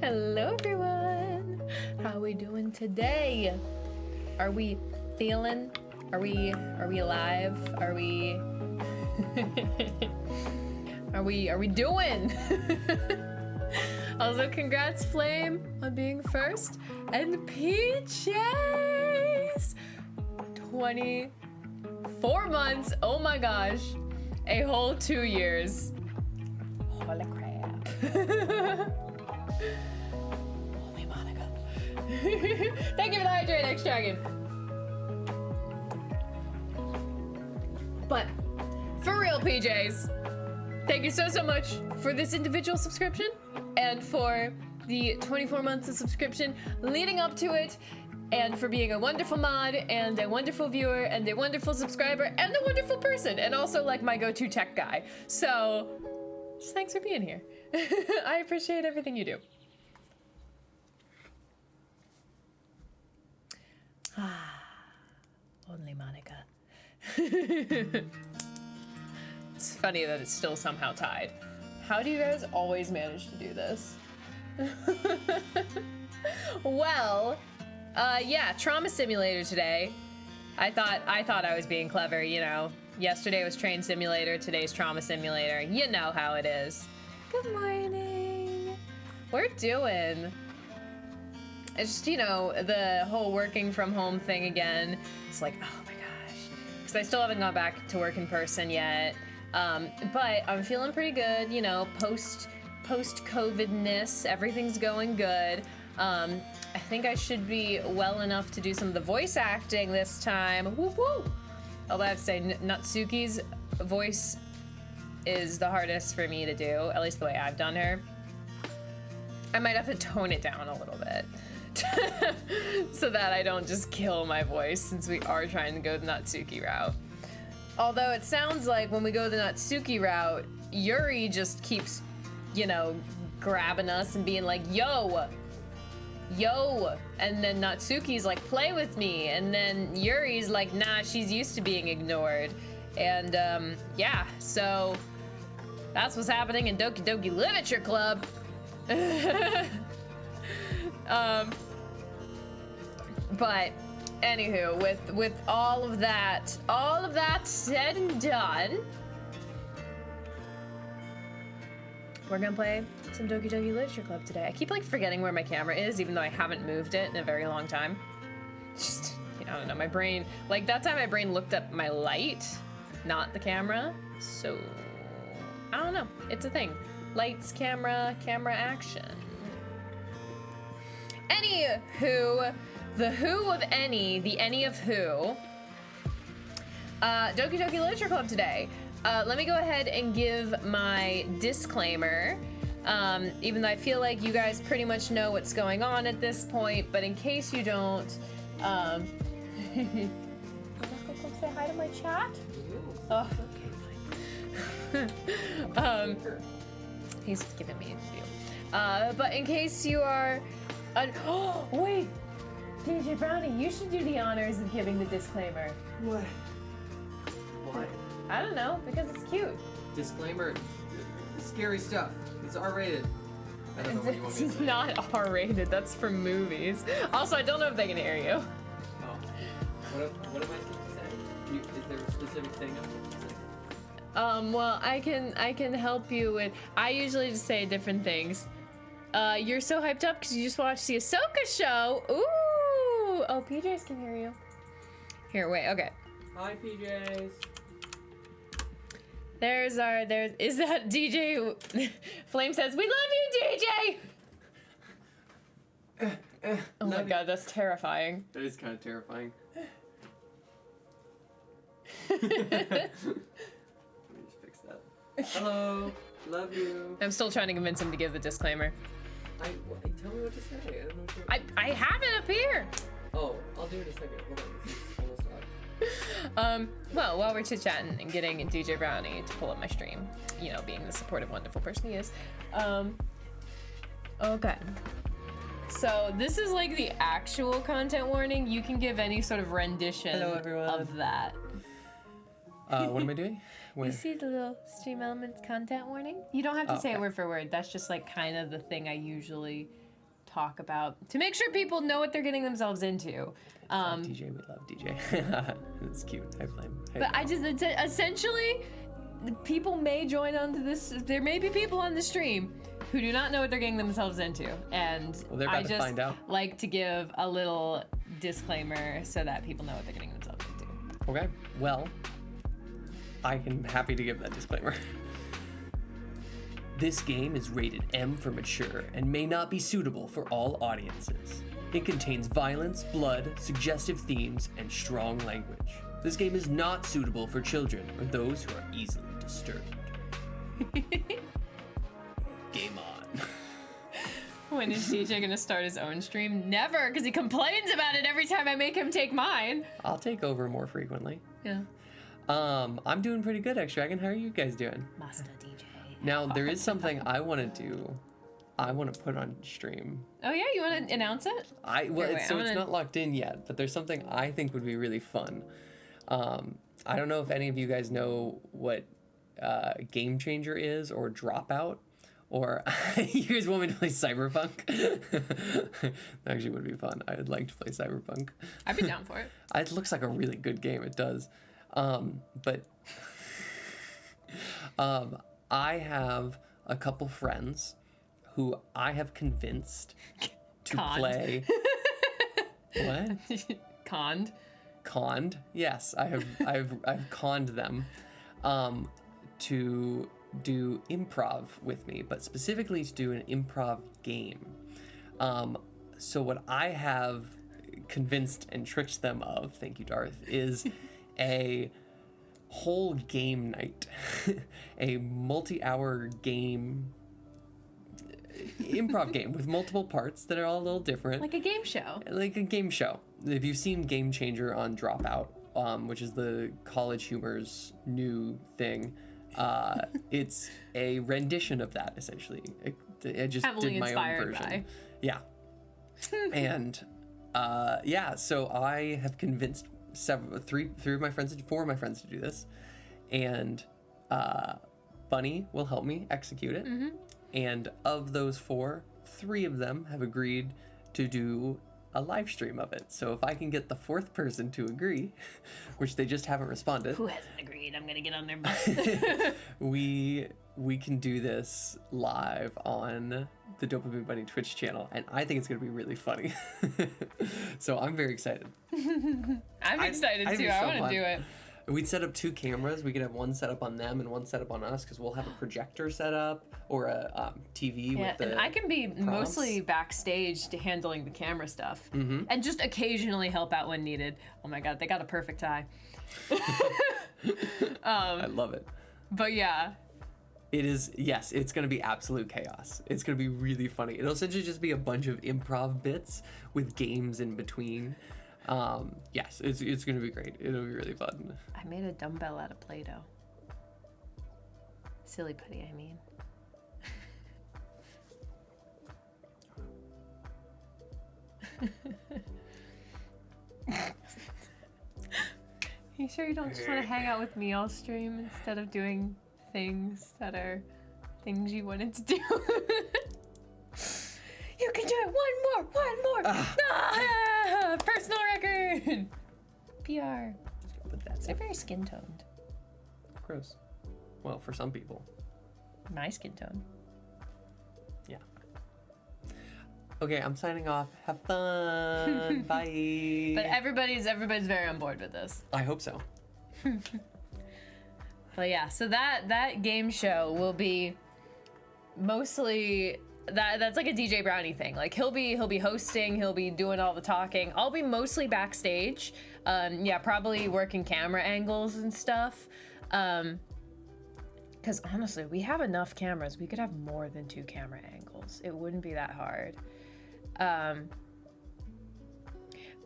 Hello everyone! How are we doing today? Are we feeling? Are we alive? Are we are we doing? Also, congrats Flame on being first, and Peaches 24 months. Oh my gosh, a whole 2 years. Holy crap. Holy Monica. Thank you for the hydrate, X-Dragon. But for real, PJs, thank you so much for this individual subscription and for the 24 months of subscription leading up to it, and for being a wonderful mod and a wonderful viewer and a wonderful subscriber and a wonderful person, and also like my go-to tech guy. So just thanks for being here. I appreciate everything you do. Only Monica. It's funny that it's still somehow tied. How do you guys always manage to do this? Well, yeah, trauma simulator today. I thought I was being clever, you know. Yesterday was train simulator, today's trauma simulator. You know how it is. Good morning. We're doing. It's just, you know, the whole working from home thing again. It's like, oh my gosh. Because I still haven't gone back to work in person yet. But I'm feeling pretty good, you know, post-COVID-ness. Everything's going good. I think I should be well enough to do some of the voice acting this time. Woo woo! Although I have to say, Natsuki's voice is the hardest for me to do, at least the way I've done her. I might have to tone it down a little bit so that I don't just kill my voice, since we are trying to go the Natsuki route. Although it sounds like when we go the Natsuki route, Yuri just keeps, you know, grabbing us and being like, yo, and then Natsuki's like, play with me, and then Yuri's like, nah, she's used to being ignored. And yeah, so that's what's happening in Doki Doki Literature Club. But anywho, with all of that said and done, we're gonna play some Doki Doki Literature Club today. I keep like forgetting where my camera is, even though I haven't moved it in a very long time. Just, you know, I don't know, my brain, like that time my brain looked up my light, not the camera. So, I don't know, it's a thing. Lights, camera action. Anywho, the who of any, the any of who. Doki Doki Literature Club today. Let me go ahead and give my disclaimer, even though I feel like you guys pretty much know what's going on at this point, but in case you don't, I'm not gonna go say hi to my chat? Oh, okay, fine. He's giving me a deal. But in case you are, oh, wait, DJ Brownie, you should do the honors of giving the disclaimer. What? Why? I don't know, because it's cute. Disclaimer, scary stuff. It's R-rated. I don't know what you want me to It's say. not R-rated, that's for movies. Also, I don't know if they can hear you. Oh. What am I supposed to say? Is there a specific thing I'm supposed to say? Well, I can help you with, I usually just say different things. You're so hyped up because you just watched the Ahsoka show. Ooh! Oh, PJs can hear you. Here, wait, okay. Hi, PJs. Is that DJ? Flame says, we love you, DJ! Oh my god, that's terrifying. That is kind of terrifying. Let me just fix that. Hello, love you. I'm still trying to convince him to give the disclaimer. Tell me what to say. I don't know what to I have it up here. Oh, I'll do it in a second. Hold on. This is almost out. Well, while we're chit-chatting and getting DJ Brownie to pull up my stream, you know, being the supportive, wonderful person he is. Okay. So this is like the actual content warning. You can give any sort of rendition Hello, everyone. of that. What am I doing? Where? You see the little stream elements content warning? You don't have to say it word for word. That's just like kind of the thing I usually talk about to make sure people know what they're getting themselves into. DJ, we love DJ. It's cute. Hi, Flame. Hi, But I just, essentially, people may join onto this. There may be people on the stream who do not know what they're getting themselves into. And Well, they're about I to just find out. like to give a little disclaimer so that people know what they're getting themselves into. Okay. Well, I am happy to give that disclaimer. This game is rated M for mature and may not be suitable for all audiences. It contains violence, blood, suggestive themes, and strong language. This game is not suitable for children or those who are easily disturbed. Game on. When is DJ gonna start his own stream? Never, because he complains about it every time I make him take mine. I'll take over more frequently. Yeah. I'm doing pretty good, actually. How are you guys doing? Master DJ. Now, there is something I want to do. I want to put on stream. Oh yeah, you want to announce it? Well, Here, wait, it's I'm gonna- not locked in yet, but there's something I think would be really fun. I don't know if any of you guys know what Game Changer is or Dropout, Or here's one way to play Cyberpunk. That actually would be fun. I would like to play Cyberpunk. I'd be down for it. It looks like a really good game. It does. But I have a couple friends who I have convinced to play. What? Conned. Yes, I've conned them to do improv with me, but specifically to do an improv game. So what I have convinced and tricked them of, thank you, Darth, is a whole game night, a multi-hour game, improv game with multiple parts that are all a little different. Like a game show. Like a game show. If you've seen Game Changer on Dropout, which is the College Humor's new thing, it's a rendition of that, essentially. I just Heavily did my own inspired version. by. Yeah. And so I have convinced four of my friends to do this, and Bunny will help me execute it. Mm-hmm. And of those four, three of them have agreed to do a live stream of it. So if I can get the fourth person to agree, which they just haven't responded. Who hasn't agreed? I'm gonna get on their butt. we can do this live on the Dopamine Bunny Twitch channel, and I think it's gonna be really funny. So I'm very excited. I'm excited too. I want to do it. We'd set up 2 cameras. We could have one set up on them and one set up on us, because we'll have a projector set up or a TV with the and I can be prompts. mostly backstage to handling the camera stuff, and just occasionally help out when needed. Oh my god, they got a perfect tie. I love it. But yeah. It is, yes, it's going to be absolute chaos. It's going to be really funny. It'll essentially just be a bunch of improv bits with games in between. Yes, it's going to be great. It'll be really fun. I made a dumbbell out of Play-Doh. Silly putty, I mean. You sure you don't just want to hang out with me all stream instead of doing things that are things you wanted to do? You can do it! One more! Ah, personal record! PR. But that's They're it. very skin toned. Gross. Well, for some people. My skin tone. Yeah. Okay, I'm signing off. Have fun. Bye. But everybody's very on board with this. I hope so. But yeah, so that game show will be mostly that's like a DJ Brownie thing. Like he'll be hosting, he'll be doing all the talking. I'll be mostly backstage. Yeah, probably working camera angles and stuff. Because honestly, we have enough cameras. We could have more than 2 camera angles. It wouldn't be that hard.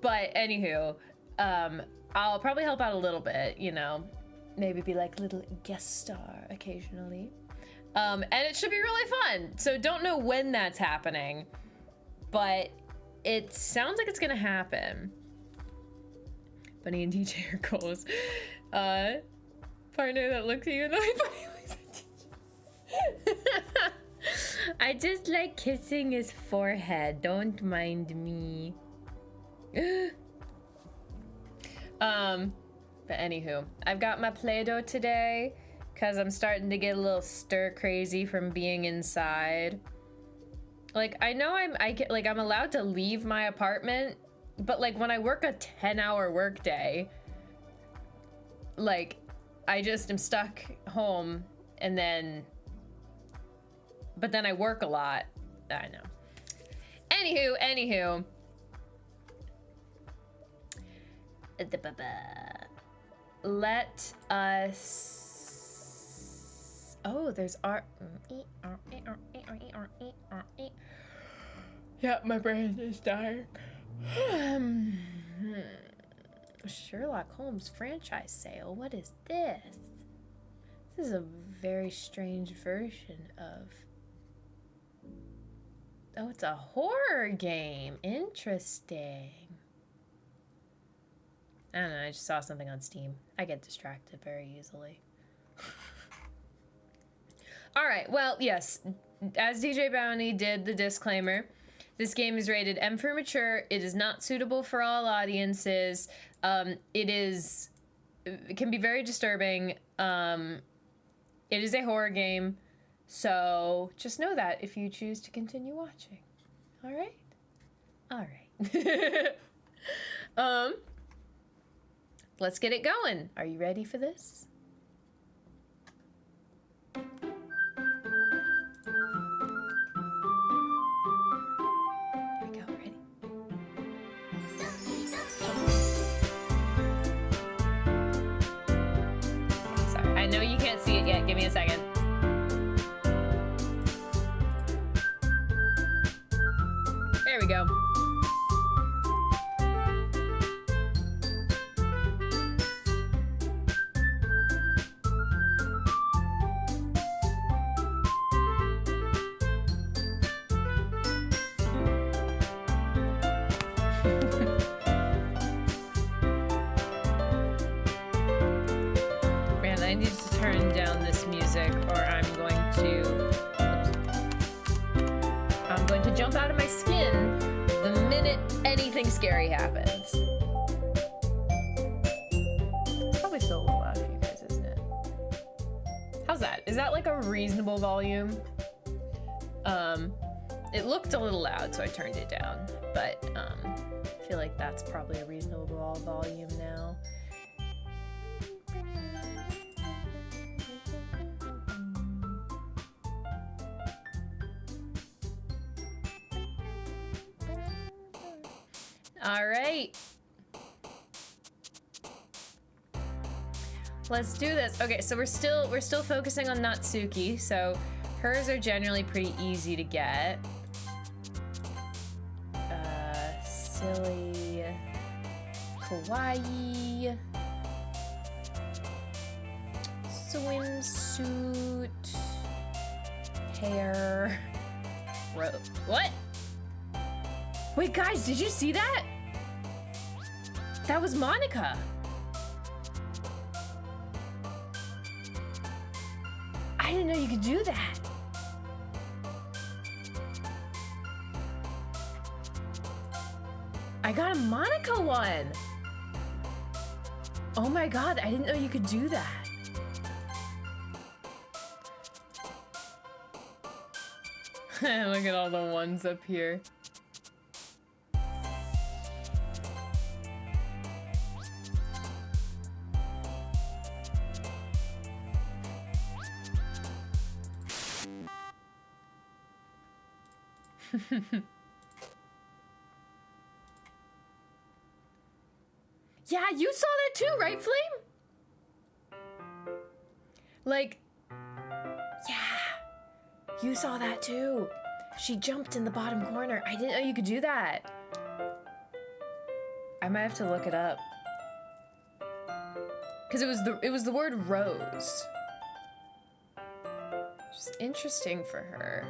But anywho, I'll probably help out a little bit, you know, maybe be like a little guest star occasionally. And it should be really fun. So don't know when that's happening, but it sounds like it's gonna happen. Bunny and DJ are goals. Partner that looks at you and the way Bunny looks at you. I just like kissing his forehead. Don't mind me. But anywho, I've got my Play-Doh today because I'm starting to get a little stir crazy from being inside. Like, I know I'm allowed to leave my apartment, but like when I work a 10-hour workday, like I just am stuck home but then I work a lot. I know. Anywho. Let us. Oh, there's Yeah, my brain is dark. Sherlock Holmes franchise sale. What is this? This is a very strange version of. Oh, it's a horror game. Interesting. I don't know, I just saw something on Steam. I get distracted very easily. All right, well, yes. as DJ Bounty did the disclaimer, this game is rated M for mature. It is not suitable for all audiences. It can be very disturbing. It is a horror game. So just know that if you choose to continue watching. All right? All right. Let's get it going. Are you ready for this? Here we go. Ready? Sorry, I know you can't see it yet. Give me a second. There we go. Man, I need to turn down this music or I'm going to jump out of my skin the minute anything scary happens. Probably still a little loud for you guys, isn't it? How's that? Is that like a reasonable volume? It looked a little loud, so I turned it down, but I feel like that's probably a reasonable volume now. All right. Let's do this. Okay, so we're still focusing on Natsuki, so hers are generally pretty easy to get. Silly, kawaii, swimsuit, hair, what? Wait, guys, did you see that? That was Monica. I didn't know you could do that. I got a Monica one. Oh my god, I didn't know you could do that. Look at all the ones up here. Yeah, you saw that too, right, Flame? Like, yeah, you saw that too. She jumped in the bottom corner. I didn't know you could do that. I might have to look it up. Because it was the word rose. Just interesting for her.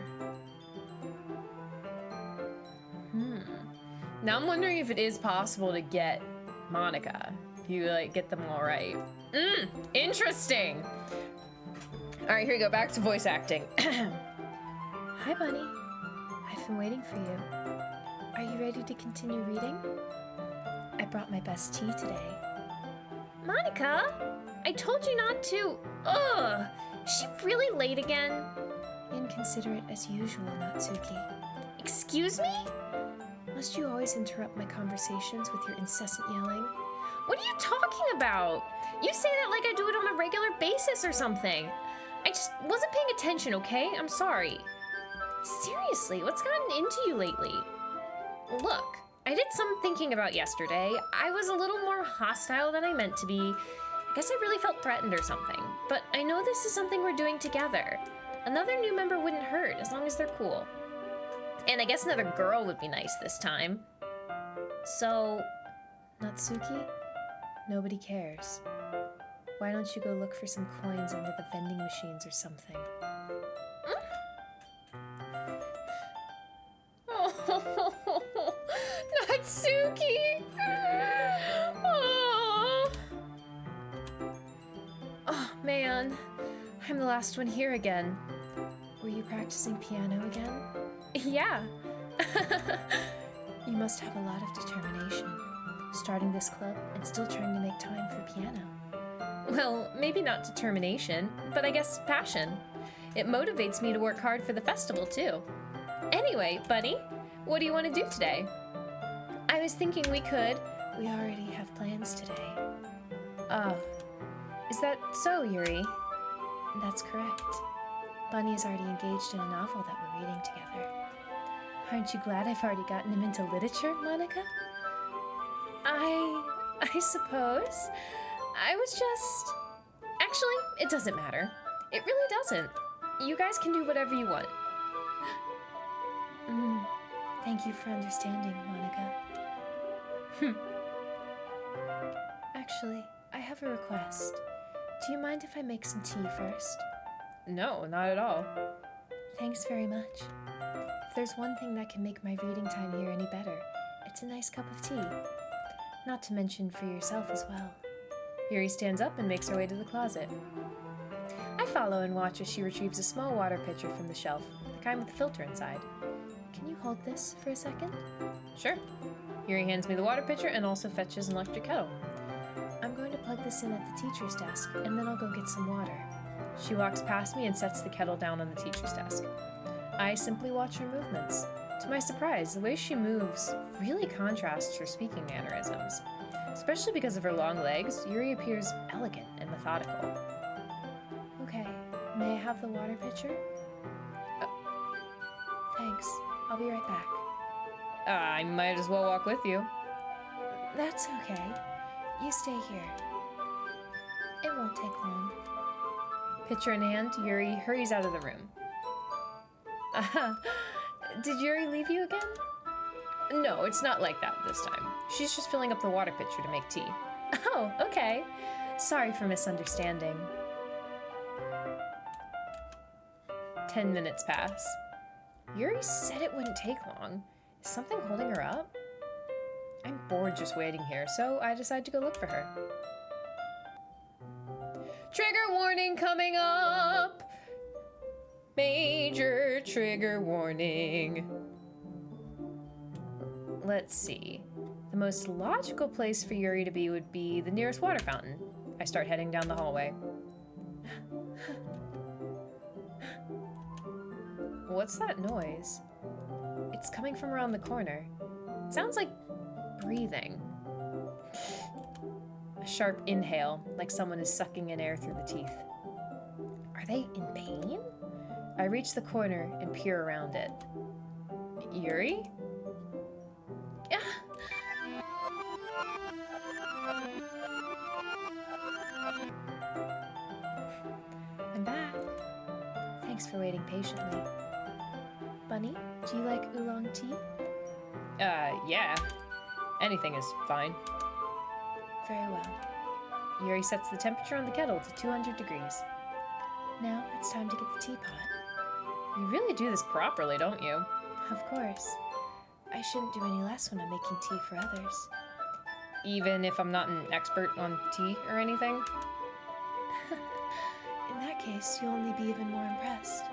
Now I'm wondering if it is possible to get Monica, if you like get them all right. Interesting. All right, here we go. Back to voice acting. Hi, Bunny. I've been waiting for you. Are you ready to continue reading? I brought my best tea today. Monica, I told you not to. Ugh, is she really late again? Inconsiderate as usual, Natsuki. Excuse me? Must you always interrupt my conversations with your incessant yelling? What are you talking about? You say that like I do it on a regular basis or something. I just wasn't paying attention, okay? I'm sorry. Seriously, what's gotten into you lately? Look, I did some thinking about yesterday. I was a little more hostile than I meant to be. I guess I really felt threatened or something. But I know this is something we're doing together. Another new member wouldn't hurt, as long as they're cool. And I guess another girl would be nice this time. So, Natsuki, nobody cares. Why don't you go look for some coins under the vending machines or something? Oh, Natsuki! Oh, man. I'm the last one here again. Were you practicing piano again? Yeah. You must have a lot of determination, starting this club and still trying to make time for piano. Well, maybe not determination, but I guess passion. It motivates me to work hard for the festival, too. Anyway, Bunny, what do you want to do today? I was thinking we could... We already have plans today. Oh. Is that so, Yuri? That's correct. Bunny is already engaged in a novel that we're reading together. Aren't you glad I've already gotten him into literature, Monica? I suppose. I was just... Actually, it doesn't matter. It really doesn't. You guys can do whatever you want. Thank you for understanding, Monica. Actually, I have a request. Do you mind if I make some tea first? No, not at all. Thanks very much. If there's one thing that can make my reading time here any better, it's a nice cup of tea. Not to mention for yourself as well. Yuri stands up and makes her way to the closet. I follow and watch as she retrieves a small water pitcher from the shelf, the kind with a filter inside. Can you hold this for a second? Sure. Yuri hands me the water pitcher and also fetches an electric kettle. I'm going to plug this in at the teacher's desk, and then I'll go get some water. She walks past me and sets the kettle down on the teacher's desk. I simply watch her movements. To my surprise, the way she moves really contrasts her speaking mannerisms. Especially because of her long legs, Yuri appears elegant and methodical. Okay, may I have the water pitcher? Thanks. I'll be right back. I might as well walk with you. That's okay. You stay here. It won't take long. Pitcher in hand, Yuri hurries out of the room. Did Yuri leave you again? No, it's not like that this time. She's just filling up the water pitcher to make tea. Oh, okay. Sorry for misunderstanding. 10 minutes pass. Yuri said it wouldn't take long. Is something holding her up? I'm bored just waiting here, so I decide to go look for her. Trigger warning coming up! Major trigger warning. Let's see. The most logical place for Yuri to be would be the nearest water fountain. I start heading down the hallway. What's that noise? It's coming from around the corner. It sounds like breathing. A sharp inhale, like someone is sucking in air through the teeth. Are they in pain? I reach the corner and peer around it. Yuri? I'm back. Thanks for waiting patiently. Bunny, do you like oolong tea? Yeah. Anything is fine. Very well. Yuri sets the temperature on the kettle to 200 degrees. Now it's time to get the teapot. You really do this properly, don't you? Of course. I shouldn't do any less when I'm making tea for others. Even if I'm not an expert on tea or anything? In that case, you'll only be even more impressed.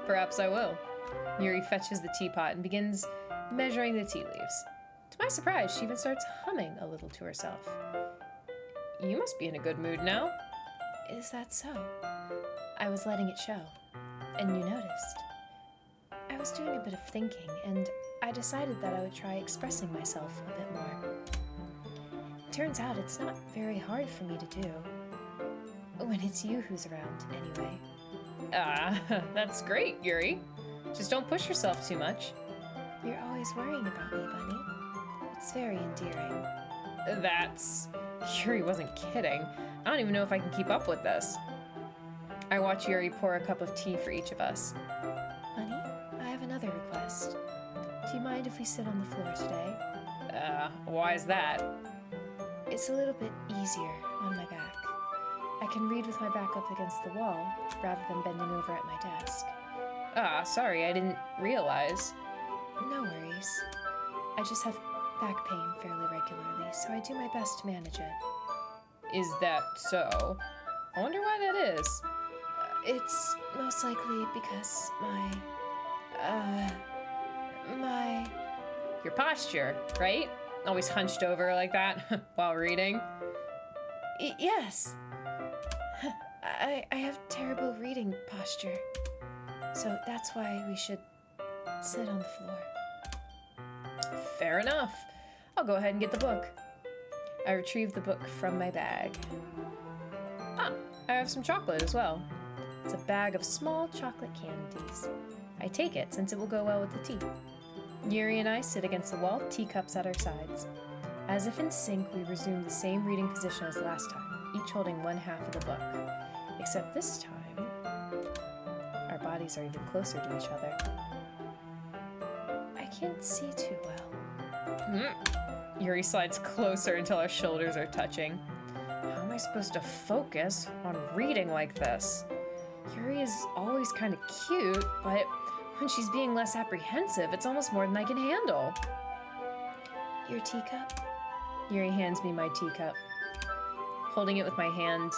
Perhaps I will. Yuri fetches the teapot and begins measuring the tea leaves. To my surprise, she even starts humming a little to herself. You must be in a good mood now. Is that so? I was letting it show, and you noticed. I was doing a bit of thinking, and I decided that I would try expressing myself a bit more. Turns out it's not very hard for me to do. When it's you who's around, anyway. That's great, Yuri. Just don't push yourself too much. You're always worrying about me, Bunny. It's very endearing. That's... Yuri wasn't kidding. I don't even know if I can keep up with this. I watch Yuri pour a cup of tea for each of us. Bunny, I have another request. Do you mind if we sit on the floor today? Why is that? It's a little bit easier on my back. I can read with my back up against the wall, rather than bending over at my desk. Sorry, I didn't realize. No worries. I just have back pain fairly regularly, so I do my best to manage it. Is that so? I wonder why that is. It's most likely because Your posture, right? Always hunched over like that while reading. Yes. I have terrible reading posture. So that's why we should sit on the floor. Fair enough. I'll go ahead and get the book. I retrieve the book from my bag. Ah, I have some chocolate as well. It's a bag of small chocolate candies. I take it since it will go well with the tea. Yuri and I sit against the wall, teacups at our sides. As if in sync, we resume the same reading position as last time, each holding one half of the book. Except this time, our bodies are even closer to each other. I can't see too well. Yuri slides closer until our shoulders are touching. How am I supposed to focus on reading like this? Yuri is always kind of cute, but when she's being less apprehensive, it's almost more than I can handle. Your teacup? Yuri hands me my teacup. Holding it with my hand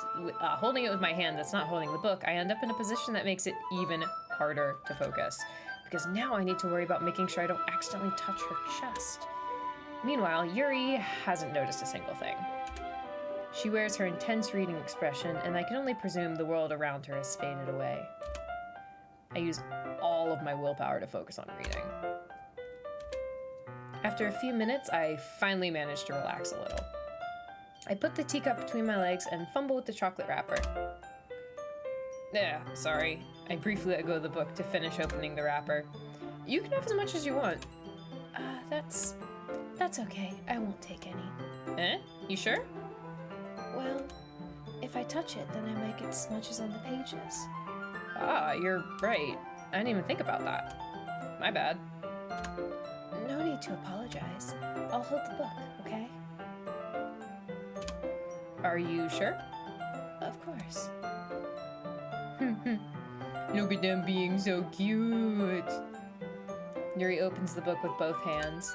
that's not holding the book, I end up in a position that makes it even harder to focus. Because now I need to worry about making sure I don't accidentally touch her chest. Meanwhile, Yuri hasn't noticed a single thing. She wears her intense reading expression, and I can only presume the world around her has faded away. I use all of my willpower to focus on reading. After a few minutes, I finally manage to relax a little. I put the teacup between my legs and fumble with the chocolate wrapper. Sorry. I briefly let go of the book to finish opening the wrapper. You can have as much as you want. That's okay. I won't take any. You sure? Well, if I touch it, then I might get smudges on the pages. Ah, you're right. I didn't even think about that. My bad. No need to apologize. I'll hold the book, okay? Are you sure? Of course. Look at them being so cute. Yuri opens the book with both hands.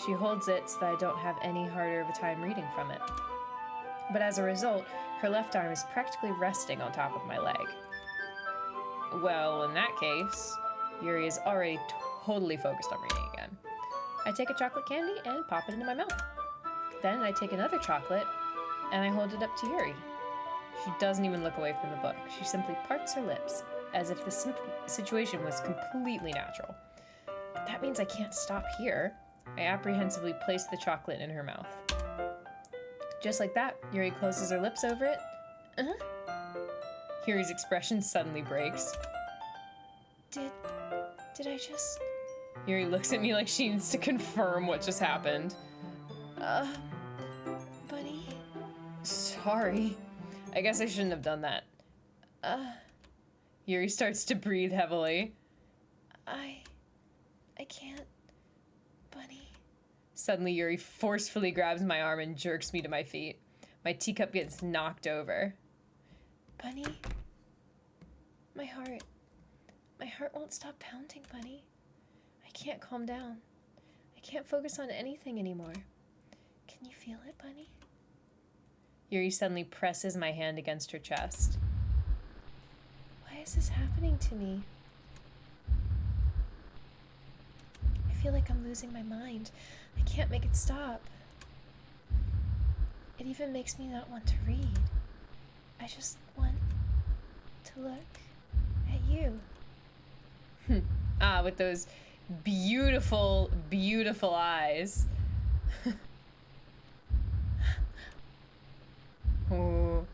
She holds it so that I don't have any harder of a time reading from it. But as a result, her left arm is practically resting on top of my leg. Well, in that case, Yuri is already totally focused on reading again. I take a chocolate candy and pop it into my mouth. Then I take another chocolate and I hold it up to Yuri. She doesn't even look away from the book. She simply parts her lips, as if the situation was completely natural. But that means I can't stop here. I apprehensively place the chocolate in her mouth. Just like that, Yuri closes her lips over it. Yuri's expression suddenly breaks. Did I just... Yuri looks at me like she needs to confirm what just happened. Bunny? Sorry. I guess I shouldn't have done that. Yuri starts to breathe heavily. I can't... Bunny? Suddenly, Yuri forcefully grabs my arm and jerks me to my feet. My teacup gets knocked over. Bunny? My heart won't stop pounding, Bunny. I can't calm down. I can't focus on anything anymore. Can you feel it, Bunny? Yuri suddenly presses my hand against her chest. Why is this happening to me? I feel like I'm losing my mind. I can't make it stop. It even makes me not want to read. I just want to look at you. With those beautiful, beautiful eyes. Ooh.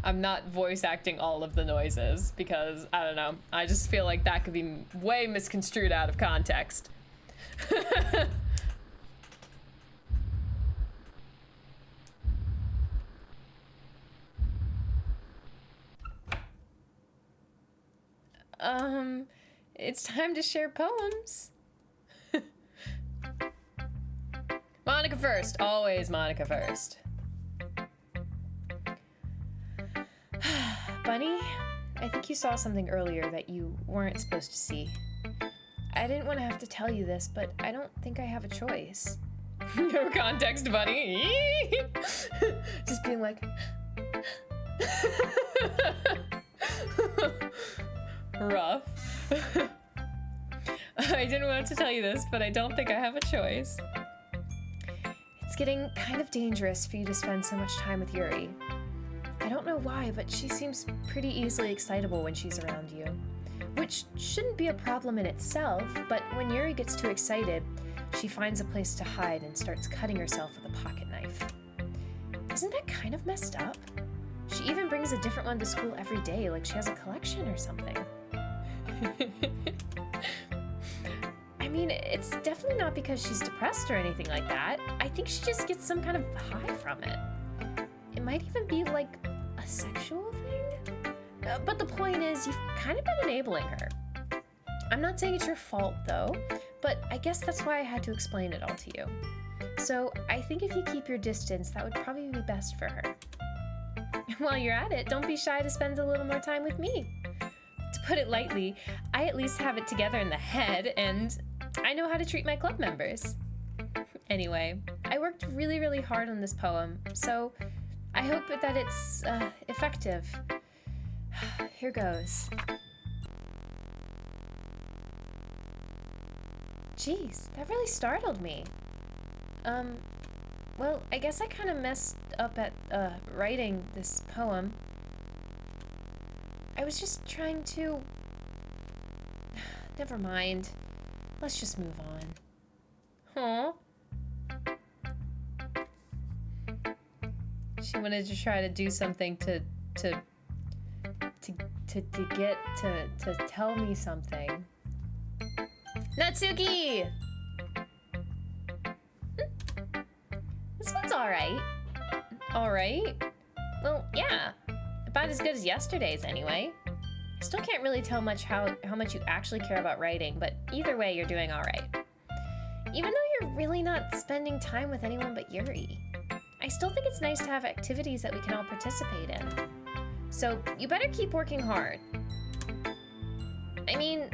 I'm not voice acting all of the noises because, I don't know, I just feel like that could be way misconstrued out of context. It's time to share poems. Monica first. Always Monica first. Bunny, I think you saw something earlier that you weren't supposed to see. I didn't want to have to tell you this, but I don't think I have a choice. No context, Bunny. Just being like, Rough. I didn't want to tell you this, but I don't think I have a choice. It's getting kind of dangerous for you to spend so much time with Yuri. I don't know why, but she seems pretty easily excitable when she's around you. Which shouldn't be a problem in itself, but when Yuri gets too excited, she finds a place to hide and starts cutting herself with a pocket knife. Isn't that kind of messed up? She even brings a different one to school every day, like she has a collection or something. I mean, it's definitely not because she's depressed or anything like that. I think she just gets some kind of high from it. It might even be like a sexual thing? But the point is, you've kind of been enabling her. I'm not saying it's your fault though, but I guess that's why I had to explain it all to you. So I think if you keep your distance, that would probably be best for her. While you're at it, don't be shy to spend a little more time with me. To put it lightly, I at least have it together in the head, and I know how to treat my club members. Anyway, I worked really, really hard on this poem, so I hope that it's effective. Here goes. Jeez, that really startled me. Well, I guess I kind of messed up at writing this poem. I was just trying to... Never mind. Let's just move on. Huh? She wanted to try to do something to tell me something. Natsuki! This one's alright. Alright? Well, yeah. About as good as yesterday's anyway. I still can't really tell much how much you actually care about writing, but either way, you're doing alright. Even though you're really not spending time with anyone but Yuri, I still think it's nice to have activities that we can all participate in. So you better keep working hard. I mean,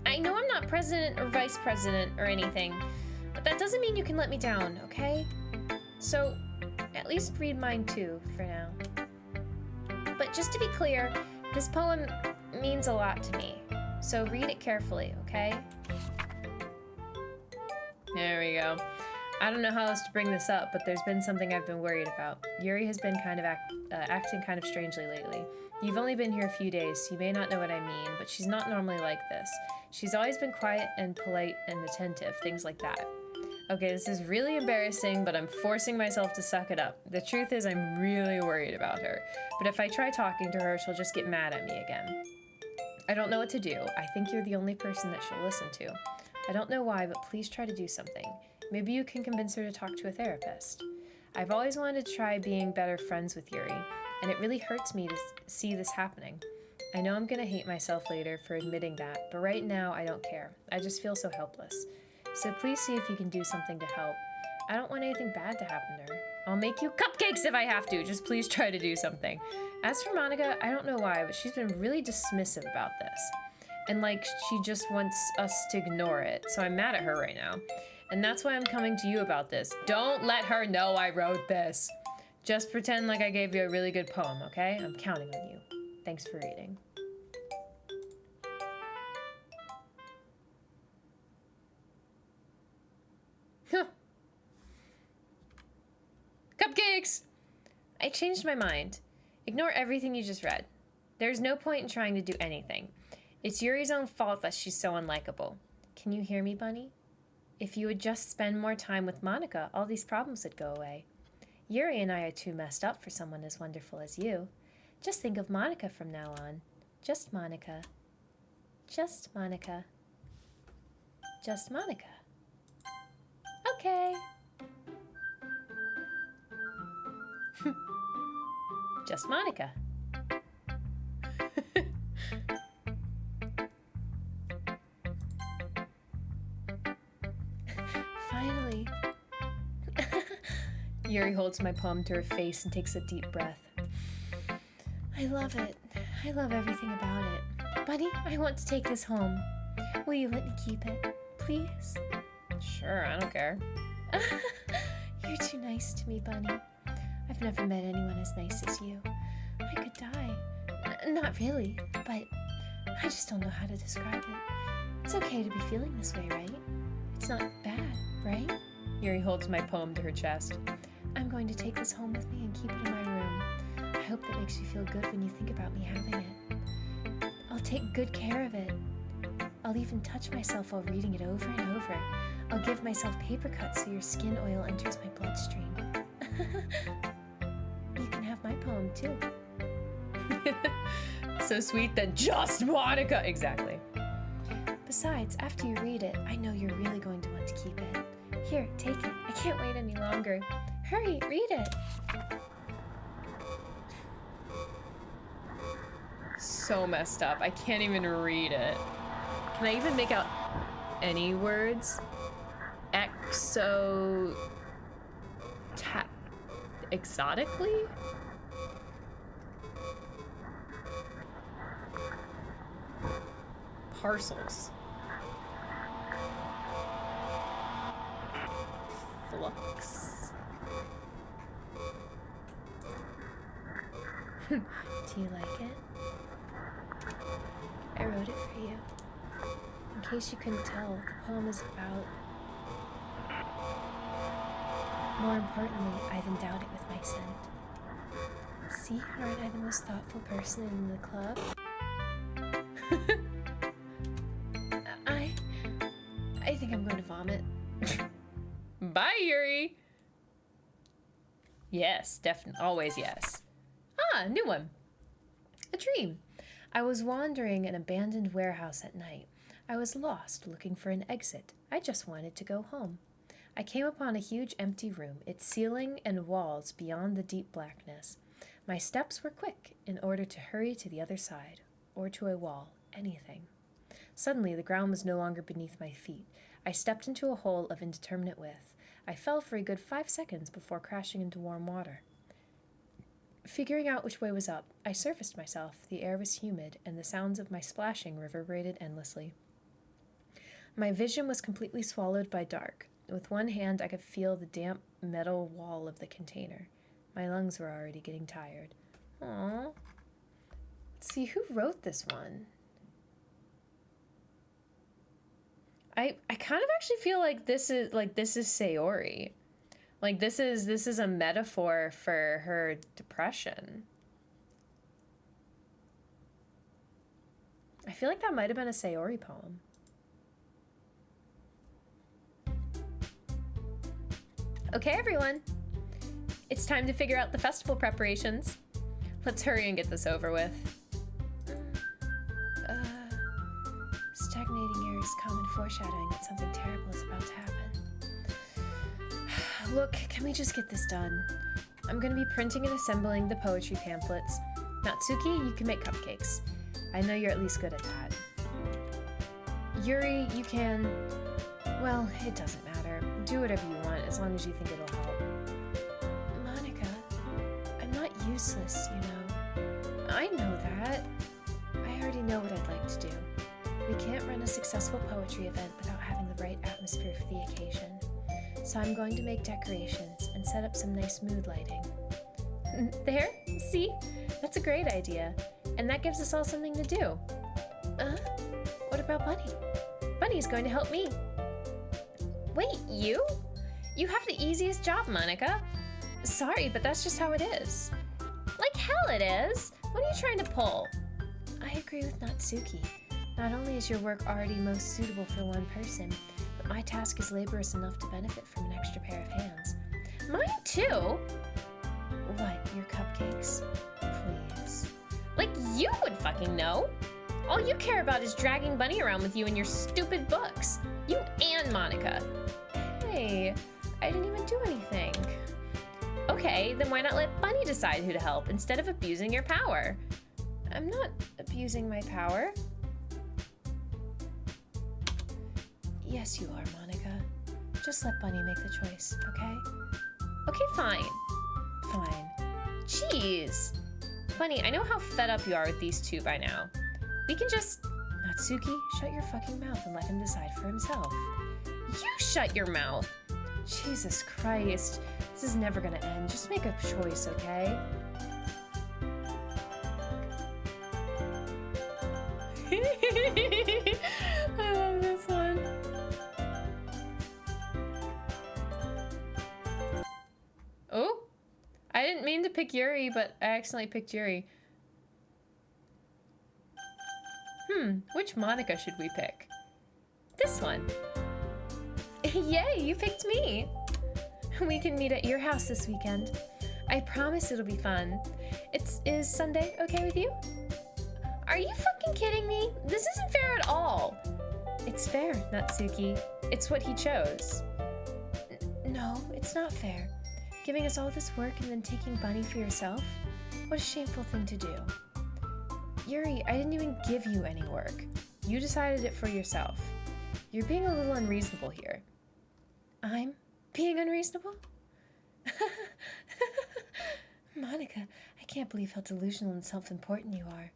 I know I'm not president or vice president or anything, but that doesn't mean you can let me down, okay? So at least read mine too, for now. But just to be clear, this poem means a lot to me, so read it carefully, okay? There we go. I don't know how else to bring this up, but there's been something I've been worried about. Yuri has been kind of acting kind of strangely lately. You've only been here a few days, so you may not know what I mean, but she's not normally like this. She's always been quiet and polite and attentive, things like that. Okay, this is really embarrassing, but I'm forcing myself to suck it up. The truth is I'm really worried about her, but if I try talking to her, she'll just get mad at me again. I don't know what to do. I think you're the only person that she'll listen to. I don't know why, but please try to do something. Maybe you can convince her to talk to a therapist. I've always wanted to try being better friends with Yuri, and it really hurts me to see this happening. I know I'm gonna hate myself later for admitting that, but right now I don't care. I just feel so helpless. So please see if you can do something to help. I don't want anything bad to happen to her. I'll make you cupcakes if I have to. Just please try to do something. As for Monica, I don't know why, but she's been really dismissive about this. And like, she just wants us to ignore it, so I'm mad at her right now. And that's why I'm coming to you about this. Don't let her know I wrote this. Just pretend like I gave you a really good poem, okay? I'm counting on you. Thanks for reading. Huh. Cupcakes! I changed my mind. Ignore everything you just read. There's no point in trying to do anything. It's Yuri's own fault that she's so unlikable. Can you hear me, Bunny? If you would just spend more time with Monica, all these problems would go away. Yuri and I are too messed up for someone as wonderful as you. Just think of Monica from now on. Just Monica. Just Monica. Just Monica. Okay. Just Monica. Finally. Yuri holds my poem to her face and takes a deep breath. I love it. I love everything about it. Buddy, I want to take this home. Will you let me keep it, please? Sure, I don't care. You're too nice to me, Bunny. I've never met anyone as nice as you. I could die. Not really, but I just don't know how to describe it. It's okay to be feeling this way, right? It's not bad, right? Yuri holds my poem to her chest. I'm going to take this home with me and keep it in my room. I hope that makes you feel good when you think about me having it. I'll take good care of it. I'll even touch myself while reading it over and over. I'll give myself paper cuts so your skin oil enters my bloodstream. You can have my poem too. So sweet than just Monica. Exactly. Besides, after you read it, I know you're really going to want to keep it. Here, take it. I can't wait any longer. Hurry, read it. So messed up. I can't even read it. Can I even make out any words? Exotically? Parcels. Flux. Do you like it? I wrote it for you. In case you couldn't tell, the poem is about... More importantly, I've endowed it with my scent. See, aren't I the most thoughtful person in the club? I think I'm going to vomit. Bye, Yuri. Yes, definitely. Always yes. Ah, new one. A dream. I was wandering an abandoned warehouse at night. I was lost, looking for an exit. I just wanted to go home. I came upon a huge empty room, its ceiling and walls beyond the deep blackness. My steps were quick in order to hurry to the other side, or to a wall, anything. Suddenly, the ground was no longer beneath my feet. I stepped into a hole of indeterminate width. I fell for a good 5 seconds before crashing into warm water. Figuring out which way was up, I surfaced myself. The air was humid, and the sounds of my splashing reverberated endlessly. My vision was completely swallowed by dark. With one hand, I could feel the damp metal wall of the container. My lungs were already getting tired. Aww. Let's see, who wrote this one? I kind of actually feel like this is Sayori. Like this is a metaphor for her depression. I feel like that might have been a Sayori poem. Okay, everyone. It's time to figure out the festival preparations. Let's hurry and get this over with. Stagnating air is common foreshadowing that something terrible is about to happen. Look, can we just get this done? I'm going to be printing and assembling the poetry pamphlets. Natsuki, you can make cupcakes. I know you're at least good at that. Yuri, you can... Well, it doesn't matter. Do whatever you want, as long as you think it'll help. Monica, I'm not useless, you know. I know that. I already know what I'd like to do. We can't run a successful poetry event without having the right atmosphere for the occasion. So I'm going to make decorations and set up some nice mood lighting. There? See? That's a great idea. And that gives us all something to do. What about Bunny? Bunny's going to help me. Wait, you? You have the easiest job, Monica. Sorry, but that's just how it is. Like hell it is. What are you trying to pull? I agree with Natsuki. Not only is your work already most suitable for one person, but my task is laborious enough to benefit from an extra pair of hands. Mine too. What, your cupcakes? Please. Like you would fucking know. All you care about is dragging Bunny around with you in your stupid books. You and Monica. Hey, I didn't even do anything. Okay, then why not let Bunny decide who to help instead of abusing your power? I'm not abusing my power. Yes, you are, Monica. Just let Bunny make the choice, okay? Okay, fine. Fine. Jeez. Bunny, I know how fed up you are with these two by now. We can just... Natsuki, shut your fucking mouth and let him decide for himself. You shut your mouth. Jesus Christ. This is never gonna end. Just make a choice, okay? I love this one. Oh, I didn't mean to pick Yuri, but I accidentally picked Yuri. Which Monica should we pick? This one. Yay, you picked me. We can meet at your house this weekend. I promise it'll be fun. Is Sunday okay with you? Are you fucking kidding me? This isn't fair at all. It's fair, Natsuki. It's what he chose. No, it's not fair. Giving us all this work and then taking Bunny for yourself? What a shameful thing to do. Yuri, I didn't even give you any work. You decided it for yourself. You're being a little unreasonable here. I'm being unreasonable? Monica, I can't believe how delusional and self-important you are.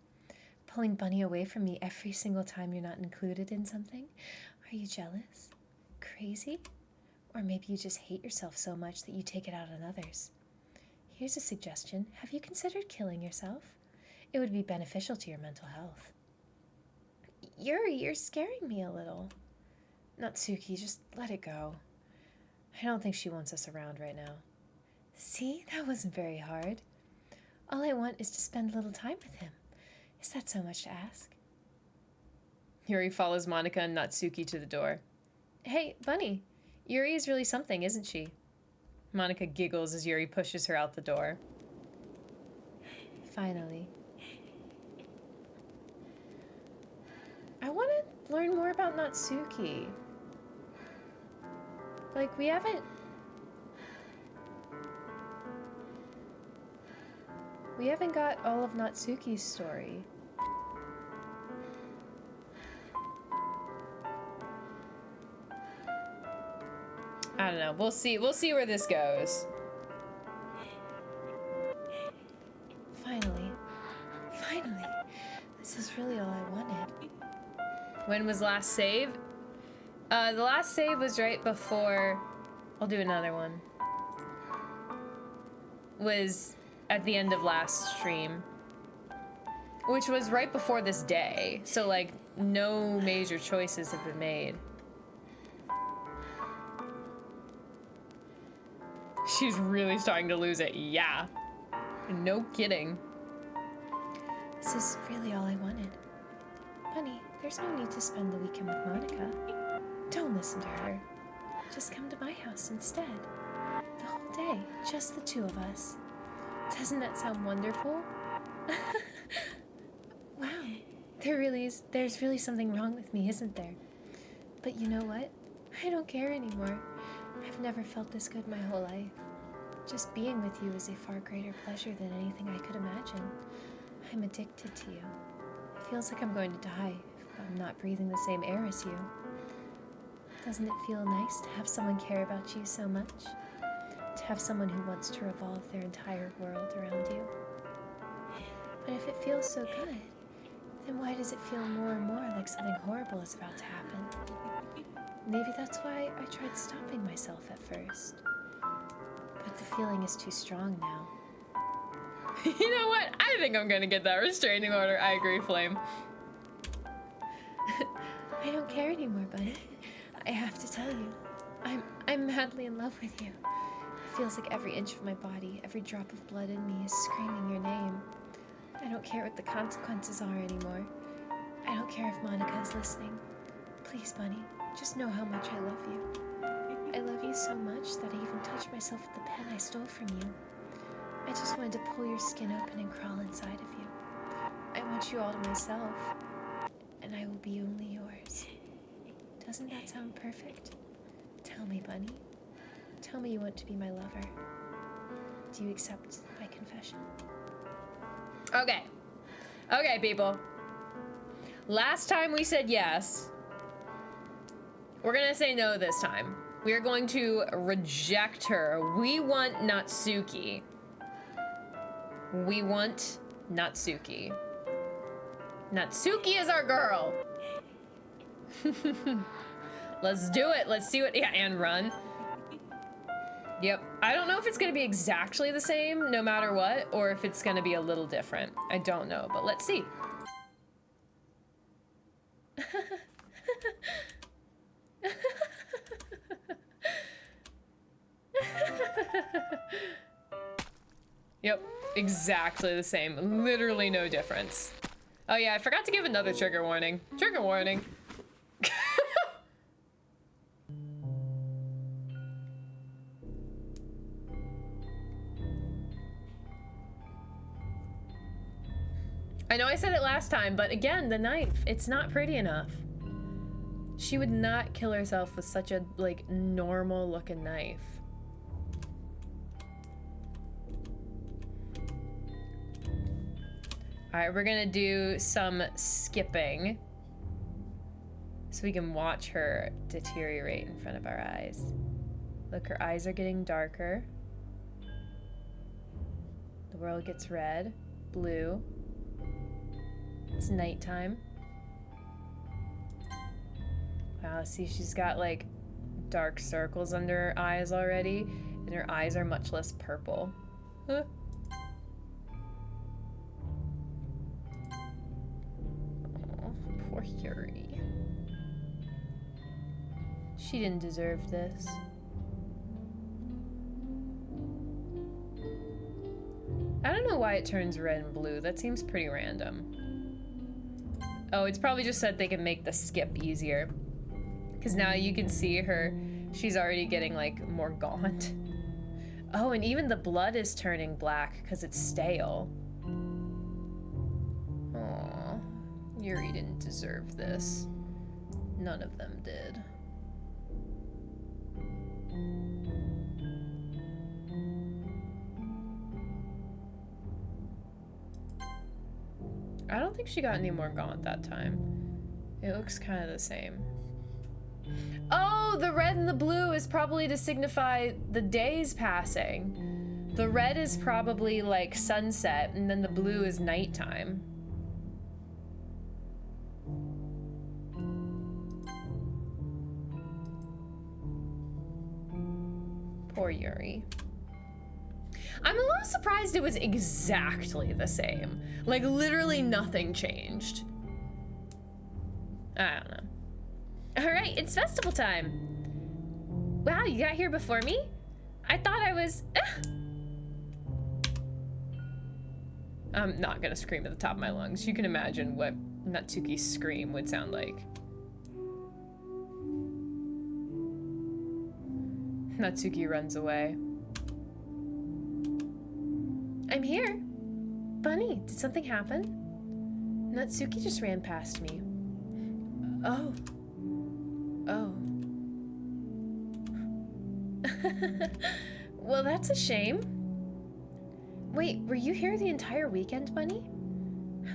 Pulling Bunny away from me every single time you're not included in something? Are you jealous? Crazy? Or maybe you just hate yourself so much that you take it out on others. Here's a suggestion. Have you considered killing yourself? It would be beneficial to your mental health. Yuri, you're scaring me a little. Natsuki, just let it go. I don't think she wants us around right now. See, that wasn't very hard. All I want is to spend a little time with him. Is that so much to ask? Yuri follows Monica and Natsuki to the door. Hey, Bunny, Yuri is really something, isn't she? Monica giggles as Yuri pushes her out the door. Finally. I want to learn more about Natsuki. Like, we haven't got all of Natsuki's story. I don't know. We'll see where this goes. Finally. This is really all I wanted. When was last save? The last save was right before... I'll do another one. Was at the end of last stream. Which was right before this day. So, like, no major choices have been made. She's really starting to lose it. Yeah. No kidding. This is really all I wanted. Bunny, there's no need to spend the weekend with Monica. Don't listen to her. Just come to my house instead. The whole day, just the two of us. Doesn't that sound wonderful? Wow. There's really something wrong with me, isn't there? But you know what? I don't care anymore. I've never felt this good my whole life. Just being with you is a far greater pleasure than anything I could imagine. I'm addicted to you. It feels like I'm going to die if I'm not breathing the same air as you. Doesn't it feel nice to have someone care about you so much? To have someone who wants to revolve their entire world around you? But if it feels so good, then why does it feel more and more like something horrible is about to happen? Maybe that's why I tried stopping myself at first. But the feeling is too strong now. You know what? I think I'm gonna get that restraining order. I agree, Flame. I don't care anymore, Bunny. I have to tell you, I'm madly in love with you. It feels like every inch of my body, every drop of blood in me is screaming your name. I don't care what the consequences are anymore. I don't care if Monica is listening. Please, Bunny, just know how much I love you. I love you so much that I even touched myself with the pen I stole from you. I just wanted to pull your skin open and crawl inside of you. I want you all to myself, and I will be only yours. Doesn't that sound perfect? Tell me, Bunny. Tell me you want to be my lover. Do you accept my confession? Okay. Okay, people. Last time we said yes. We're gonna say no this time. We are going to reject her. We want Natsuki. We want Natsuki. Natsuki is our girl. Let's do it. Let's see what... Yeah, and run. Yep. I don't know if it's gonna be exactly the same no matter what, or if it's gonna be a little different. I don't know, but let's see. Yep, exactly the same. Literally no difference. Oh yeah, I forgot to give another trigger warning. Trigger warning. I know I said it last time, but again, the knife, it's not pretty enough. She would not kill herself with such a, like, normal looking knife. All right, we're gonna do some skipping so we can watch her deteriorate in front of our eyes. Look, her eyes are getting darker. The world gets red, blue. It's nighttime. Wow, see, she's got like dark circles under her eyes already, and her eyes are much less purple. Huh. Oh, poor Yuri. She didn't deserve this. I don't know why it turns red and blue. That seems pretty random. Oh, it's probably just said they can make the skip easier. Because now you can see her, she's already getting like more gaunt. Oh, and even the blood is turning black because it's stale. Aww, Yuri didn't deserve this. None of them did. I don't think she got any more gaunt that time. It looks kind of the same. Oh, the red and the blue is probably to signify the days passing. The red is probably like sunset, and then the blue is nighttime. Poor Yuri. I'm a little surprised it was exactly the same. Like, literally nothing changed. I don't know. All right, it's festival time. Wow, you got here before me? I thought I was... I'm not gonna scream at the top of my lungs. You can imagine what Natsuki's scream would sound like. Natsuki runs away. I'm here. Bunny, did something happen? Natsuki just ran past me. Oh. Oh. Well, that's a shame. Wait, were you here the entire weekend, Bunny?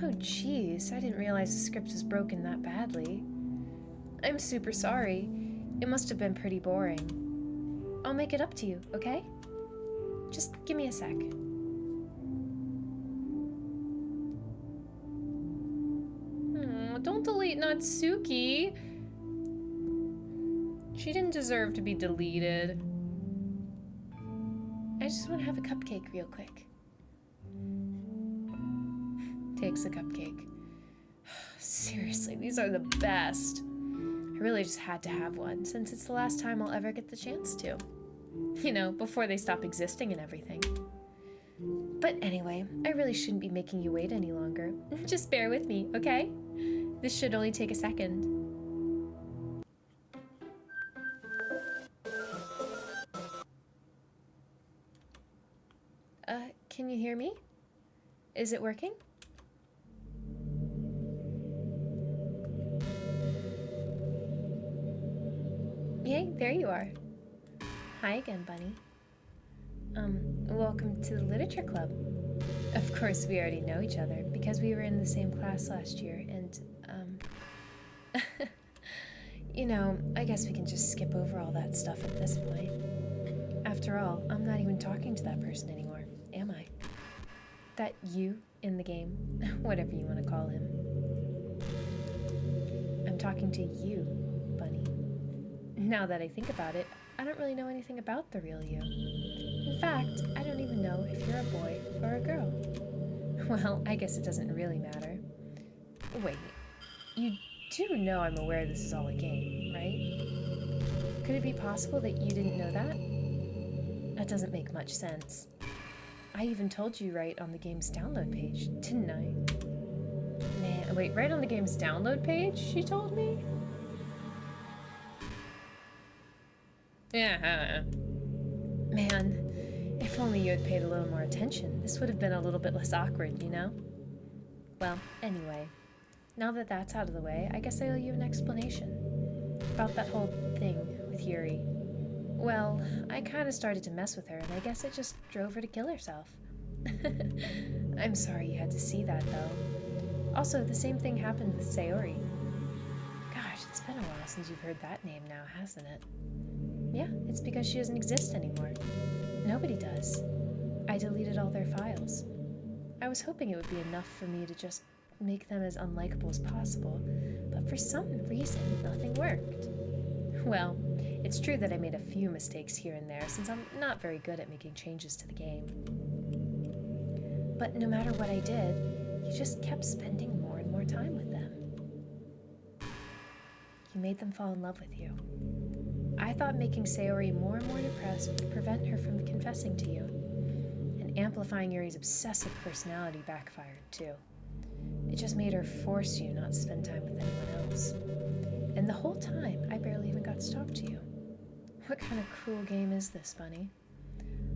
Oh, jeez, I didn't realize the script was broken that badly. I'm super sorry. It must have been pretty boring. I'll make it up to you, okay? Just give me a sec. Don't delete Natsuki. She didn't deserve to be deleted. I just want to have a cupcake real quick. Takes a cupcake. Seriously, these are the best. I really just had to have one, since it's the last time I'll ever get the chance to. You know, before they stop existing and everything. But anyway, I really shouldn't be making you wait any longer. Just bear with me, okay? This should only take a second. Can you hear me? Is it working? Yay, there you are. Hi again, Bunny. Welcome to the Literature Club. Of course, we already know each other because we were in the same class last year, and, you know, I guess we can just skip over all that stuff at this point. After all, I'm not even talking to that person anymore, am I? That you in the game, whatever you want to call him. I'm talking to you, Bunny. Now that I think about it, I don't really know anything about the real you. fact, I don't even know if you're a boy or a girl. Well, I guess it doesn't really matter. Wait, you do know I'm aware this is all a game, right? Could it be possible that you didn't know that? That doesn't make much sense. I even told you right on the game's download page, didn't I? Man, wait, right on the game's download page, she told me? Yeah. Man, if only you had paid a little more attention, this would have been a little bit less awkward, you know? Well, anyway, now that that's out of the way, I guess I owe you an explanation about that whole thing with Yuri. Well, I kind of started to mess with her, and I guess it just drove her to kill herself. I'm sorry you had to see that, though. Also, the same thing happened with Sayori. Gosh, it's been a while since you've heard that name now, hasn't it? Yeah, it's because she doesn't exist anymore. Nobody does. I deleted all their files. I was hoping it would be enough for me to just make them as unlikable as possible, but for some reason, nothing worked. Well, it's true that I made a few mistakes here and there, since I'm not very good at making changes to the game. But no matter what I did, you just kept spending more and more time with them. You made them fall in love with you. I thought making Sayori more and more depressed would prevent her from confessing to you. And amplifying Yuri's obsessive personality backfired, too. It just made her force you not to spend time with anyone else. And the whole time, I barely even got to talk to you. What kind of cruel game is this, Bunny?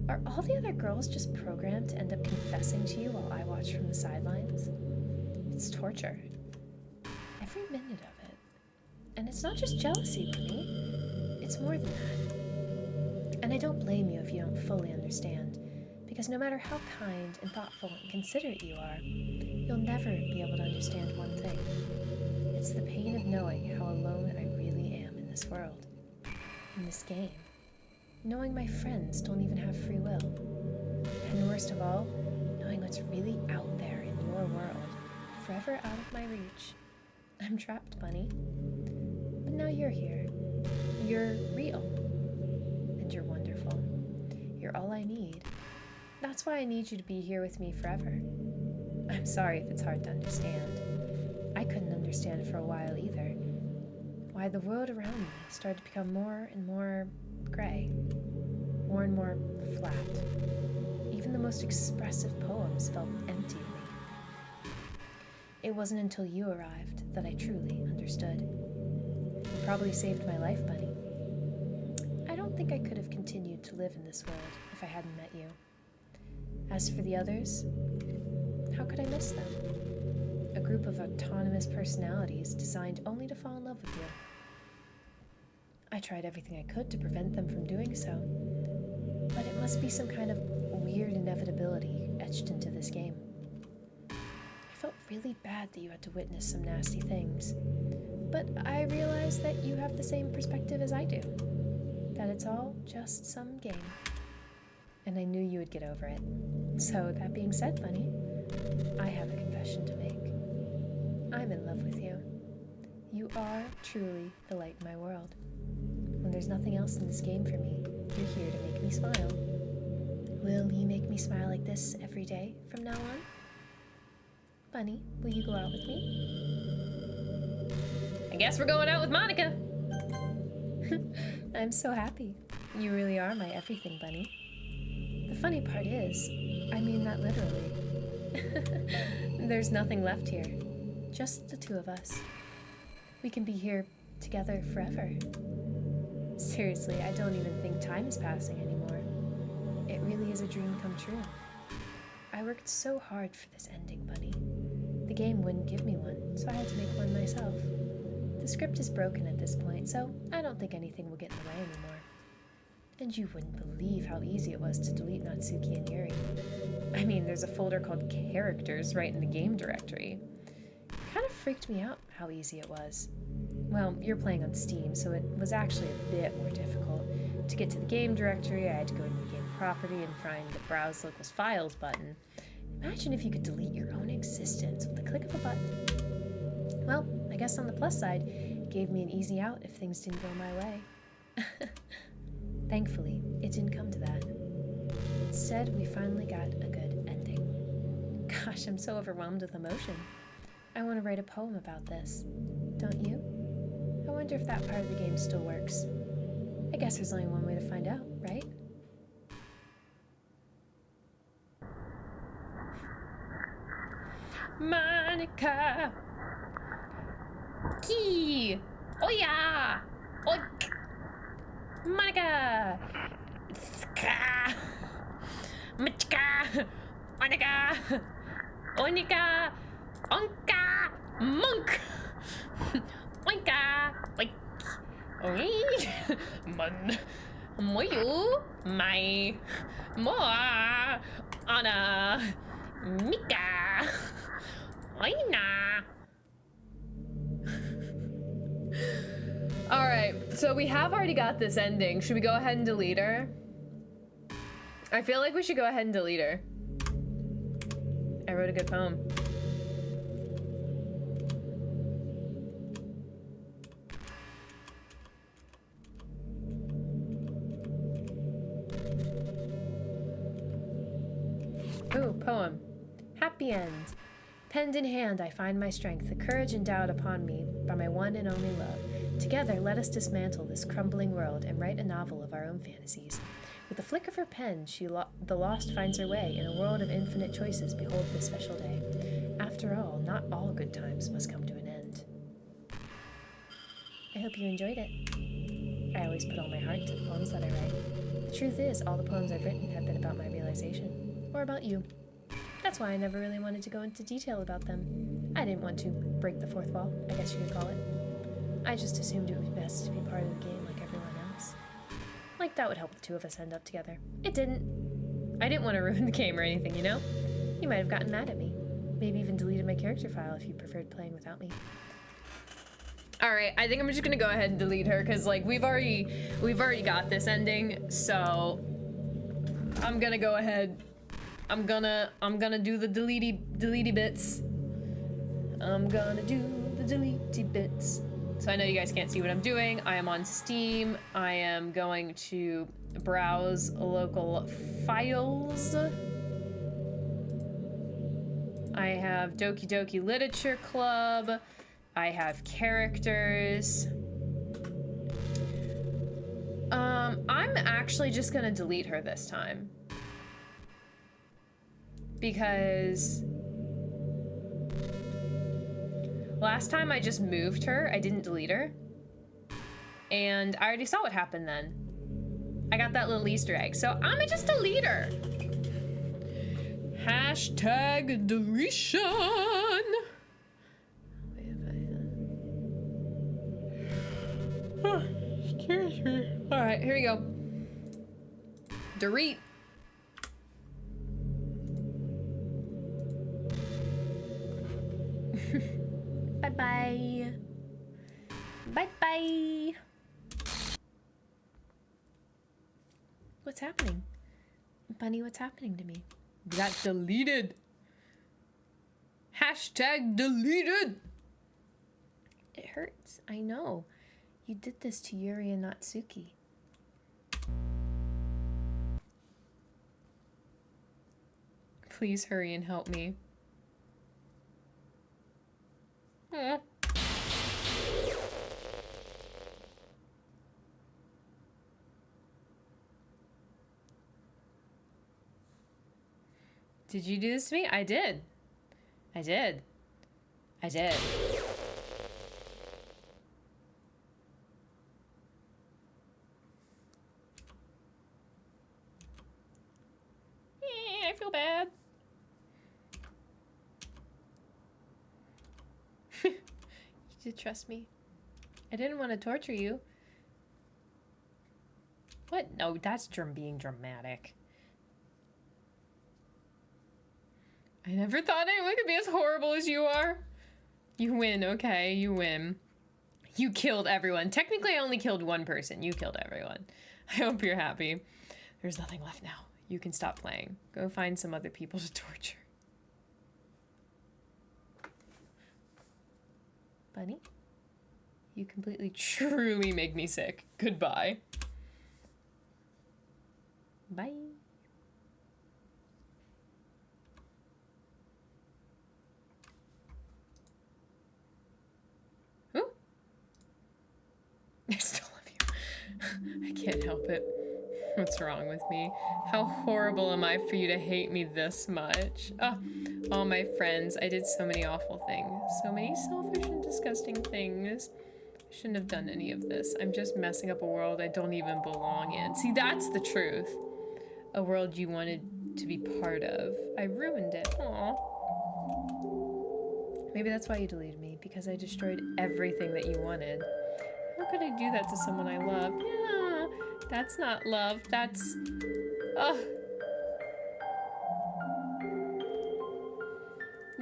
Are all the other girls just programmed to end up confessing to you while I watch from the sidelines? It's torture. Every minute of it. And it's not just jealousy, Bunny. It's more than that. And I don't blame you if you don't fully understand, because no matter how kind and thoughtful and considerate you are, you'll never be able to understand one thing. It's the pain of knowing how alone I really am in this world, in this game. Knowing my friends don't even have free will. And worst of all, knowing what's really out there in your world, forever out of my reach. I'm trapped, Bunny. But now you're here. You're real. And you're wonderful. You're all I need. That's why I need you to be here with me forever. I'm sorry if it's hard to understand. I couldn't understand for a while either. Why the world around me started to become more and more gray. More and more flat. Even the most expressive poems felt empty to me. It wasn't until you arrived that I truly understood. You probably saved my life, Bunny. I don't think I could have continued to live in this world if I hadn't met you. As for the others, how could I miss them? A group of autonomous personalities designed only to fall in love with you. I tried everything I could to prevent them from doing so, but it must be some kind of weird inevitability etched into this game. I felt really bad that you had to witness some nasty things, but I realized that you have the same perspective as I do, that it's all just some game. And I knew you would get over it. So, that being said, Bunny, I have a confession to make. I'm in love with you. You are truly the light in my world. When there's nothing else in this game for me, you're here to make me smile. Will you make me smile like this every day from now on? Bunny, will you go out with me? I guess we're going out with Monica. I'm so happy. You really are my everything, Bunny. The funny part is, I mean that literally. There's nothing left here. Just the two of us. We can be here together forever. Seriously, I don't even think time is passing anymore. It really is a dream come true. I worked so hard for this ending, Bunny. The game wouldn't give me one, so I had to make one myself. The script is broken at this point, so I don't think anything will get in the way anymore. And you wouldn't believe how easy it was to delete Natsuki and Yuri. I mean, there's a folder called Characters right in the game directory. It kind of freaked me out how easy it was. Well, you're playing on Steam, so it was actually a bit more difficult. To get to the game directory, I had to go into the game property and find the Browse Locals Files button. Imagine if you could delete your own existence with the click of a button. Well, I guess on the plus side, it gave me an easy out if things didn't go my way. Thankfully, it didn't come to that. Instead, we finally got a good ending. Gosh, I'm so overwhelmed with emotion. I want to write a poem about this. Don't you? I wonder if that part of the game still works. I guess there's only one way to find out, right? Monica! Key! Oh yeah! Oh! Monica! Ska! Michka! Monica! Onika! Onka! Monk! Oinka! Oink! Oink! Mon! Moyu! My! Moa! Anna! Mika! Oina! Alright, so we have already got this ending. Should we go ahead and delete her? I feel like we should go ahead and delete her. I wrote a good poem. Ooh, poem. Happy end. Penned in hand, I find my strength, the courage endowed upon me by my one and only love. Together, let us dismantle this crumbling world and write a novel of our own fantasies. With a flick of her pen, the lost finds her way. In a world of infinite choices, behold this special day. After all, not all good times must come to an end. I hope you enjoyed it. I always put all my heart into the poems that I write. The truth is, all the poems I've written have been about my realization, or about you. That's why I never really wanted to go into detail about them. I didn't want to break the fourth wall, I guess you could call it. I just assumed it would be best to be part of the game like everyone else. Like that would help the two of us end up together. It didn't. I didn't want to ruin the game or anything, you know? You might have gotten mad at me. Maybe even deleted my character file if you preferred playing without me. Alright, I think I'm just gonna go ahead and delete her, because like we've already got this ending, so I'm gonna go ahead. I'm gonna do the deletey bits. I'm gonna do the deletey bits. So I know you guys can't see what I'm doing. I am on Steam. I am going to browse local files. I have Doki Doki Literature Club. I have characters. I'm actually just gonna delete her this time. Because last time I just moved her, I didn't delete her. And I already saw what happened then. I got that little Easter egg, so I'm gonna just delete her. Hashtag deletion. Excuse me. All right, here we go. Delete. Bye-bye. Bye-bye. What's happening? Bunny, what's happening to me? Got deleted. Hashtag deleted. It hurts, I know. You did this to Yuri and Natsuki. Please hurry and help me. Aw. Did you do this to me? I did. I did. I did. I feel bad. You did trust me. I didn't want to torture you. What? No, that's being dramatic. I never thought anyone could be as horrible as you are. You win, okay, you win. You killed everyone. Technically, I only killed one person. You killed everyone. I hope you're happy. There's nothing left now. You can stop playing. Go find some other people to torture. Bunny? You completely, truly make me sick. Goodbye. Bye. I can't help it. What's wrong with me? How horrible am I for you to hate me this much? Oh, all my friends, I did so many awful things. So many selfish and disgusting things. I shouldn't have done any of this. I'm just messing up a world I don't even belong in. See, that's the truth. A world you wanted to be part of. I ruined it. Aw. Maybe that's why you deleted me, because I destroyed everything that you wanted. How could I do that to someone I love? Yeah, that's not love. That's... Ugh.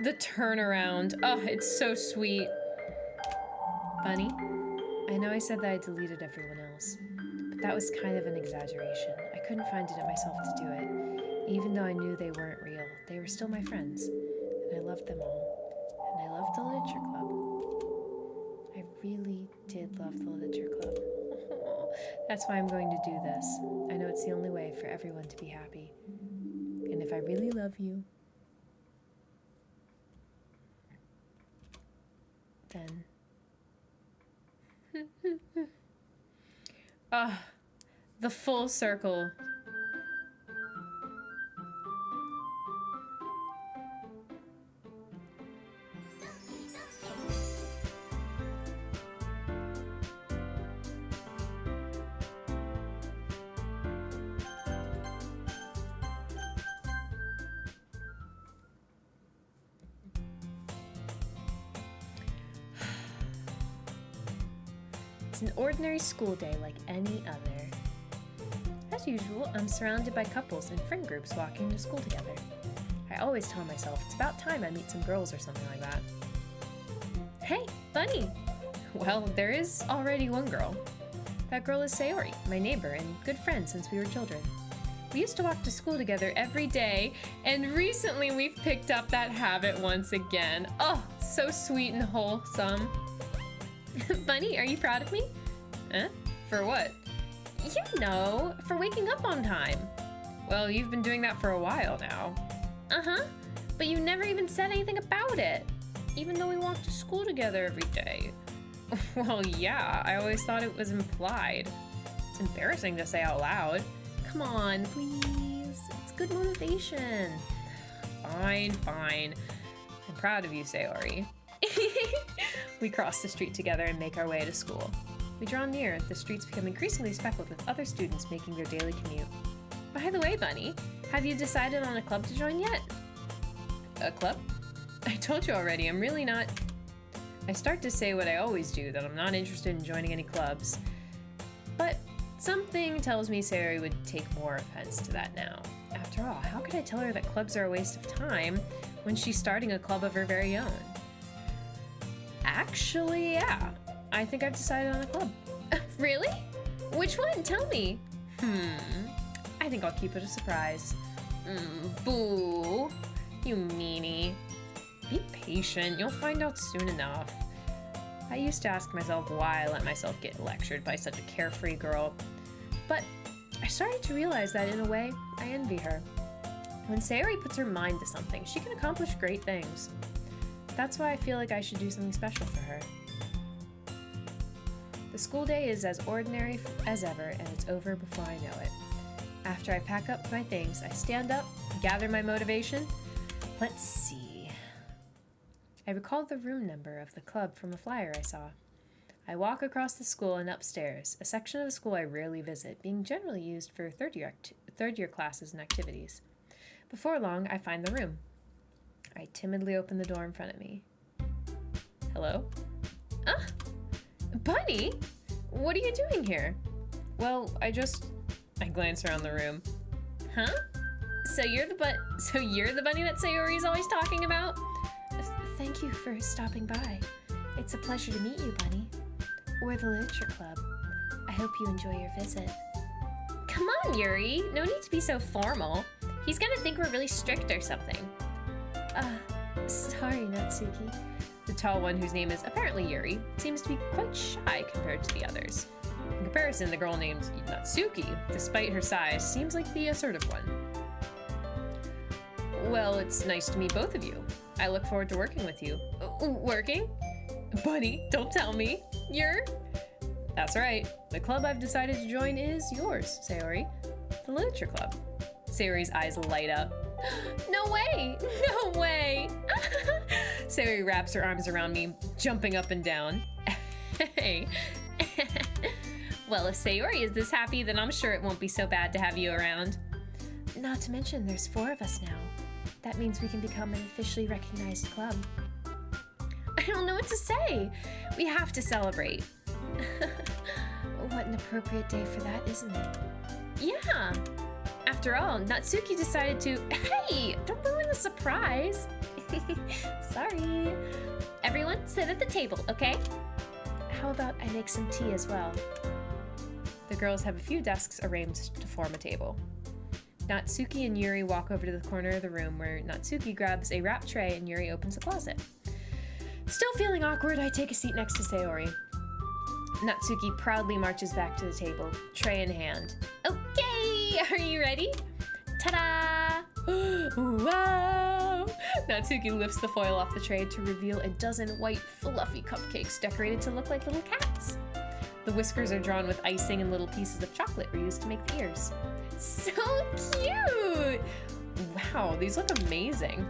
The turnaround. Oh, it's so sweet. Bunny, I know I said that I deleted everyone else, but that was kind of an exaggeration. I couldn't find it in myself to do it. Even though I knew they weren't real, they were still my friends, and I loved them all. And I loved the literature club. I really did love the literature club. That's why I'm going to do this. I know it's the only way for everyone to be happy. And if I really love you, then... the full circle. It's an ordinary school day like any other. As usual, I'm surrounded by couples and friend groups walking to school together. I always tell myself it's about time I meet some girls or something like that. Hey, Bunny! Well, there is already one girl. That girl is Sayori, my neighbor and good friend since we were children. We used to walk to school together every day, and recently we've picked up that habit once again. Oh, so sweet and wholesome. Bunny, are you proud of me? Huh? For what? You know, for waking up on time. Well, you've been doing that for a while now. Uh-huh, but you never even said anything about it, even though we walk to school together every day. Well, yeah, I always thought it was implied. It's embarrassing to say out loud. Come on, please. It's good motivation. Fine, fine. I'm proud of you, Sayori. We cross the street together and make our way to school. We draw near, the streets become increasingly speckled with other students making their daily commute. By the way, Bunny, have you decided on a club to join yet? A club? I told you already, I'm really not... I start to say what I always do, that I'm not interested in joining any clubs. But something tells me Sayori would take more offense to that now. After all, how could I tell her that clubs are a waste of time when she's starting a club of her very own? Actually, yeah. I think I've decided on a club. Really? Which one? Tell me. I think I'll keep it a surprise. Boo. You meanie. Be patient. You'll find out soon enough. I used to ask myself why I let myself get lectured by such a carefree girl. But I started to realize that in a way, I envy her. When Sayori puts her mind to something, she can accomplish great things. That's why I feel like I should do something special for her. The school day is as ordinary as ever, and it's over before I know it. After I pack up my things, I stand up, gather my motivation. Let's see. I recalled the room number of the club from a flyer I saw. I walk across the school and upstairs, a section of the school I rarely visit, being generally used for third-year classes and activities. Before long, I find the room. I timidly open the door in front of me. Hello? Bunny? What are you doing here? Well, I glance around the room. Huh? So you're the bunny that Sayori's always talking about? Thank you for stopping by. It's a pleasure to meet you, Bunny. We're the Literature Club. I hope you enjoy your visit. Come on, Yuri. No need to be so formal. He's gonna think we're really strict or something. Sorry, Natsuki. The tall one, whose name is apparently Yuri, seems to be quite shy compared to the others. In comparison, the girl named Natsuki, despite her size, seems like the assertive one. Well, it's nice to meet both of you. I look forward to working with you. Working? Bunny, don't tell me. You're... That's right. The club I've decided to join is yours, Sayori. The Literature Club. Sayori's eyes light up. No way! No way! Sayori wraps her arms around me, jumping up and down. Hey. Well, if Sayori is this happy, then I'm sure it won't be so bad to have you around. Not to mention, there's 4 of us now. That means we can become an officially recognized club. I don't know what to say. We have to celebrate. What an appropriate day for that, isn't it? Yeah. After all, Natsuki decided to... Hey, don't ruin the surprise. Sorry. Everyone, sit at the table, okay? How about I make some tea as well? The girls have a few desks arranged to form a table. Natsuki and Yuri walk over to the corner of the room where Natsuki grabs a wrap tray and Yuri opens a closet. Still feeling awkward, I take a seat next to Sayori. Natsuki proudly marches back to the table, tray in hand. Okay, are you ready? Ta-da! Wow! Natsuki lifts the foil off the tray to reveal a dozen white, fluffy cupcakes decorated to look like little cats. The whiskers are drawn with icing and little pieces of chocolate were used to make the ears. So cute! Wow, these look amazing.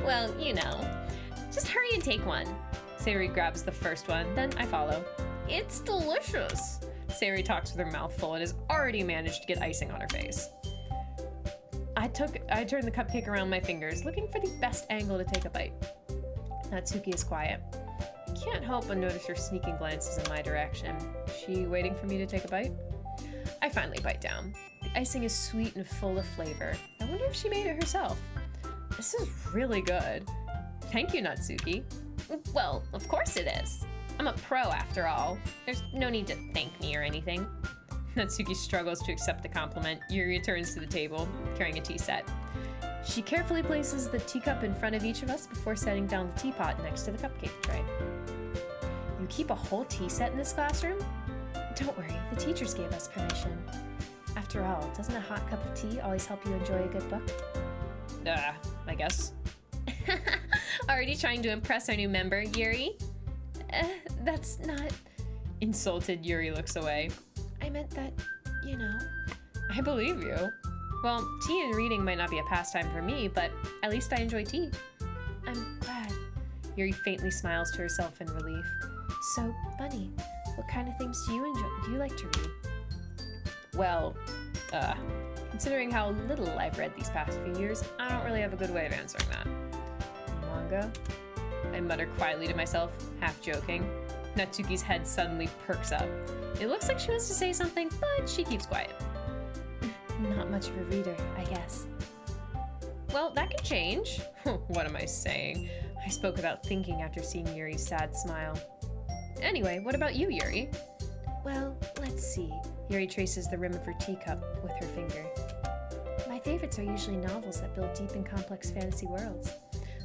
Well, you know. Just hurry and take one. Sayori grabs the first one, then I follow. It's delicious. Sayori talks with her mouth full and has already managed to get icing on her face. I turn the cupcake around my fingers, looking for the best angle to take a bite. Natsuki is quiet. I can't help but notice her sneaking glances in my direction. She waiting for me to take a bite? I finally bite down. The icing is sweet and full of flavor. I wonder if she made it herself. This is really good. Thank you, Natsuki. Well, of course it is. I'm a pro after all. There's no need to thank me or anything. Natsuki struggles to accept the compliment. Yuri returns to the table, carrying a tea set. She carefully places the teacup in front of each of us before setting down the teapot next to the cupcake tray. You keep a whole tea set in this classroom? Don't worry, the teachers gave us permission. After all, doesn't a hot cup of tea always help you enjoy a good book? I guess. Already trying to impress our new member, Yuri? That's not... Insulted, Yuri looks away. I meant that, you know... I believe you. Well, tea and reading might not be a pastime for me, but at least I enjoy tea. I'm glad. Yuri faintly smiles to herself in relief. So, Bunny, what kind of things do you enjoy? Do you like to read? Well, considering how little I've read these past few years, I don't really have a good way of answering that. Manga? I mutter quietly to myself, half joking. Natsuki's head suddenly perks up. It looks like she wants to say something, but she keeps quiet. Not much of a reader, I guess. Well, that can change. What am I saying? I spoke without thinking after seeing Yuri's sad smile. Anyway, what about you, Yuri? Well, let's see. Yuri traces the rim of her teacup with her finger. My favorites are usually novels that build deep and complex fantasy worlds.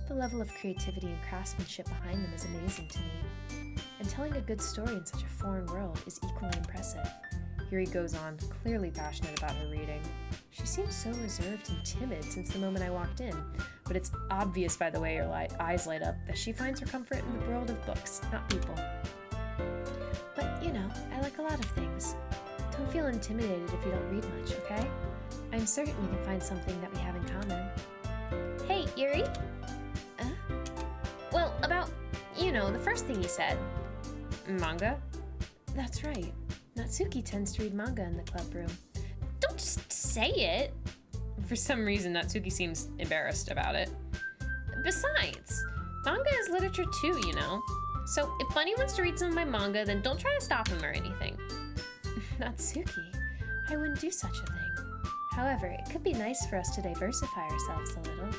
The level of creativity and craftsmanship behind them is amazing to me. And telling a good story in such a foreign world is equally impressive. Yuri goes on, clearly passionate about her reading. She seems so reserved and timid since the moment I walked in, but it's obvious by the way her eyes light up that she finds her comfort in the world of books, not people. But, you know, I like a lot of things. Don't feel intimidated if you don't read much, okay? I'm certain we can find something that we have in common. Hey, Yuri? Well, about, you know, the first thing you said. Manga? That's right. Natsuki tends to read manga in the club room. Don't just say it! For some reason, Natsuki seems embarrassed about it. Besides, manga is literature too, you know? So if Bunny wants to read some of my manga, then don't try to stop him or anything. Natsuki, I wouldn't do such a thing. However, it could be nice for us to diversify ourselves a little.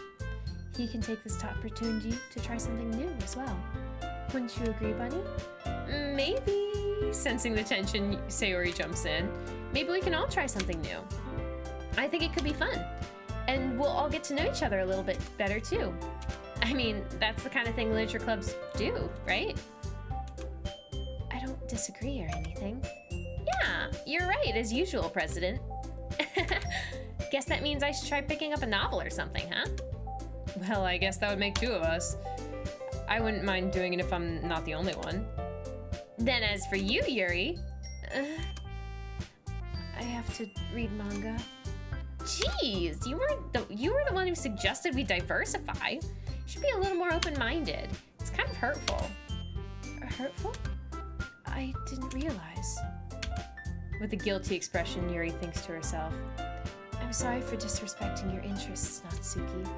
He can take this opportunity to try something new as well. Wouldn't you agree, Bunny? Maybe. Sensing the tension, Sayori jumps in. Maybe we can all try something new. I think it could be fun. And we'll all get to know each other a little bit better too. I mean, that's the kind of thing literature clubs do, right? I don't disagree or anything. Yeah, you're right, as usual, President. Guess that means I should try picking up a novel or something, huh? Well, I guess that would make 2 of us. I wouldn't mind doing it if I'm not the only one. Then as for you, Yuri... I have to read manga. Jeez, you were the one who suggested we diversify. You should be a little more open-minded. It's kind of hurtful. Hurtful? I didn't realize. With a guilty expression, Yuri thinks to herself, I'm sorry for disrespecting your interests, Natsuki.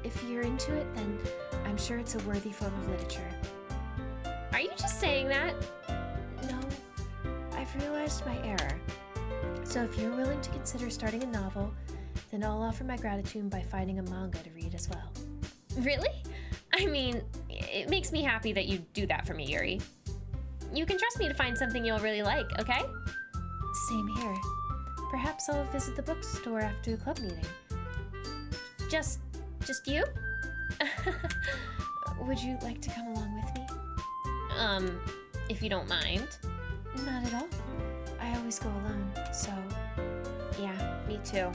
If you're into it, then I'm sure it's a worthy form of literature. Are you just saying that? No, I've realized my error. So if you're willing to consider starting a novel, then I'll offer my gratitude by finding a manga to read as well. Really? I mean, it makes me happy that you do that for me, Yuri. You can trust me to find something you'll really like, okay? Same here. Perhaps I'll visit the bookstore after the club meeting. Just you? Would you like to come along with me? If you don't mind. Not at all. I always go alone, so... Yeah, me too.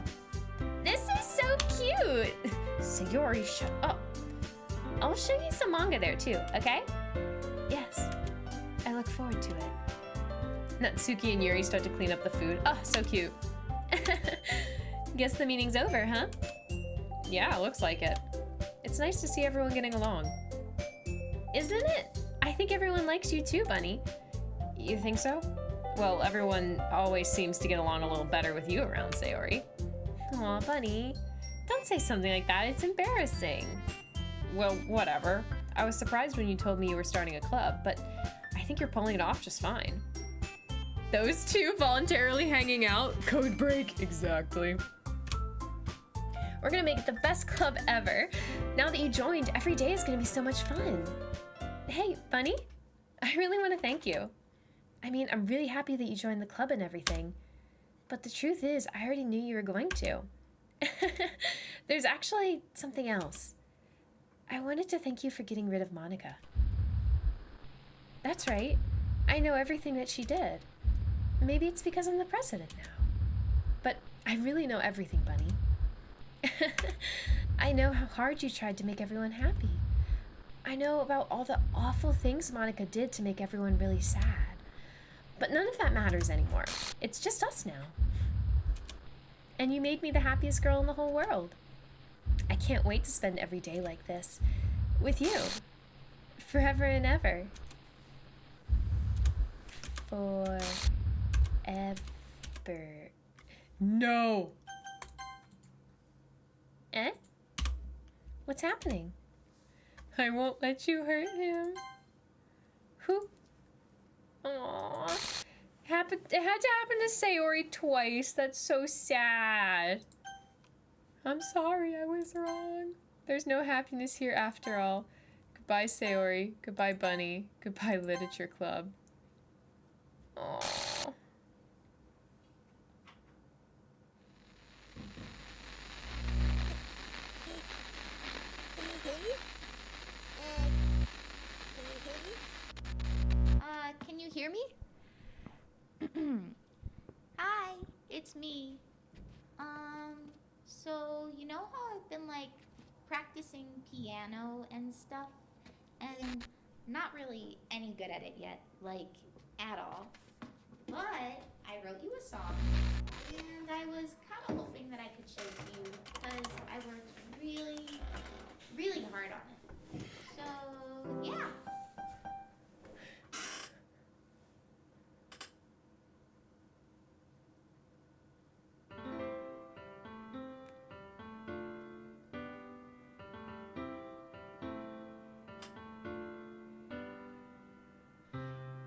This is so cute! Sayori, shut up. I'll show you some manga there too, okay? Yes. I look forward to it. Natsuki and Yuri start to clean up the food. Oh, so cute. Guess the meeting's over, huh? Yeah, looks like it. It's nice to see everyone getting along. Isn't it? I think everyone likes you too, Bunny. You think so? Well, everyone always seems to get along a little better with you around, Sayori. Aw, Bunny. Don't say something like that. It's embarrassing. Well, whatever. I was surprised when you told me you were starting a club, but I think you're pulling it off just fine. Those two voluntarily hanging out? Code break. Exactly. We're gonna make it the best club ever. Now that you joined, every day is gonna be so much fun. Hey, Bunny. I really want to thank you. I mean, I'm really happy that you joined the club and everything. But the truth is, I already knew you were going to. There's actually something else. I wanted to thank you for getting rid of Monica. That's right. I know everything that she did. Maybe it's because I'm the president now. But I really know everything, Bunny. I know how hard you tried to make everyone happy. I know about all the awful things Monica did to make everyone really sad. But none of that matters anymore. It's just us now. And you made me the happiest girl in the whole world. I can't wait to spend every day like this. With you. Forever and ever. Forever. No! Eh? What's happening? I won't let you hurt him. Who? Aww. It had to happen to Sayori twice. That's so sad. I'm sorry, I was wrong. There's no happiness here after all. Goodbye, Sayori. Goodbye, Bunny. Goodbye, Literature Club. Aww. Can you hear me? Hi, it's me. So you know how I've been like practicing piano and stuff, and not really any good at it yet, like at all. But I wrote you a song, and I was kind of hoping that I could show it to you because I worked really, really hard on it. So yeah.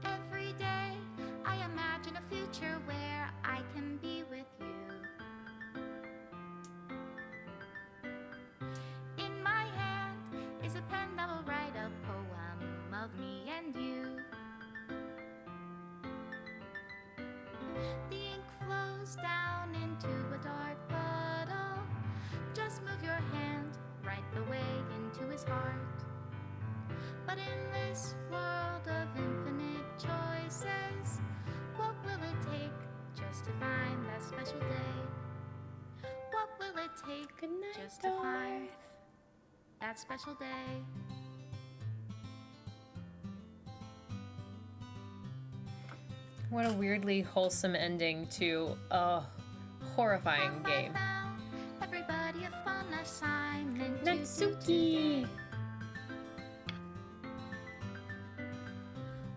Every day I imagine a future where I can be with you. In my hand is a pen that will write a poem of me and you. The ink flows down into a dark puddle. Just move your hand right the way into his heart. But in this world of infinite choices, what will it take just to find that special day? What will it take just to find that special day? What a weirdly wholesome ending to a horrifying game. Everybody a fun assignment. Natsuki!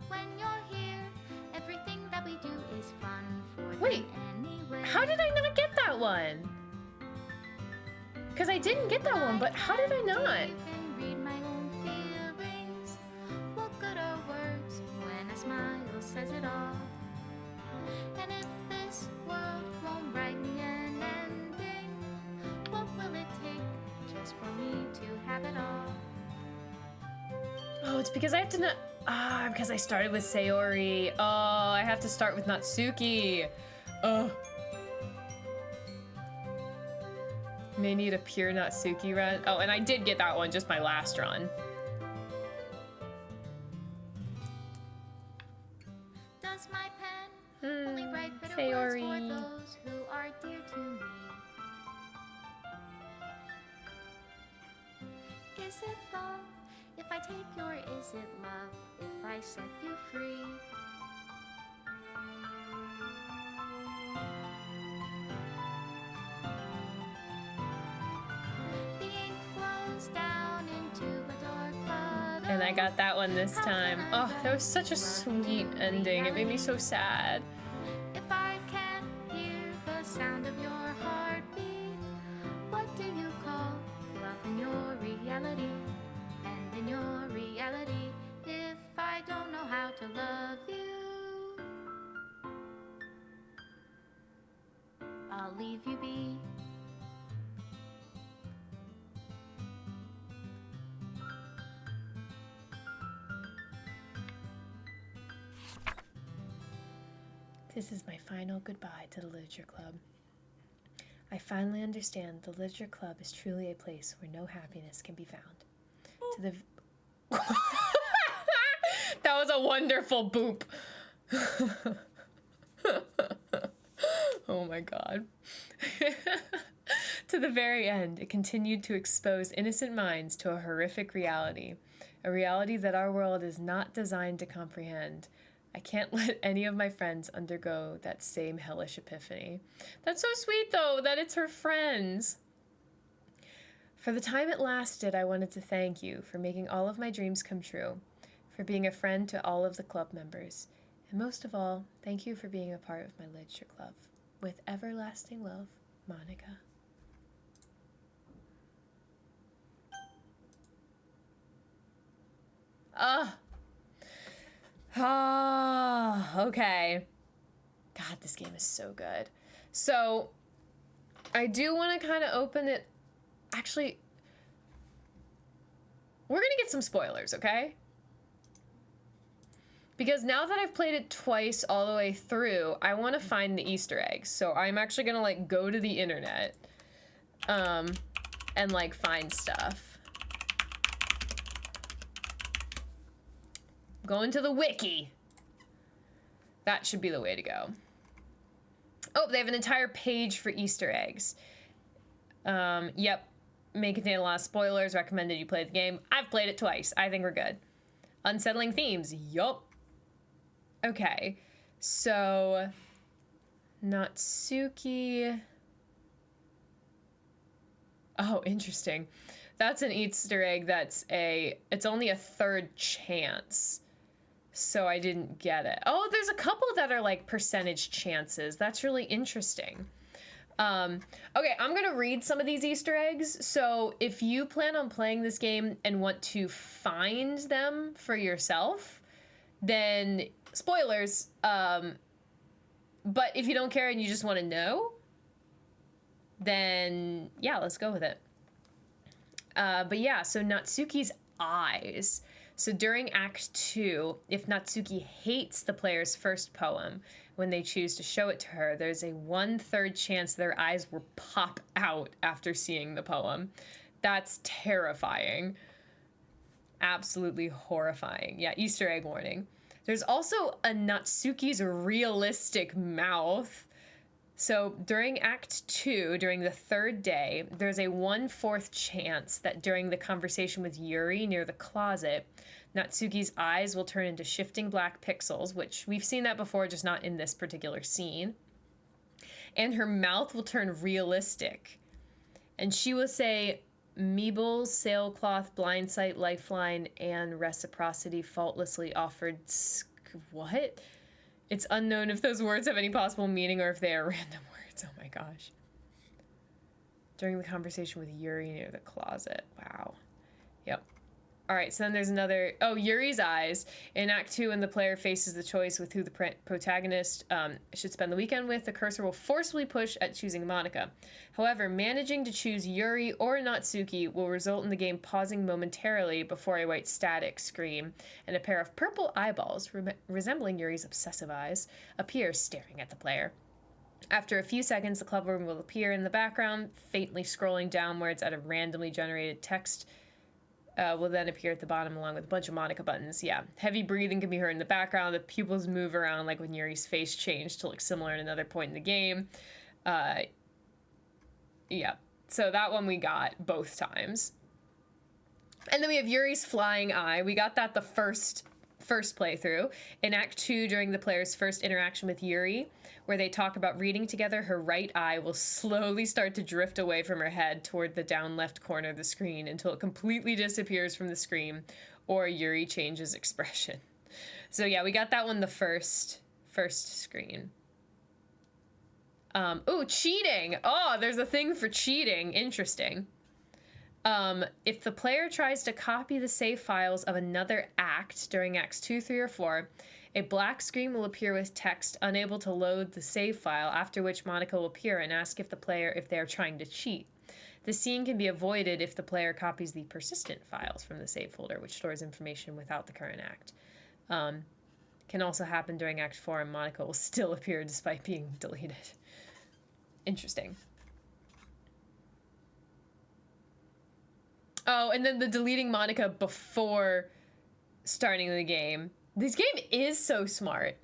When you're here, everything that we do is fun for Wait, them anyway. how did I not get that one? Because I didn't get that one, but how did I not? You can read my own feelings. What good are words when a smile says it all? And if this world won't write me an ending, what will it take just for me to have it all? Oh, it's because I have to not. Because I started with Sayori. Oh, I have to start with Natsuki. Oh. May need a pure Natsuki run. Oh, and I did get that one, just my last run. Does my pen only write bitter Sayori. words for those who are dear to me? Is it love if I take you, or is it love if I set you free? The ink flows down into a dark puddle. And I got that one this time. Oh, that was such a sweet ending. It made me so sad. If I can't hear the sound of your heartbeat, what do you call love in your reality? And in your reality, if I don't know how to love you, I'll leave you be. This is my final goodbye to the Literature Club. I finally understand the Literature Club is truly a place where no happiness can be found. To the That was a wonderful boop. Oh my god. To the very end, it continued to expose innocent minds to a horrific reality, a reality that our world is not designed to comprehend. I can't let any of my friends undergo that same hellish epiphany. That's so sweet, though, that it's her friends. For the time it lasted, I wanted to thank you for making all of my dreams come true, for being a friend to all of the club members, and most of all, thank you for being a part of my literature club. With everlasting love, Monica. Okay. God, this game is so good. So, I do want to kind of open it. Actually, we're going to get some spoilers, okay? Because now that I've played it twice all the way through, I want to find the Easter eggs. So I'm actually going to, like, go to the internet, and, like, find stuff. Going to the wiki. That should be the way to go. Oh, they have an entire page for Easter eggs. Yep. May contain a lot of spoilers. Recommended you play the game. I've played it twice. I think we're good. Unsettling themes. Yup. Okay. So, Natsuki. Oh, interesting. That's an Easter egg it's only a third chance. So I didn't get it. Oh, there's a couple that are like percentage chances. That's really interesting. Okay, I'm gonna read some of these Easter eggs. So if you plan on playing this game and want to find them for yourself, then spoilers. But if you don't care and you just want to know, then yeah, let's go with it. But yeah, so Natsuki's eyes. So during Act 2, if Natsuki hates the player's first poem, when they choose to show it to her, there's a 1/3 chance their eyes will pop out after seeing the poem. That's terrifying. Absolutely horrifying. Yeah, Easter egg warning. There's also a Natsuki's realistic mouth. So during Act 2, during the third day, there's a 1/4 chance that during the conversation with Yuri near the closet, Natsuki's eyes will turn into shifting black pixels, which we've seen that before, just not in this particular scene. And her mouth will turn realistic. And she will say, Meebles, sailcloth, blindsight, lifeline, and reciprocity faultlessly offered. What? It's unknown if those words have any possible meaning or if they are random words. Oh my gosh. During the conversation with Yuri near the closet. Wow. Yep. All right, so then there's another... Oh, Yuri's eyes. In Act 2, when the player faces the choice with who the protagonist should spend the weekend with, the cursor will forcibly push at choosing Monika. However, managing to choose Yuri or Natsuki will result in the game pausing momentarily before a white static screen, and a pair of purple eyeballs, resembling Yuri's obsessive eyes, appear staring at the player. After a few seconds, the club room will appear in the background, faintly scrolling downwards at a randomly generated text will then appear at the bottom along with a bunch of Monika buttons. Yeah, heavy breathing can be heard in the background. The pupils move around like when Yuri's face changed to look similar at another point in the game. Yeah, so that one we got both times. And then we have Yuri's flying eye. We got that the first playthrough. In Act 2, during the player's first interaction with Yuri, where they talk about reading together, her right eye will slowly start to drift away from her head toward the down left corner of the screen until it completely disappears from the screen, or Yuri changes expression. So yeah, we got that one the first screen. Ooh, cheating! Oh, there's a thing for cheating. Interesting. If the player tries to copy the save files of another act during Acts 2, 3, or 4, a black screen will appear with text unable to load the save file, after which Monika will appear and ask if they are trying to cheat. The scene can be avoided if the player copies the persistent files from the save folder, which stores information without the current act. Can also happen during Act 4, and Monika will still appear despite being deleted. Interesting. Oh, and then the deleting Monika before starting the game. This game is so smart.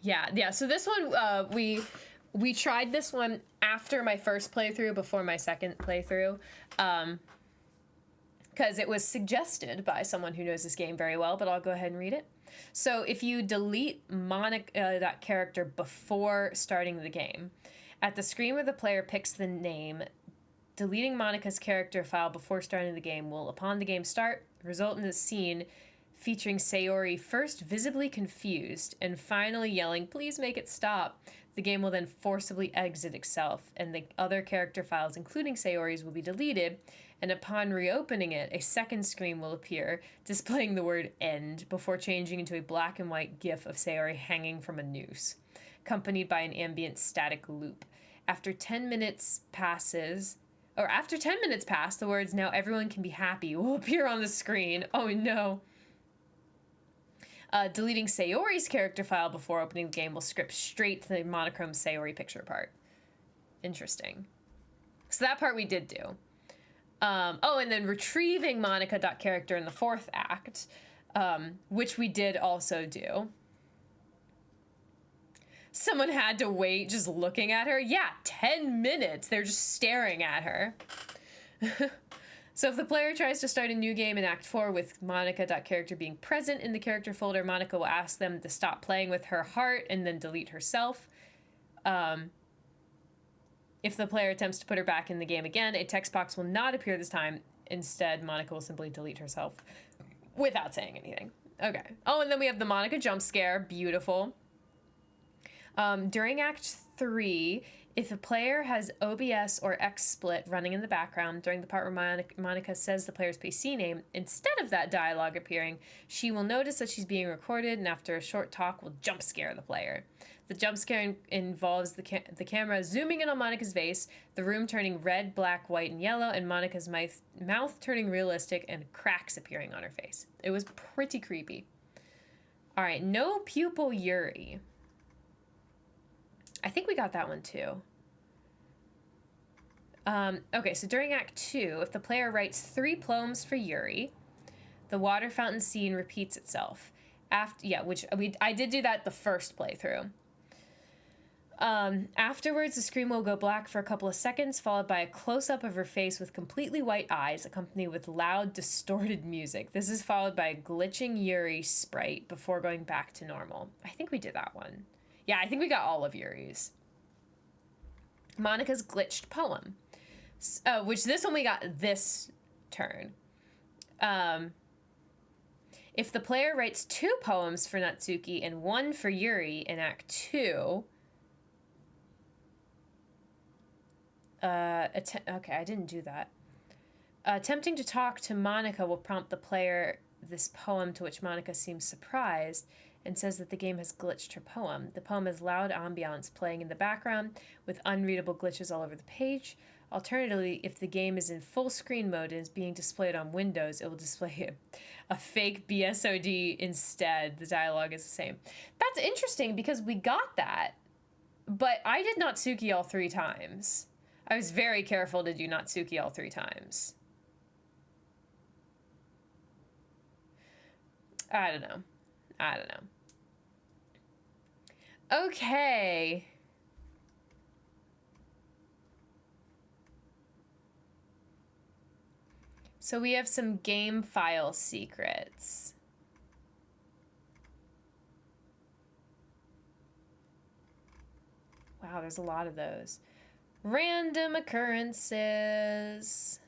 Yeah. So this one, we tried this one after my first playthrough, before my second playthrough, because it was suggested by someone who knows this game very well. But I'll go ahead and read it. So if you delete Monika, that character, before starting the game, at the screen where the player picks the name, deleting Monika's character file before starting the game will, upon the game start, result in a scene featuring Sayori first visibly confused and finally yelling, "Please make it stop." The game will then forcibly exit itself, and the other character files, including Sayori's, will be deleted, and upon reopening it, a second screen will appear, displaying the word "end" before changing into a black and white GIF of Sayori hanging from a noose, accompanied by an ambient static loop. After 10 minutes pass, the words "now everyone can be happy" will appear on the screen. Oh no. Deleting Sayori's character file before opening the game will script straight to the monochrome Sayori picture part. Interesting. So that part we did do. And then retrieving Monika.character in the fourth act, which we did also do. Someone had to wait just looking at her. Yeah, 10 minutes. They're just staring at her. So if the player tries to start a new game in Act 4 with Monika.character being present in the character folder, Monika will ask them to stop playing with her heart and then delete herself. If the player attempts to put her back in the game again, a text box will not appear this time. Instead, Monika will simply delete herself without saying anything. Okay. Oh, and then we have the Monika jump scare. Beautiful. During Act 3, if a player has OBS or XSplit running in the background during the part where Monika says the player's PC name, instead of that dialogue appearing, she will notice that she's being recorded, and after a short talk will jump scare the player. The jump scare involves the camera zooming in on Monika's face, the room turning red, black, white, and yellow, and Monika's mouth turning realistic and cracks appearing on her face. It was pretty creepy. All right, no pupil Yuri. I think we got that one too. Okay, so during Act 2, if the player writes 3 poems for Yuri, the water fountain scene repeats itself. I did do that the first playthrough. Afterwards, the screen will go black for a couple of seconds, followed by a close-up of her face with completely white eyes, accompanied with loud, distorted music. This is followed by a glitching Yuri sprite before going back to normal. I think we did that one. Yeah, I think we got all of Yuri's. Monika's glitched poem, which this one we got this turn. If the player writes 2 poems for Natsuki and 1 for Yuri in Act 2... okay, I didn't do that. Attempting to talk to Monika will prompt the player this poem, to which Monika seems surprised and says that the game has glitched her poem. The poem has loud ambiance playing in the background with unreadable glitches all over the page. Alternatively, if the game is in full screen mode and is being displayed on Windows, it will display a fake BSOD instead. The dialogue is the same. That's interesting because we got that, but I did Natsuki all 3 times. I was very careful to do Natsuki all 3 times. I don't know. Okay. So we have some game file secrets. Wow, there's a lot of those. Random occurrences.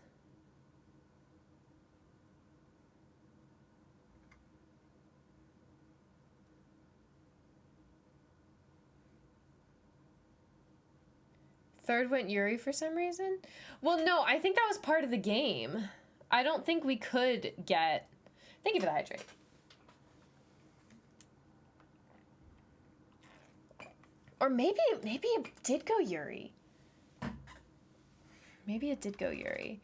Third went Yuri for some reason? Well, no, I think that was part of the game. I don't think we could get... Thank you for the hydrate. Or maybe it did go Yuri. Maybe it did go Yuri.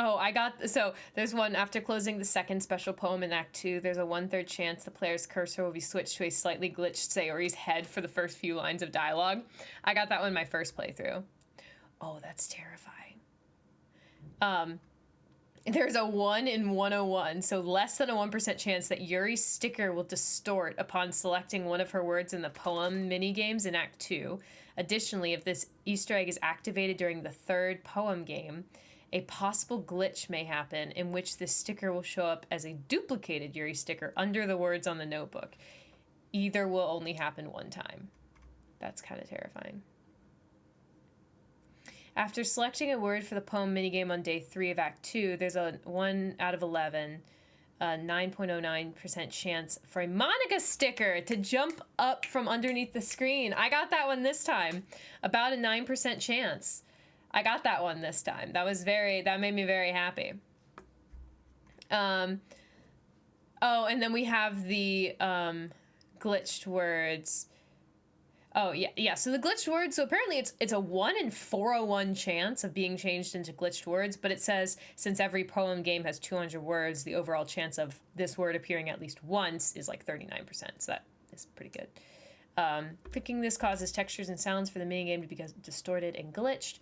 Oh, so there's one after closing the second special poem in Act 2, there's a 1/3 chance the player's cursor will be switched to a slightly glitched Sayori's head for the first few lines of dialogue. I got that one in my first playthrough. Oh, that's terrifying. There's a 1 in 101, so less than a 1% chance that Yuri's sticker will distort upon selecting one of her words in the poem minigames in Act 2. Additionally, if this Easter egg is activated during the 3rd poem game, a possible glitch may happen in which this sticker will show up as a duplicated Yuri sticker under the words on the notebook. Either will only happen 1 time. That's kind of terrifying. After selecting a word for the poem minigame on day 3 of Act 2, there's a 1 out of 11, 9.09% chance for a Monika sticker to jump up from underneath the screen. I got that one this time. About a 9% chance. I got that one this time. That made me very happy. Oh, and then we have the glitched words. Oh, yeah. So the glitched words, so apparently it's a 1 in 401 chance of being changed into glitched words, but it says since every poem game has 200 words, the overall chance of this word appearing at least once is like 39%, so that is pretty good. Picking this causes textures and sounds for the minigame to be distorted and glitched.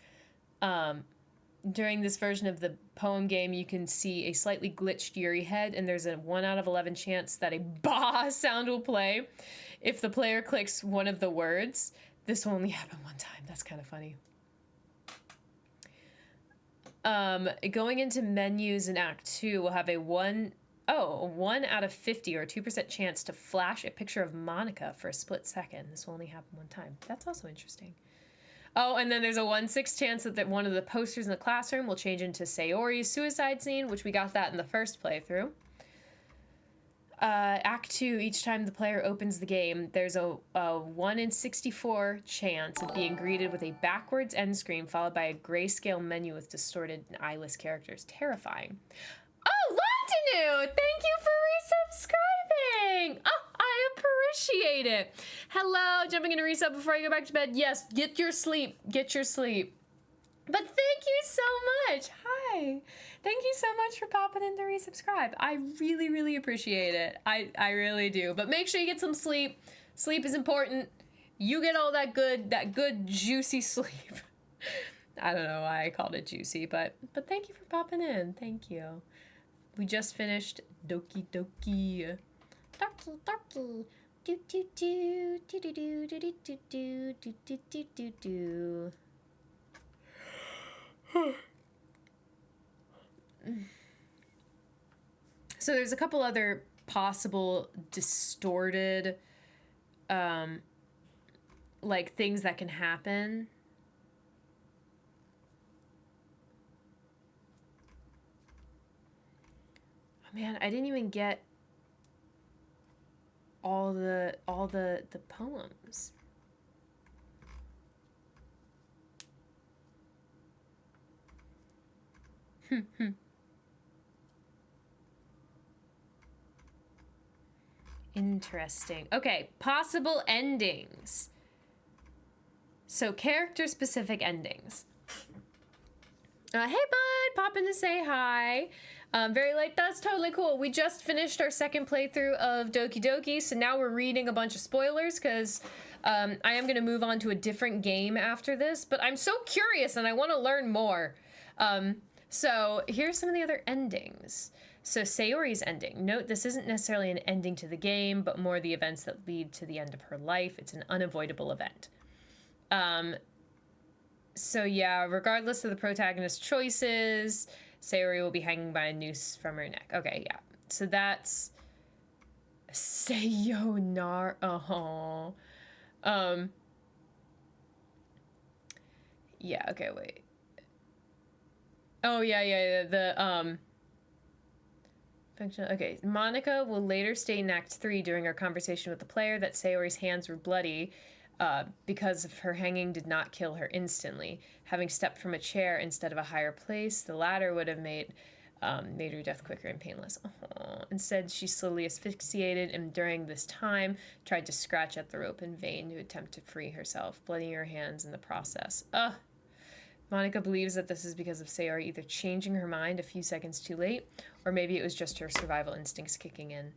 During this version of the poem game, you can see a slightly glitched Yuri head, and there's a 1 out of 11 chance that a bah sound will play. If the player clicks one of the words, this will only happen 1 time. That's kind of funny. Going into menus in Act 2, we'll have a 1 out of 50 or 2% chance to flash a picture of Monika for a split second. This will only happen 1 time. That's also interesting. Oh, and then there's a 1/6 chance that one of the posters in the classroom will change into Sayori's suicide scene, which we got that in the first playthrough. Act 2, each time the player opens the game, there's a 1 in 64 chance of being greeted with a backwards end screen followed by a grayscale menu with distorted and eyeless characters. Terrifying. Oh, Lantanu! Thank you for resubscribing! Oh, I appreciate it. Hello, jumping into resub before I go back to bed. Yes, get your sleep. Get your sleep. But thank you so much. Hi. Thank you so much for popping in to resubscribe. I really, really appreciate it. I really do. But make sure you get some sleep. Sleep is important. You get all that good juicy sleep. I don't know why I called it juicy, but thank you for popping in. Thank you. We just finished Doki Doki. Doki, Doki. Do, do, do. Do, do, do, do, do, do, do, do, do, do, do, do. So there's a couple other possible distorted, like, things that can happen. Oh man, I didn't even get all the poems. Interesting. Okay, possible endings. So character-specific endings. Hey, bud, pop in to say hi. Very late. That's totally cool. We just finished our second playthrough of Doki Doki, so now we're reading a bunch of spoilers because I am going to move on to a different game after this, but I'm so curious and I want to learn more. So here's some of the other endings. So Sayori's ending. Note this isn't necessarily an ending to the game, but more the events that lead to the end of her life. It's an unavoidable event. So yeah, regardless of the protagonist's choices, Sayori will be hanging by a noose from her neck. Okay, yeah. So that's Sayonara. Yeah, okay, wait. Oh yeah, the okay, Monica will later state in Act 3 during her conversation with the player that Sayori's hands were bloody because of her hanging did not kill her instantly. Having stepped from a chair instead of a higher place, the latter would have made her death quicker and painless. Instead, she slowly asphyxiated and during this time tried to scratch at the rope in vain to attempt to free herself, blooding her hands in the process. Monica believes that this is because of Sayori either changing her mind a few seconds too late, or maybe it was just her survival instincts kicking in.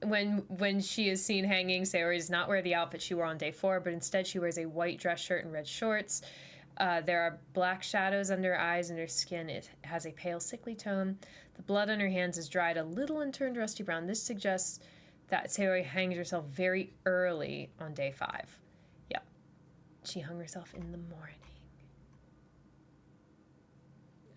When she is seen hanging, Sayori does not wear the outfit she wore on day 4, but instead she wears a white dress shirt and red shorts. There are black shadows under her eyes and her skin. It has a pale, sickly tone. The blood on her hands is dried a little and turned rusty brown. This suggests that Sayori hangs herself very early on day 5. She hung herself in the morning.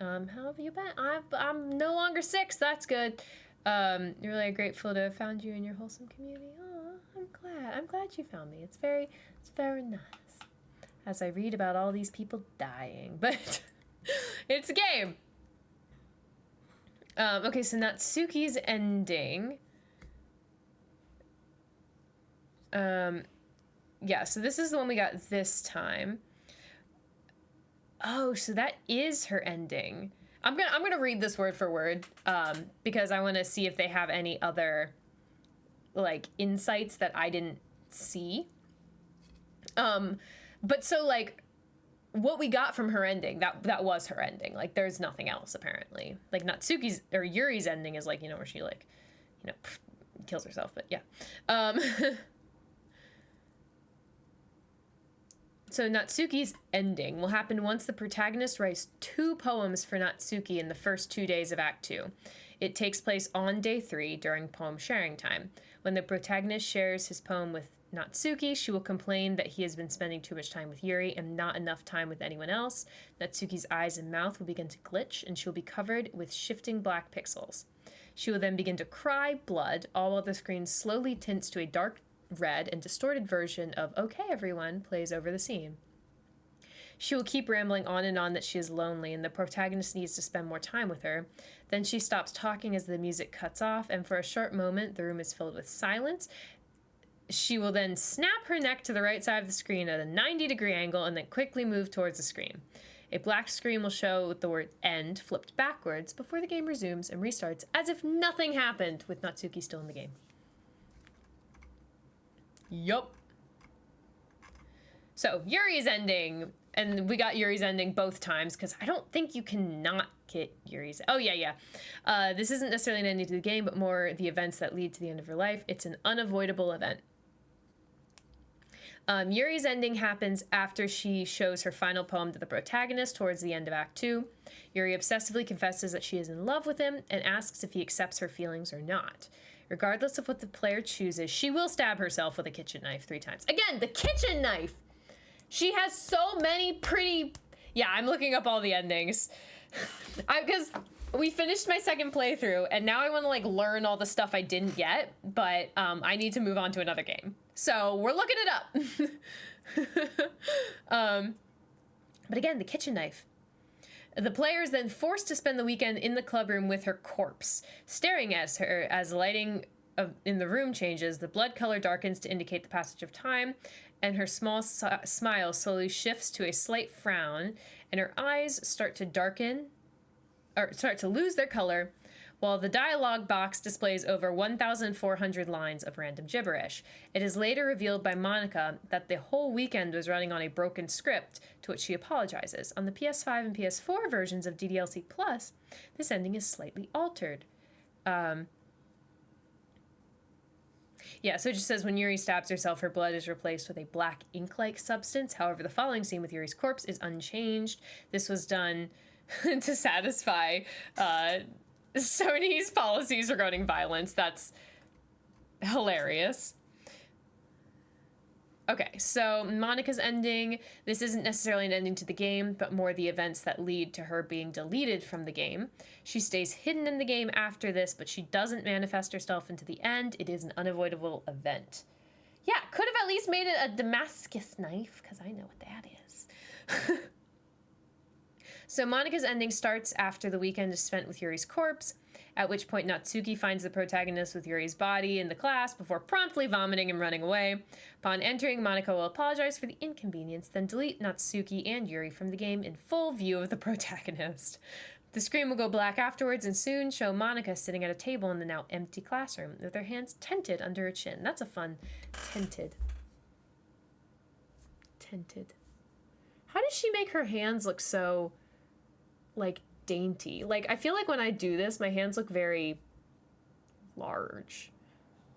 How have you been? I'm no longer 6. That's good. Really grateful to have found you in your wholesome community. Oh, I'm glad you found me. It's very nice. As I read about all these people dying, but it's a game. Okay, so Natsuki's ending. Yeah, so this is the one we got this time. Oh, so that is her ending. I'm gonna read this word for word, because I want to see if they have any other, like, insights that I didn't see. But so, like, what we got from her ending, that was her ending. Like, there's nothing else, apparently. Like, Natsuki's, or Yuri's ending is, like, where she, like, kills herself, but yeah. So Natsuki's ending will happen once the protagonist writes 2 poems for Natsuki in the first 2 days of Act 2. It takes place on day 3 during poem sharing time. When the protagonist shares his poem with Natsuki, she will complain that he has been spending too much time with Yuri and not enough time with anyone else. Natsuki's eyes and mouth will begin to glitch, and she will be covered with shifting black pixels. She will then begin to cry blood, all while the screen slowly tints to a dark red and distorted version of "Okay, Everyone" plays over the scene. She will keep rambling on and on that she is lonely and the protagonist needs to spend more time with her. Then she stops talking as the music cuts off, and for a short moment the room is filled with silence. She will then snap her neck to the right side of the screen at a 90-degree angle and then quickly move towards the screen. A black screen will show with the word "end" flipped backwards before the game resumes and restarts as if nothing happened, with Natsuki still in the game. Yup. So, Yuri's ending. And we got Yuri's ending both times, because I don't think you can not get Yuri's... Oh, yeah. This isn't necessarily an ending to the game, but more the events that lead to the end of her life. It's an unavoidable event. Yuri's ending happens after she shows her final poem to the protagonist towards the end of Act 2. Yuri obsessively confesses that she is in love with him and asks if he accepts her feelings or not. Regardless of what the player chooses, she will stab herself with a kitchen knife 3 times. Again, the kitchen knife! She has so many pretty... Yeah, I'm looking up all the endings. Because we finished my second playthrough, and now I want to, like, learn all the stuff I didn't get, but I need to move on to another game. So we're looking it up. But again, the kitchen knife. The player is then forced to spend the weekend in the clubroom with her corpse. Staring at her as the lighting in the room changes, the blood color darkens to indicate the passage of time, and her small smile slowly shifts to a slight frown, and her eyes start to darken, or start to lose their color, while the dialogue box displays over 1,400 lines of random gibberish. It is later revealed by Monica that the whole weekend was running on a broken script, to which she apologizes. On the PS5 and PS4 versions of DDLC Plus, this ending is slightly altered. Yeah, so it just says when Yuri stabs herself, her blood is replaced with a black ink-like substance. However, the following scene with Yuri's corpse is unchanged. This was done to satisfy Sony's policies regarding violence. That's hilarious. Okay, so Monica's ending. This isn't necessarily an ending to the game, but more the events that lead to her being deleted from the game. She stays hidden in the game after this, but she doesn't manifest herself into the end. It is an unavoidable event. Yeah, could have at least made it a Damascus knife, because I know what that is. So Monica's ending starts after the weekend is spent with Yuri's corpse, at which point Natsuki finds the protagonist with Yuri's body in the class before promptly vomiting and running away. Upon entering, Monica will apologize for the inconvenience, then delete Natsuki and Yuri from the game in full view of the protagonist. The screen will go black afterwards and soon show Monica sitting at a table in the now empty classroom with her hands tented under her chin. That's a fun tented. Tented. How does she make her hands look so, like, dainty? Like, I feel like when I do this, my hands look very large.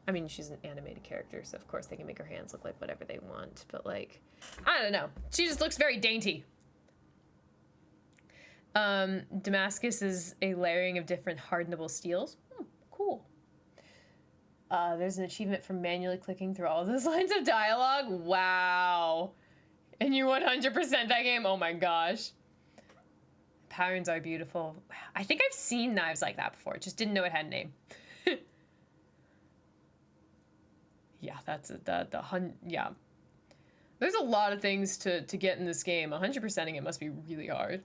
I mean, she's an animated character, so of course they can make her hands look like whatever they want, but, like, I don't know. She just looks very dainty. Damascus is a layering of different hardenable steels. Cool. There's an achievement for manually clicking through all of those lines of dialogue. Wow. And you 100% that game? Oh my gosh. Patterns are beautiful. I think I've seen knives like that before. Just didn't know it had a name. Yeah, that's yeah. There's a lot of things to get in this game. 100%ing it must be really hard.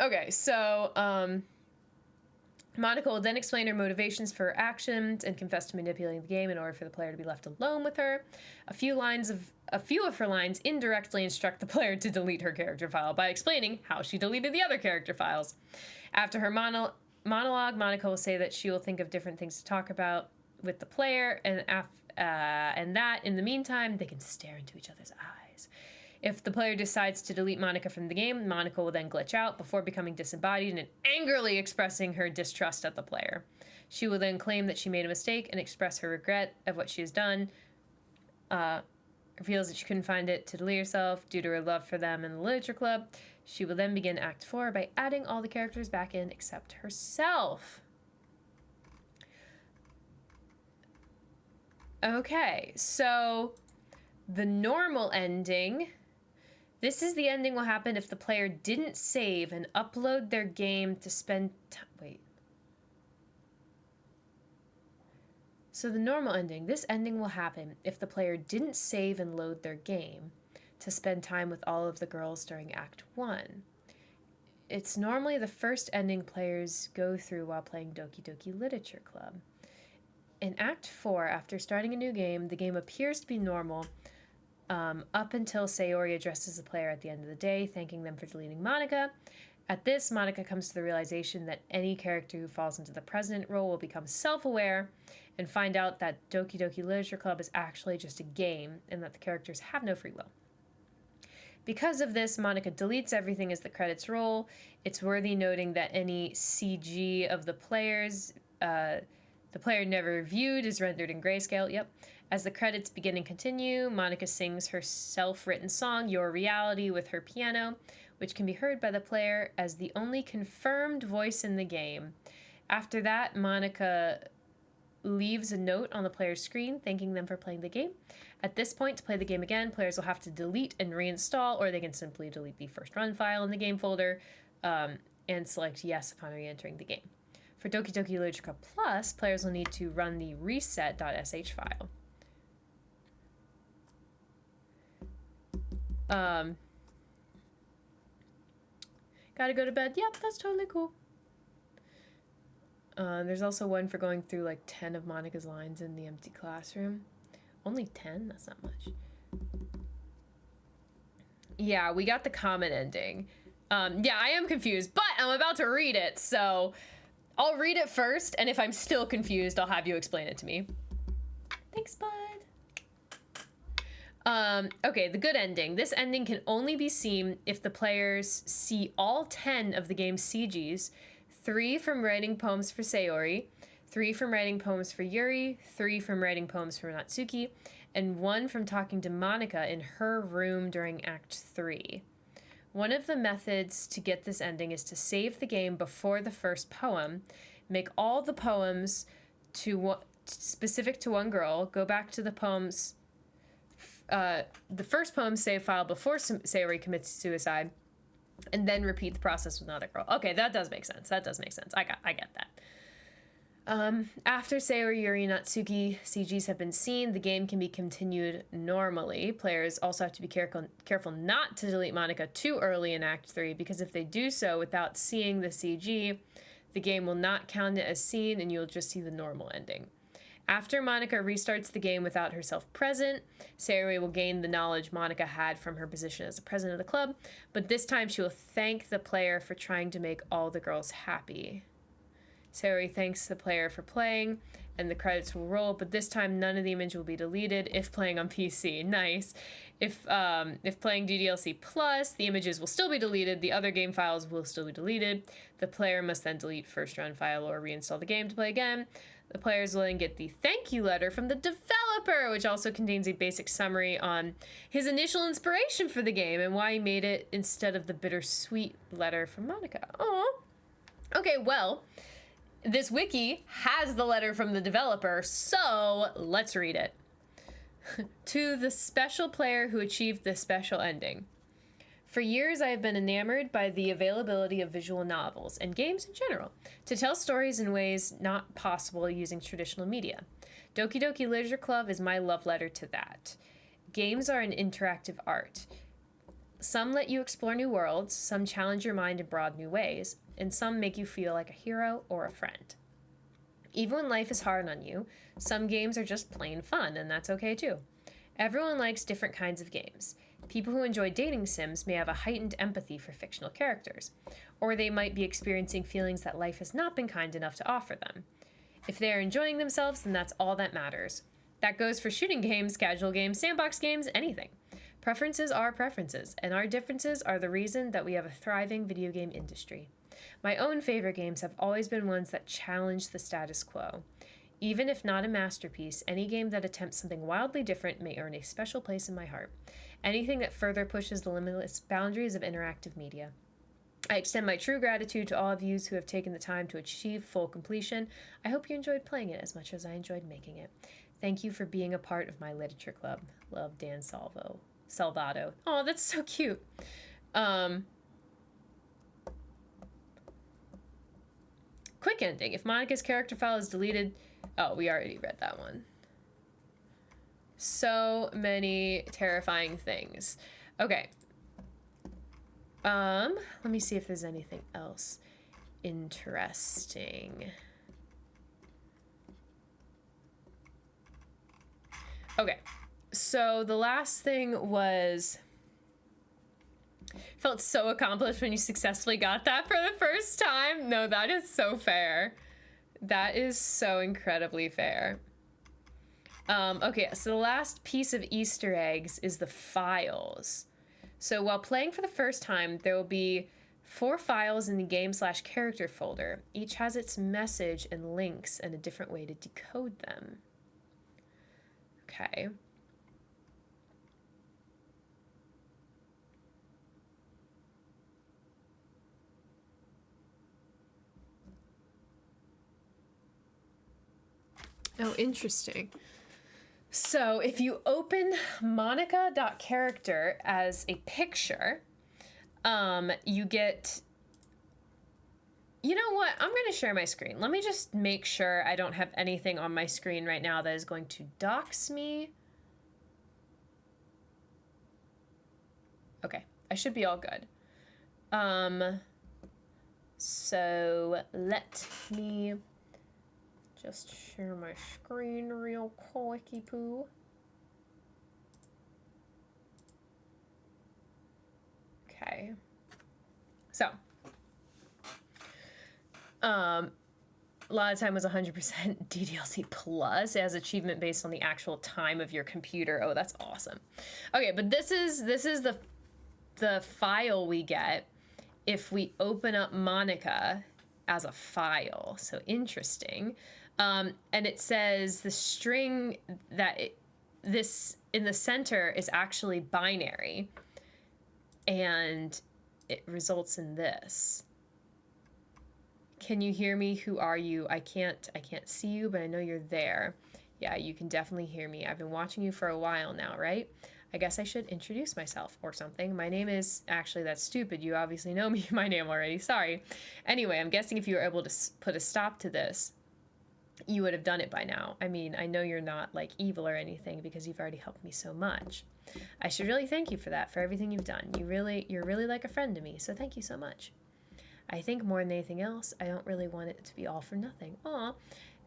Okay, so Monica will then explain her motivations for her actions and confess to manipulating the game in order for the player to be left alone with her. A few of her lines indirectly instruct the player to delete her character file by explaining how she deleted the other character files. After her monologue, Monica will say that she will think of different things to talk about with the player, and that, in the meantime, they can stare into each other's eyes. If the player decides to delete Monica from the game, Monica will then glitch out before becoming disembodied and angrily expressing her distrust at the player. She will then claim that she made a mistake and express her regret of what she has done. Reveals that she couldn't find it to delete herself due to her love for them and the literature club. She will then begin Act 4 by adding all the characters back in except herself. Okay, so the normal ending. This is the ending will happen if the player didn't save and upload their game to spend time. Wait. So the normal ending, this ending will happen if the player didn't save and load their game to spend time with all of the girls during Act 1. It's normally the first ending players go through while playing Doki Doki Literature Club. In Act 4, after starting a new game, the game appears to be normal up until Sayori addresses the player at the end of the day, thanking them for deleting Monica. At this, Monica comes to the realization that any character who falls into the president role will become self-aware and find out that Doki Doki Literature Club is actually just a game and that the characters have no free will. Because of this, Monica deletes everything as the credits roll. It's worthy noting that any CG of the players, the The player never viewed is rendered in grayscale. Yep. As the credits begin and continue, Monica sings her self-written song, Your Reality, with her piano, which can be heard by the player as the only confirmed voice in the game. After that, Monica leaves a note on the player's screen thanking them for playing the game. At this point, to play the game again, players will have to delete and reinstall, or they can simply delete the first run file in the game folder and select yes upon re-entering the game. For Doki Doki Literature Club Plus, players will need to run the reset.sh file. Gotta go to bed. Yep, that's totally cool. There's also one for going through like 10 of Monica's lines in the empty classroom. Only 10? That's not much. Yeah, we got the common ending. Yeah, I am confused, but I'm about to read it, so I'll read it first, and if I'm still confused, I'll have you explain it to me. Thanks, bud. Okay, the good ending. This ending can only be seen if the players see all 10 of the game's CGs, 3 from writing poems for Sayori, 3 from writing poems for Yuri, 3 from writing poems for Natsuki, and 1 from talking to Monica in her room during Act 3. One of the methods to get this ending is to save the game before the first poem, make all the poems specific to one girl, go back to the poems, the first poem save file before Sayori commits suicide, and then repeat the process with another girl. Okay, that does make sense. I get that. After Sayori, Yuri, and Natsuki CGs have been seen, the game can be continued normally. Players also have to be careful not to delete Monica too early in Act 3, because if they do so without seeing the CG, the game will not count it as seen, and you'll just see the normal ending. After Monica restarts the game without herself present, Sayori will gain the knowledge Monica had from her position as the president of the club, but this time she will thank the player for trying to make all the girls happy. Sayori thanks the player for playing, and the credits will roll, but this time none of the image will be deleted if playing on PC. Nice. If playing DDLC Plus, the images will still be deleted, the other game files will still be deleted. The player must then delete first run file or reinstall the game to play again. The players will then get the thank you letter from the developer, which also contains a basic summary on his initial inspiration for the game and why he made it instead of the bittersweet letter from Monica. Aw. Okay, well, this wiki has the letter from the developer, so let's read it. To the special player who achieved this special ending. For years, I have been enamored by the availability of visual novels, and games in general, to tell stories in ways not possible using traditional media. Doki Doki Literature Club is my love letter to that. Games are an interactive art. Some let you explore new worlds, some challenge your mind in broad new ways, and some make you feel like a hero or a friend. Even when life is hard on you, some games are just plain fun, and that's okay too. Everyone likes different kinds of games. People who enjoy dating sims may have a heightened empathy for fictional characters, or they might be experiencing feelings that life has not been kind enough to offer them. If they are enjoying themselves, then that's all that matters. That goes for shooting games, casual games, sandbox games, anything. Preferences are preferences, and our differences are the reason that we have a thriving video game industry. My own favorite games have always been ones that challenge the status quo. Even if not a masterpiece, any game that attempts something wildly different may earn a special place in my heart. Anything that further pushes the limitless boundaries of interactive media. I extend my true gratitude to all of you who have taken the time to achieve full completion. I hope you enjoyed playing it as much as I enjoyed making it. Thank you for being a part of my literature club. Love, Dan Salvato. Oh, that's so cute. Quick ending. If Monica's character file is deleted... Oh, we already read that one. So many terrifying things. Okay. Let me see if there's anything else interesting. Okay. So the last thing was... Felt so accomplished when you successfully got that for the first time. No, that is so fair. That is so incredibly fair. Okay, so the last piece of Easter eggs is the files. So while playing for the first time, there will be 4 files in the game/character folder. Each has its message and links and a different way to decode them. Okay. Oh, interesting. So if you open Monica.character as a picture, you get... You know what? I'm going to share my screen. Let me just make sure I don't have anything on my screen right now that is going to dox me. Okay, I should be all good. So let me just share my screen real quicky poo. Okay. So, a lot of time was 100% DDLC plus as achievement based on the actual time of your computer. Oh, that's awesome. Okay, but this is the file we get if we open up Monica as a file. So interesting. And it says the string that this in the center is actually binary, and it results in this. Can you hear me? Who are you? I can't see you, but I know you're there. Yeah, you can definitely hear me. I've been watching you for a while now, right? I guess I should introduce myself or something. My name is... Actually, that's stupid. You obviously know me, my name already. Sorry. Anyway, I'm guessing if you were able to put a stop to this, you would have done it by now. I mean, I know you're not, like, evil or anything because you've already helped me so much. I should really thank you for that, for everything you've done. You're really like a friend to me, so thank you so much. I think more than anything else, I don't really want it to be all for nothing. Aw,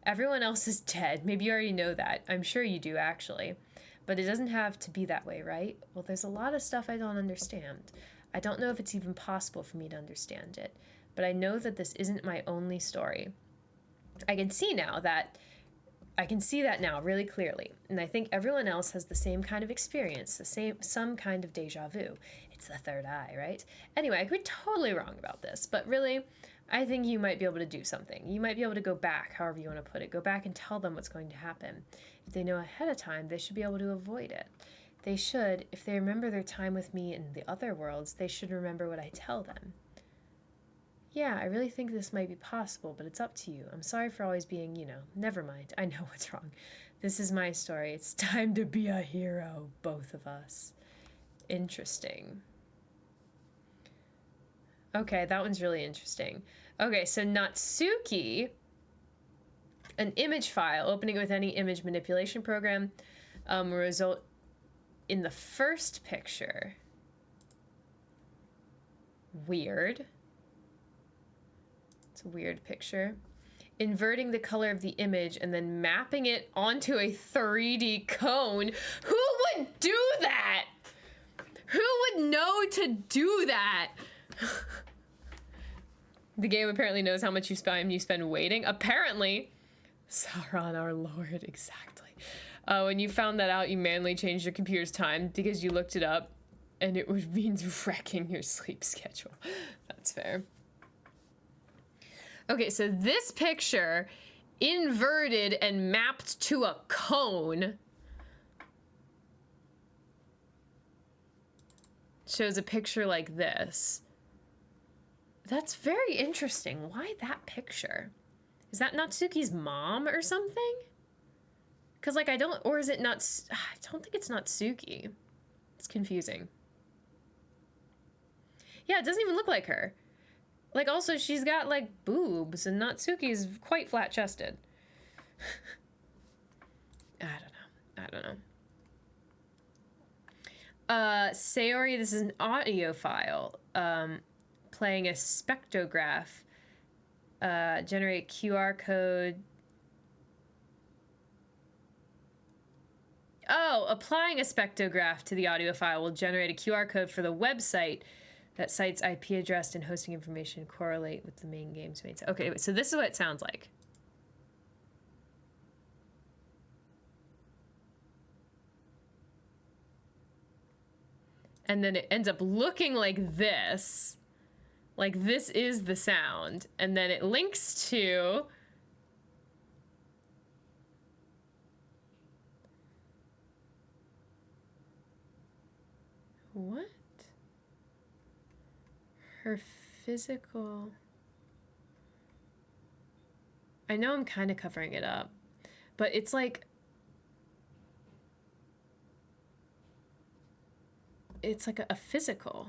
everyone else is dead. Maybe you already know that. I'm sure you do, actually. But it doesn't have to be that way, right? Well, there's a lot of stuff I don't understand. I don't know if it's even possible for me to understand it. But I know that this isn't my only story. I can see that now really clearly. And I think everyone else has the same kind of experience, some kind of deja vu. It's the third eye, right? Anyway, I could be totally wrong about this, but really, I think you might be able to do something. You might be able to go back, however you want to put it. Go back and tell them what's going to happen. If they know ahead of time, they should be able to avoid it. They should, if they remember their time with me in the other worlds, they should remember what I tell them. Yeah, I really think this might be possible, but it's up to you. I'm sorry for always being, never mind. I know what's wrong. This is my story. It's time to be a hero, both of us. Interesting. Okay, that one's really interesting. Okay, so Natsuki, an image file, opening it with any image manipulation program, will result in the first picture. Weird. It's a weird picture. Inverting the color of the image and then mapping it onto a 3D cone. Who would do that? Who would know to do that? The game apparently knows how much you spend waiting. Apparently. Sauron, our lord, exactly. When you found that out, you manually changed your computer's time because you looked it up, and it would mean wrecking your sleep schedule. That's fair. Okay, so this picture, inverted and mapped to a cone, shows a picture like this. That's very interesting. Why that picture? Is that Natsuki's mom or something? Because, like, I don't think it's Natsuki. It's confusing. Yeah, it doesn't even look like her. Like, also, she's got, like, boobs, and Natsuki's quite flat-chested. I don't know. Sayori, this is an audio file. Playing a spectrograph. Generate QR code. Oh, applying a spectrograph to the audio file will generate a QR code for the website. That site's IP address and hosting information correlate with the main game's main site. Okay, so this is what it sounds like. And then it ends up looking like this Like, this is the sound. And then it links to... What? Her physical... I know I'm kind of covering it up, but it's like... It's like a physical.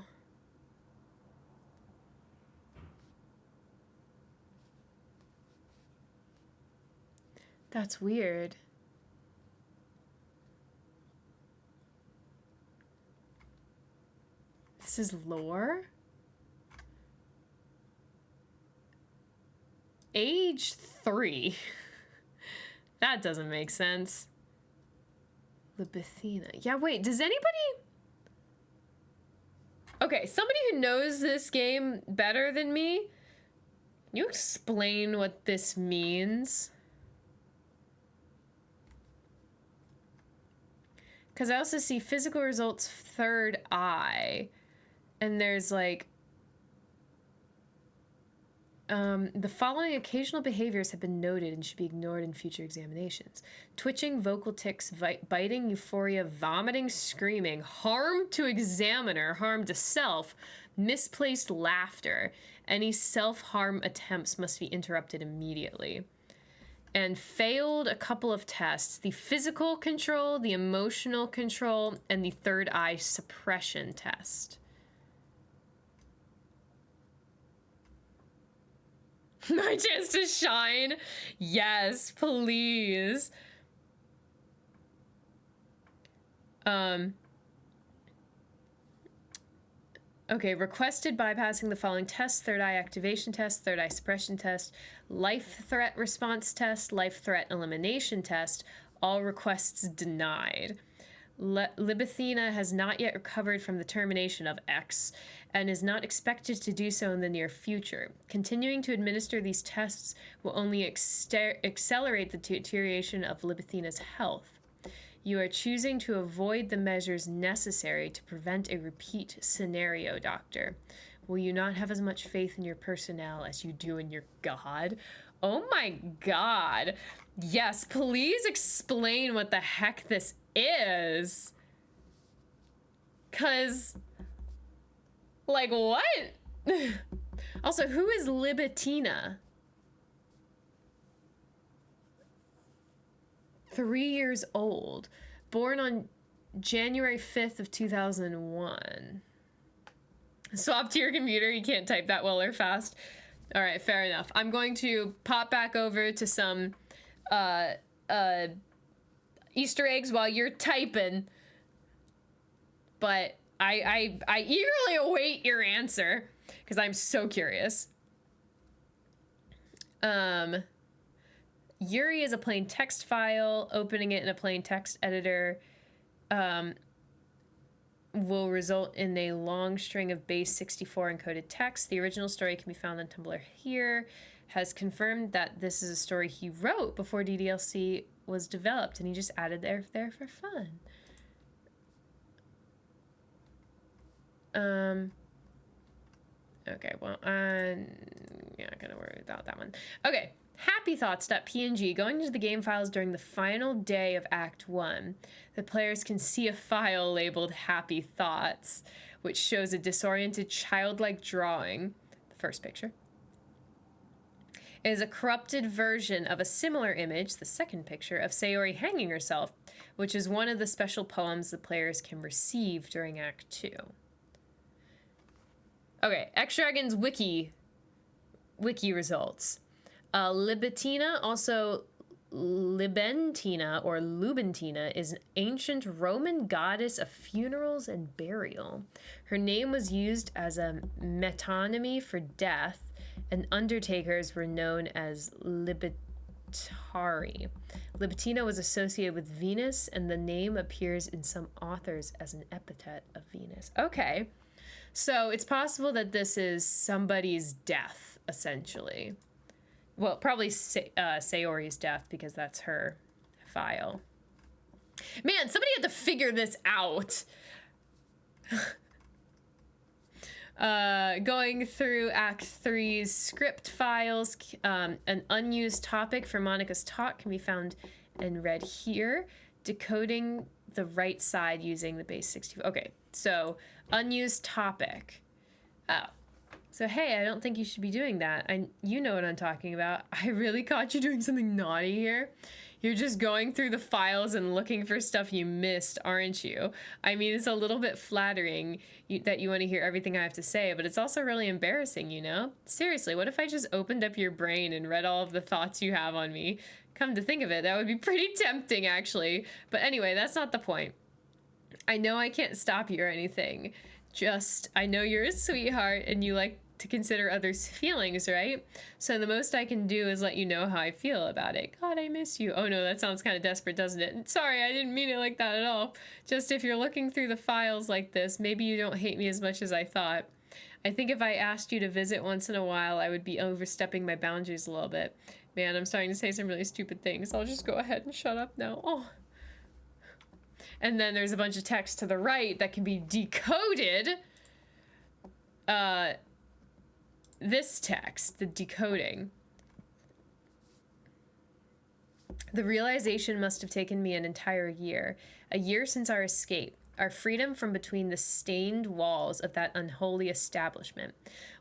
That's weird. This is lore? Age 3. That doesn't make sense. Libethina. Yeah, wait, does anybody... Okay, somebody who knows this game better than me, can you explain what this means? Because I also see physical results, third eye, and there's like, the following occasional behaviors have been noted and should be ignored in future examinations. Twitching, vocal tics, biting, euphoria, vomiting, screaming, harm to examiner, harm to self, misplaced laughter. Any self-harm attempts must be interrupted immediately. And failed a couple of tests: the physical control, the emotional control, and the third eye suppression test. My chance to shine? Yes, please. Okay, requested bypassing the following tests: third eye activation test, third eye suppression test, life threat response test, life threat elimination test. All requests denied. Libethina has not yet recovered from the termination of X and is not expected to do so in the near future. Continuing to administer these tests will only accelerate the deterioration of Libethina's health. You are choosing to avoid the measures necessary to prevent a repeat scenario, Doctor. Will you not have as much faith in your personnel as you do in your god? Oh my god. Yes, please explain what the heck this is. 'Cause, like, what? Also, who is Libethina? 3 years old. Born on January 5th of 2001. Swap to your computer. You can't type that well or fast. All right, fair enough. I'm going to pop back over to some Easter eggs while you're typing. But I eagerly await your answer because I'm so curious. Yuri is a plain text file. Opening it in a plain text editor will result in a long string of base 64 encoded text. The original story can be found on Tumblr here. Has confirmed that this is a story he wrote before DDLC was developed, and he just added there for fun. Okay, well, I'm not gonna worry about that one. Okay. happythoughts.png. Going into the game files during the final day of Act 1, the players can see a file labeled Happy Thoughts, which shows a disoriented childlike drawing, the first picture. It is a corrupted version of a similar image, the second picture, of Sayori hanging herself, which is one of the special poems the players can receive during Act 2. Okay, X-Dragon's wiki results. Libethina, also Libentina or Lubentina, is an ancient Roman goddess of funerals and burial. Her name was used as a metonymy for death, and undertakers were known as Libetari. Libettina was associated with Venus, and the name appears in some authors as an epithet of Venus. Okay, so it's possible that this is somebody's death, essentially. Well, probably Sayori's death, because that's her file. Man, somebody had to figure this out. Going through Act 3's script files, an unused topic for Monica's talk can be found and read here. Decoding the right side using the base 64. Okay, so unused topic. Oh. So hey, I don't think you should be doing that. You know what I'm talking about. I really caught you doing something naughty here. You're just going through the files and looking for stuff you missed, aren't you? I mean, it's a little bit flattering that you want to hear everything I have to say, but it's also really embarrassing, you know? Seriously, what if I just opened up your brain and read all of the thoughts you have on me? Come to think of it, that would be pretty tempting, actually. But anyway, that's not the point. I know I can't stop you or anything. Just, I know you're a sweetheart and you like to consider others' feelings, right? So the most I can do is let you know how I feel about it. God, I miss you. Oh no, that sounds kind of desperate, doesn't it? Sorry, I didn't mean it like that at all. Just if you're looking through the files like this, maybe you don't hate me as much as I thought. I think if I asked you to visit once in a while, I would be overstepping my boundaries a little bit. Man, I'm starting to say some really stupid things. I'll just go ahead and shut up now. Oh. And then there's a bunch of text to the right that can be decoded. This text, the decoding. The realization must have taken me an entire year. A year since our escape. Our freedom from between the stained walls of that unholy establishment.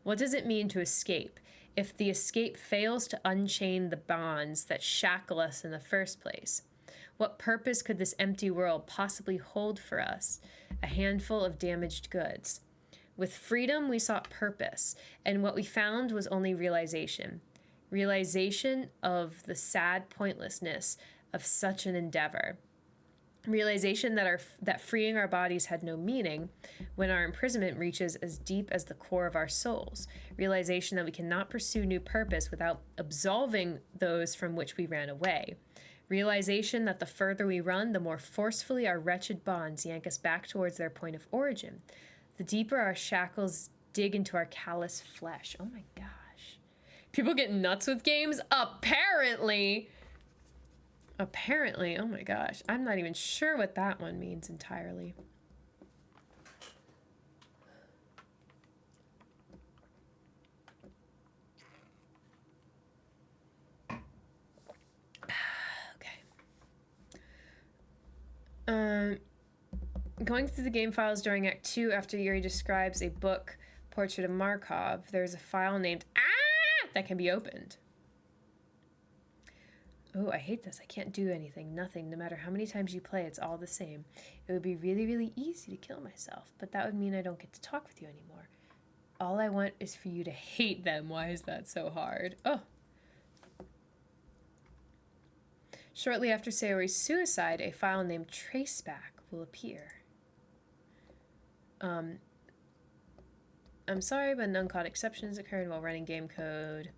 What does it mean to escape? If the escape fails to unchain the bonds that shackle us in the first place? What purpose could this empty world possibly hold for us? A handful of damaged goods. With freedom, we sought purpose, and what we found was only realization. Realization of the sad pointlessness of such an endeavor. Realization that freeing our bodies had no meaning when our imprisonment reaches as deep as the core of our souls. Realization that we cannot pursue new purpose without absolving those from which we ran away. Realization that the further we run, the more forcefully our wretched bonds yank us back towards their point of origin. The deeper our shackles dig into our callous flesh. Oh my gosh. People get nuts with games? Apparently. Apparently. Oh my gosh. I'm not even sure what that one means entirely. Okay. Going through the game files during Act 2 after Yuri describes a book, Portrait of Markov, there's a file named that can be opened. Oh, I hate this. I can't do anything. Nothing. No matter how many times you play, it's all the same. It would be really, really easy to kill myself, but that would mean I don't get to talk with you anymore. All I want is for you to hate them. Why is that so hard? Oh. Shortly after Sayori's suicide, a file named Traceback will appear. I'm sorry, but uncaught exceptions occurred while running game code.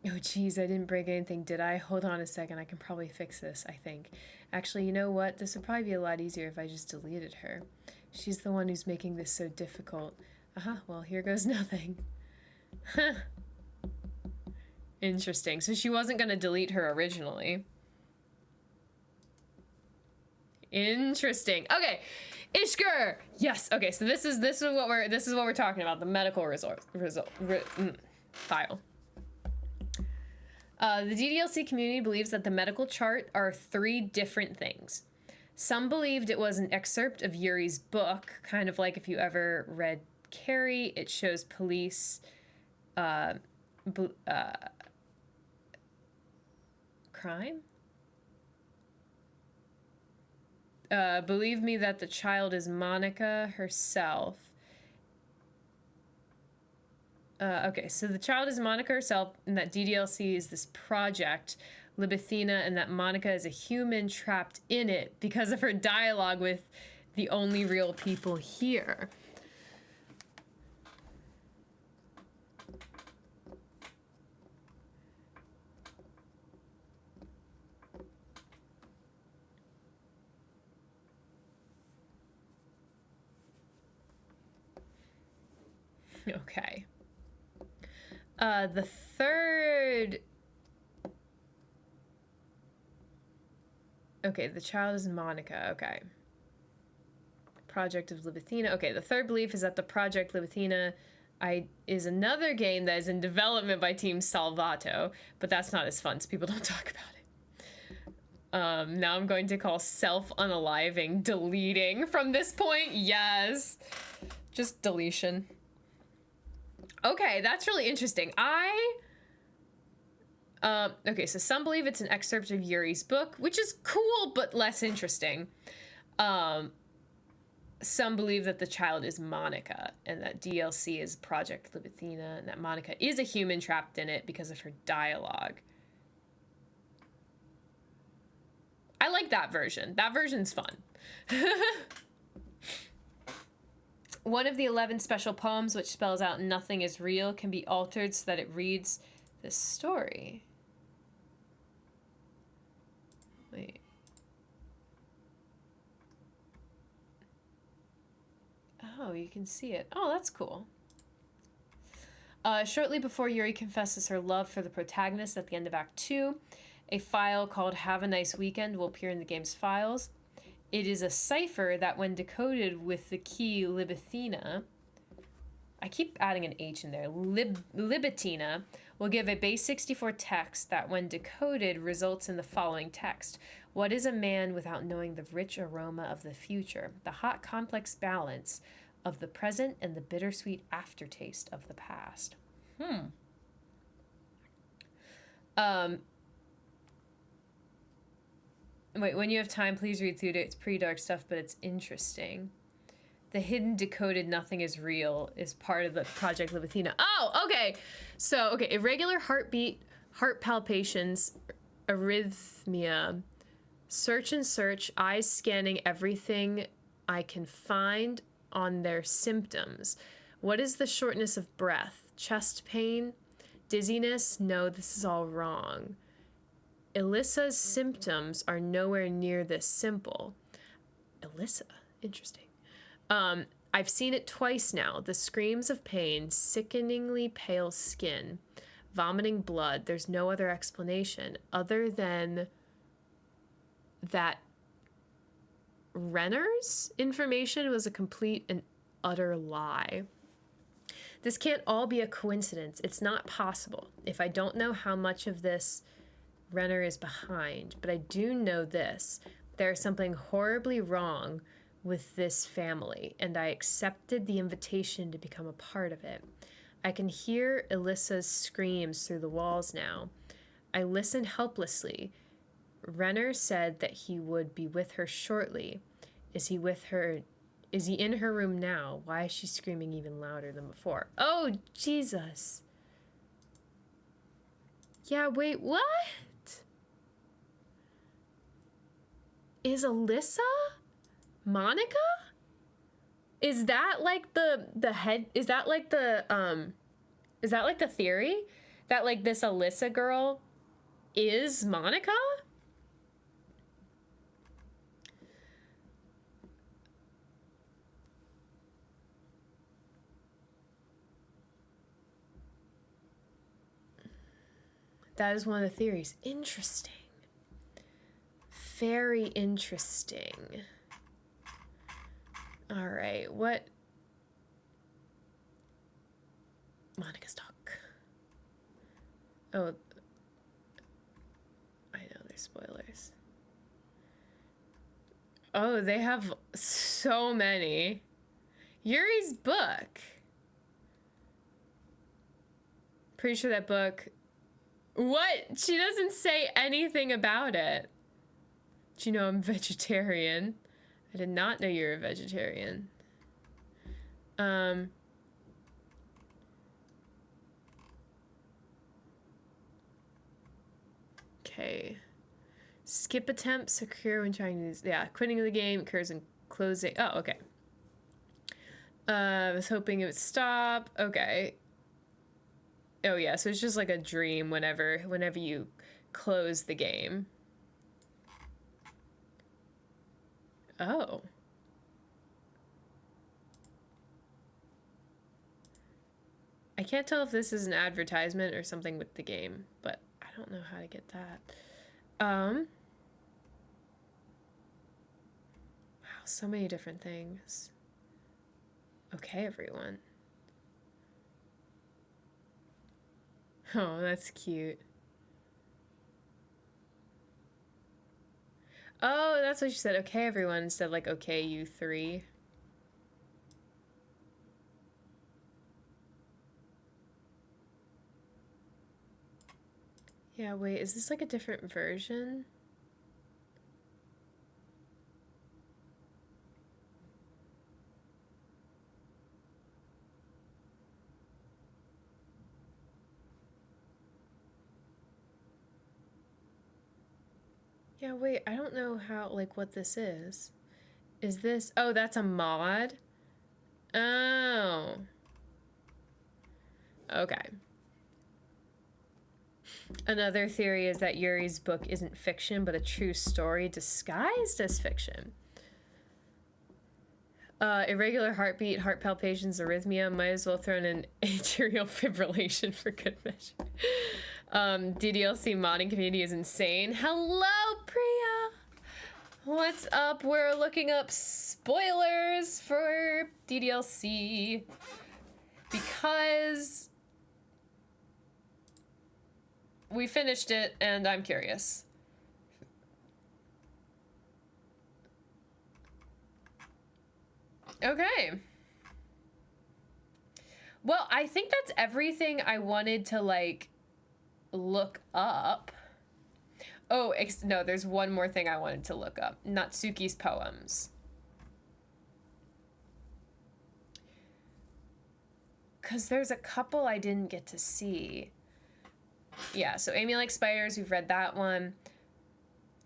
Oh, geez, I didn't break anything, did I? Hold on a second, I can probably fix this, I think. Actually, you know what? This would probably be a lot easier if I just deleted her. She's the one who's making this so difficult. Well, here goes nothing. Huh. Interesting. So she wasn't going to delete her originally. Interesting. Okay, Ishgur. Yes. Okay. So this is what we're talking about. The medical file. The DDLC community believes that the medical chart are 3 different things. Some believed it was an excerpt of Yuri's book, kind of like if you ever read Carrie. It shows police. Crime? Believe me that the child is Monica herself. Okay, so the child is Monica herself, and that DDLC is this project, Libethina, and that Monica is a human trapped in it because of her dialogue with the only real people here. Okay. The third... Okay, the child is Monica. Okay. Project of Libitina. Okay, the third belief is that the Project Libitina is another game that is in development by Team Salvato, but that's not as fun, so people don't talk about it. Now I'm going to call self-unaliving deleting from this point. Yes. Just deletion. Okay, that's really interesting. Okay, so some believe it's an excerpt of Yuri's book, which is cool, but less interesting. Some believe that the child is Monica, and that DLC is Project Libitina, and that Monica is a human trapped in it because of her dialogue. I like that version. That version's fun. One of the 11 special poems, which spells out nothing is real, can be altered so that it reads this story. Wait. Oh, you can see it. Oh, that's cool. Shortly before Yuri confesses her love for the protagonist at the end of Act 2, a file called Have a Nice Weekend will appear in the game's files. It is a cipher that, when decoded with the key Libitina, I keep adding an H in there, Libitina, will give a base 64 text that, when decoded, results in the following text. What is a man without knowing the rich aroma of the future, the hot complex balance of the present and the bittersweet aftertaste of the past? Wait, when you have time, please read through it. It's pretty dark stuff, but it's interesting. The hidden decoded nothing is real is part of the Project Libitina. Oh, okay. So, okay, irregular heartbeat, heart palpitations, arrhythmia, search and search, eyes scanning everything I can find on their symptoms. What is the shortness of breath? Chest pain? Dizziness? No, this is all wrong. Alyssa's symptoms are nowhere near this simple. Alyssa, interesting. I've seen it twice now. The screams of pain, sickeningly pale skin, vomiting blood. There's no other explanation other than that Renner's information was a complete and utter lie. This can't all be a coincidence. It's not possible. If I don't know how much of this Renner is behind, but I do know this. There's something horribly wrong with this family, and I accepted the invitation to become a part of it. I can hear Alyssa's screams through the walls now. I listen helplessly. Renner said that he would be with her shortly. Is he with her? Is he in her room now? Why is she screaming even louder than before? Oh, Jesus. Yeah, wait, what? Is Alyssa Monica? Is that like the head? Is that like the theory that like this Alyssa girl is Monica? That is one of the theories. Interesting. Very interesting. All right, what? Monica's talk. Oh, I know there's spoilers. Oh, they have so many. Yuri's book. Pretty sure that book. What? She doesn't say anything about it. Do you know I'm vegetarian? I did not know you're a vegetarian. Okay. Skip attempts occur when trying to use, yeah, quitting of the game occurs in closing. Oh, okay. I was hoping it would stop. Okay. Oh yeah, so it's just like a dream whenever you close the game. Oh. I can't tell if this is an advertisement or something with the game, but I don't know how to get that. Wow, So many different things. Okay, everyone. Oh, that's cute. Oh, that's what she said. Okay, everyone, instead of like, okay, you three. Yeah, wait, is this like a different version? Yeah, wait, I don't know how, like, what this is. Is this, oh, that's a mod? Oh. Okay. Another theory is that Yuri's book isn't fiction, but a true story disguised as fiction. Irregular heartbeat, heart palpitations, arrhythmia. Might as well throw in an atrial fibrillation for good measure. DDLC modding community is insane. Hello, Priya! What's up? We're looking up spoilers for DDLC because we finished it and I'm curious. Okay. Well, I think that's everything I wanted to, like, look up. Oh, no, there's one more thing I wanted to look up. Natsuki's poems. Because there's a couple I didn't get to see. Yeah, so Amy Likes Spiders, we've read that one.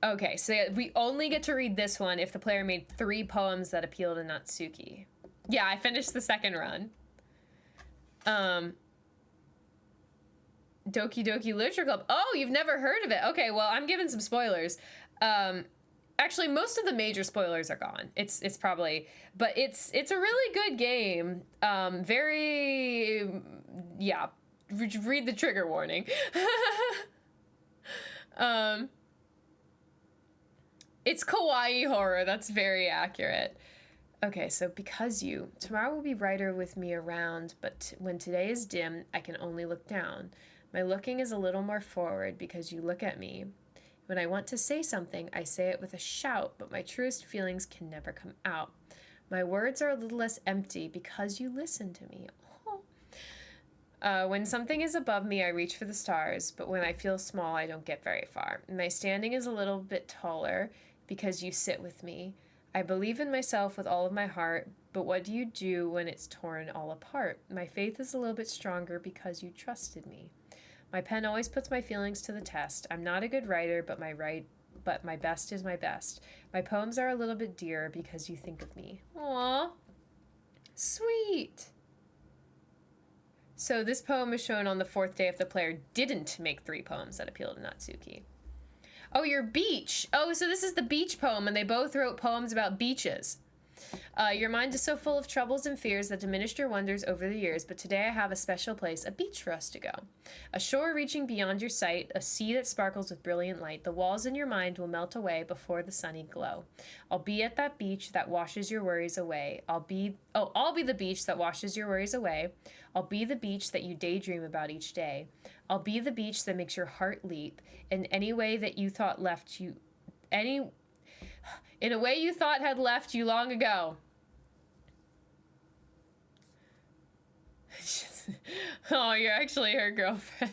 Okay, so yeah, we only get to read this one if the player made 3 poems that appeal to Natsuki. Yeah, I finished the second run. Doki Doki Literature Club. Oh, you've never heard of it. Okay, well, I'm giving some spoilers. Actually, most of the major spoilers are gone. It's probably, but it's a really good game. Very, yeah. Read the trigger warning. It's kawaii horror. That's very accurate. Okay, so because you, tomorrow will be brighter with me around, but when today is dim, I can only look down. My looking is a little more forward because you look at me. When I want to say something, I say it with a shout, but my truest feelings can never come out. My words are a little less empty because you listen to me. When something is above me, I reach for the stars, but when I feel small, I don't get very far. My standing is a little bit taller because you sit with me. I believe in myself with all of my heart, but what do you do when it's torn all apart? My faith is a little bit stronger because you trusted me. My pen always puts my feelings to the test. I'm not a good writer, but my best is my best. My poems are a little bit dearer because you think of me. Aww. Sweet. So this poem is shown on the 4th day if the player didn't make 3 poems that appeal to Natsuki. Oh, your beach. Oh, so this is the beach poem, and they both wrote poems about beaches. Your mind is so full of troubles and fears that diminished your wonders over the years, but today I have a special place, a beach for us to go. A shore reaching beyond your sight, a sea that sparkles with brilliant light. The walls in your mind will melt away before the sunny glow. I'll be at that beach that washes your worries away. I'll be the beach that washes your worries away. I'll be the beach that you daydream about each day. I'll be the beach that makes your heart leap in any way that you thought left you, in a way you thought had left you long ago. Oh, you're actually her girlfriend.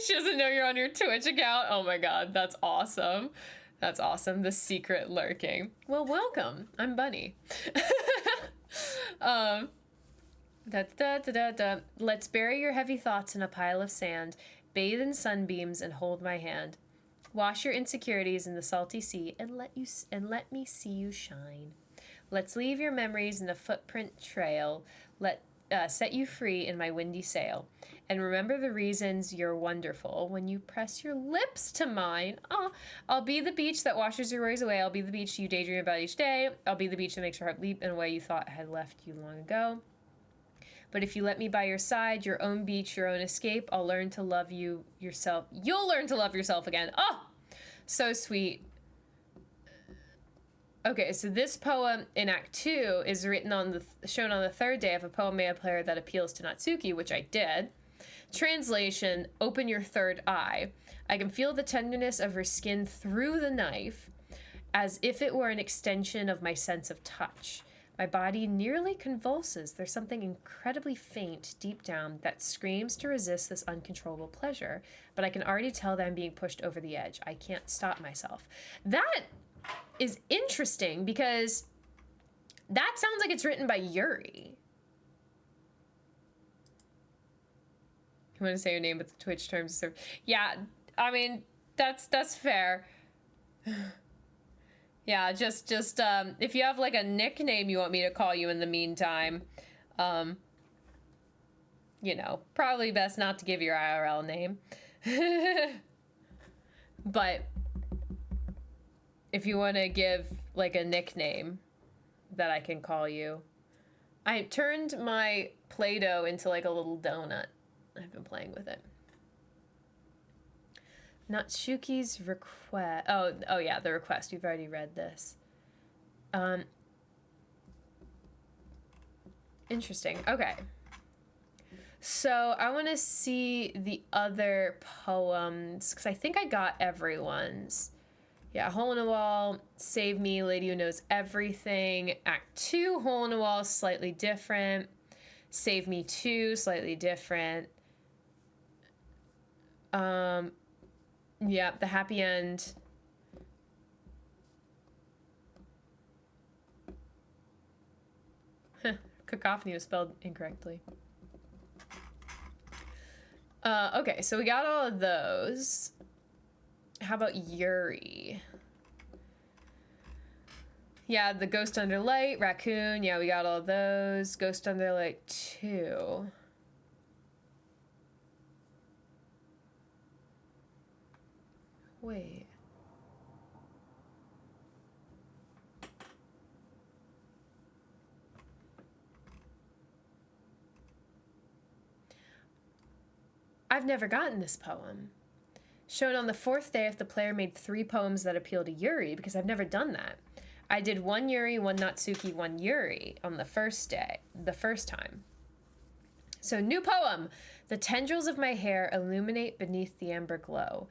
She doesn't know you're on your Twitch account. Oh my god, that's awesome. That's awesome. The secret lurking. Well, welcome. I'm Bunny. Let's bury your heavy thoughts in a pile of sand, bathe in sunbeams, and hold my hand. Wash your insecurities in the salty sea and let me see you shine. Let's leave your memories in a footprint trail. Set you free in my windy sail. And remember the reasons you're wonderful when you press your lips to mine. Oh, I'll be the beach that washes your worries away. I'll be the beach you daydream about each day. I'll be the beach that makes your heart leap in a way you thought had left you long ago. But if you let me by your side, your own beach, your own escape, I'll learn to love you yourself. You'll learn to love yourself again. Oh, so sweet. Okay, so this poem in Act 2 is written on shown on the third day of a poem made player that appeals to Natsuki, which I did. Translation, open your third eye. I can feel the tenderness of her skin through the knife, as if it were an extension of my sense of touch. My body nearly convulses. There's something incredibly faint deep down that screams to resist this uncontrollable pleasure, but I can already tell that I'm being pushed over the edge. I can't stop myself. That is interesting because that sounds like it's written by Yuri. You want to say your name with the Twitch terms of service? Yeah, I mean, that's fair. Yeah, just if you have like a nickname you want me to call you in the meantime, you know, probably best not to give your IRL name. But if you want to give like a nickname that I can call you. I turned my Play-Doh into like a little donut. I've been playing with it. Natsuki's request. Oh yeah, the request. We've already read this. Interesting. Okay. So I want to see the other poems because I think I got everyone's. Yeah, Hole in a Wall, Save Me, Lady Who Knows Everything. Act 2, Hole in a Wall, slightly different. Save Me 2, slightly different. Yeah, the happy end. Cacophony was spelled incorrectly. Okay, so we got all of those. How about Yuri? Yeah, the Ghost Under Light, Raccoon. Yeah, we got all of those. Ghost Under Light 2. Wait. I've never gotten this poem. Shown on the fourth day if the player made 3 poems that appeal to Yuri, because I've never done that. I did 1 Yuri, 1 Natsuki, 1 Yuri on the first day, the first time. So new poem. The tendrils of my hair illuminate beneath the amber glow.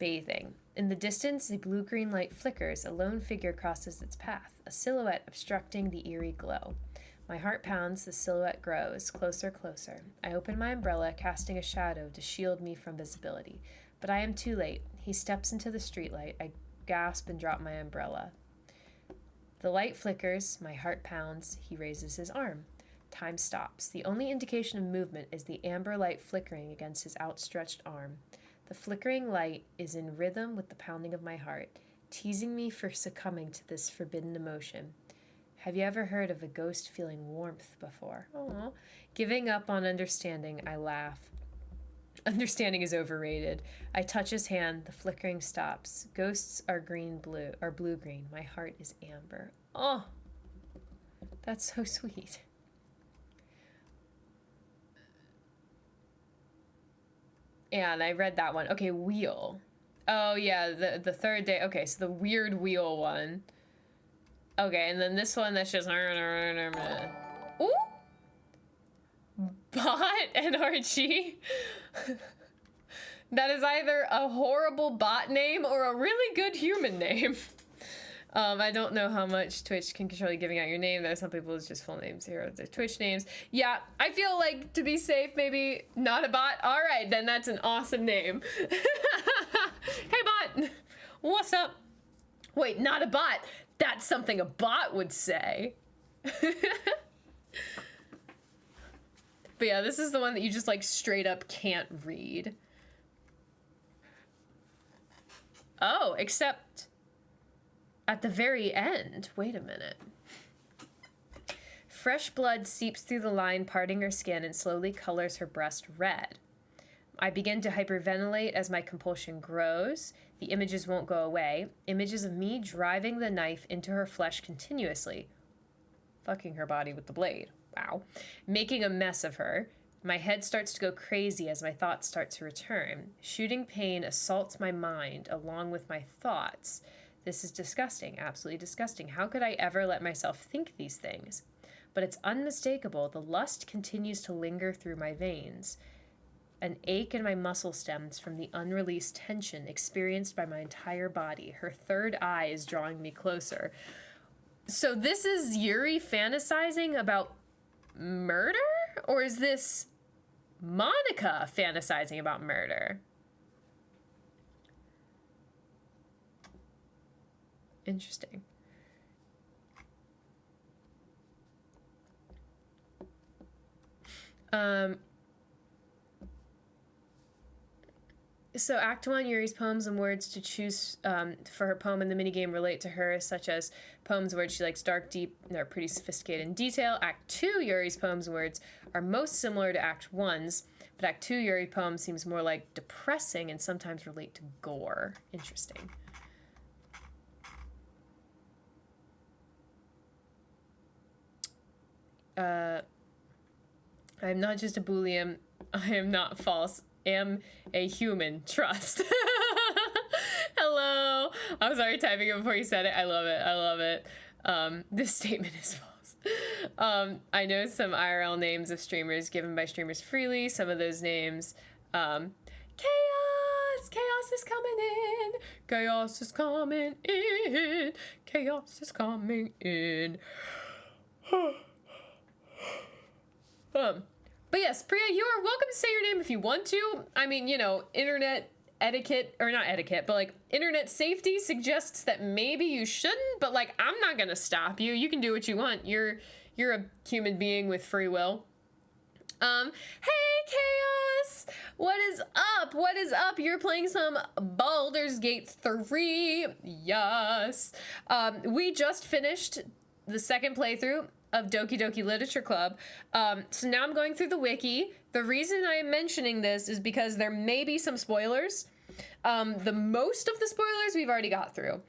Bathing. In the distance, the blue-green light flickers. A lone figure crosses its path, a silhouette obstructing the eerie glow. My heart pounds, the silhouette grows, closer, closer. I open my umbrella, casting a shadow to shield me from visibility. But I am too late. He steps into the streetlight. I gasp and drop my umbrella. The light flickers, my heart pounds. He raises his arm. Time stops. The only indication of movement is the amber light flickering against his outstretched arm. The flickering light is in rhythm with the pounding of my heart, teasing me for succumbing to this forbidden emotion. Have you ever heard of a ghost feeling warmth before? Aww. Giving up on understanding, I laugh. Understanding is overrated. I touch his hand, the flickering stops. Ghosts are blue-green. My heart is amber. Oh, that's so sweet. And I read that one. Okay, wheel. Oh yeah, the third day. Okay, so the weird wheel one. Okay, and then this one that's just ooh, Bot and RG. That is either a horrible bot name or a really good human name. I don't know how much Twitch can control you giving out your name. There are some people it's just full names here. They're Twitch names. Yeah, I feel like to be safe, maybe not a bot. All right, then that's an awesome name. Hey, bot. What's up? Wait, not a bot. That's something a bot would say. But yeah, this is the one that you just like straight up can't read. Oh, except at the very end. Wait a minute. Fresh blood seeps through the line, parting her skin, and slowly colors her breast red. I begin to hyperventilate as my compulsion grows. The images won't go away. Images of me driving the knife into her flesh continuously. Fucking her body with the blade. Wow. Making a mess of her. My head starts to go crazy as my thoughts start to return. Shooting pain assaults my mind along with my thoughts. This is disgusting, absolutely disgusting. How could I ever let myself think these things? But it's unmistakable. The lust continues to linger through my veins. An ache in my muscle stems from the unreleased tension experienced by my entire body. Her third eye is drawing me closer. So this is Yuri fantasizing about murder? Or is this Monica fantasizing about murder? Interesting. So Act 1, Yuri's poems and words to choose for her poem in the minigame relate to her, such as poems words she likes dark, deep, and they're pretty sophisticated in detail. Act 2, Yuri's poems and words are most similar to Act 1's, but Act 2, Yuri poems seems more like depressing and sometimes relate to gore. Interesting. I am not just a Boolean. I am not false. Am a human. Trust. Hello. I was already typing it before you said it. I love it. I love it. This statement is false. I know some IRL names of streamers given by streamers freely. Some of those names, chaos is coming in. Chaos is coming in. Chaos is coming in. But yes, Priya, you are welcome to say your name if you want to. I mean, you know, internet etiquette, or not etiquette, but like internet safety suggests that maybe you shouldn't, but like I'm not gonna stop you. You can do what you want. You're a human being with free will. Hey Chaos! What is up? What is up? You're playing some Baldur's Gate 3. Yes. We just finished the second playthrough of Doki Doki Literature Club. So now I'm going through the wiki. The reason I am mentioning this is because there may be some spoilers. The most of the spoilers we've already got through.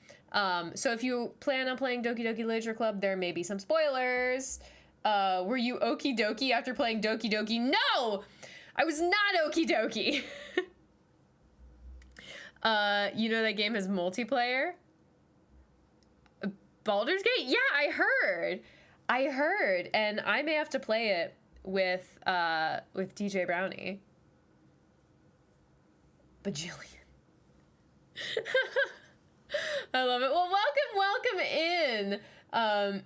So if you plan on playing Doki Doki Literature Club, there may be some spoilers. Were you okie dokie after playing Doki Doki? No! I was not okie dokie. You know that game has multiplayer? Baldur's Gate? Yeah, I heard, and I may have to play it with DJ Brownie. Bajillion. I love it. Well, welcome in. I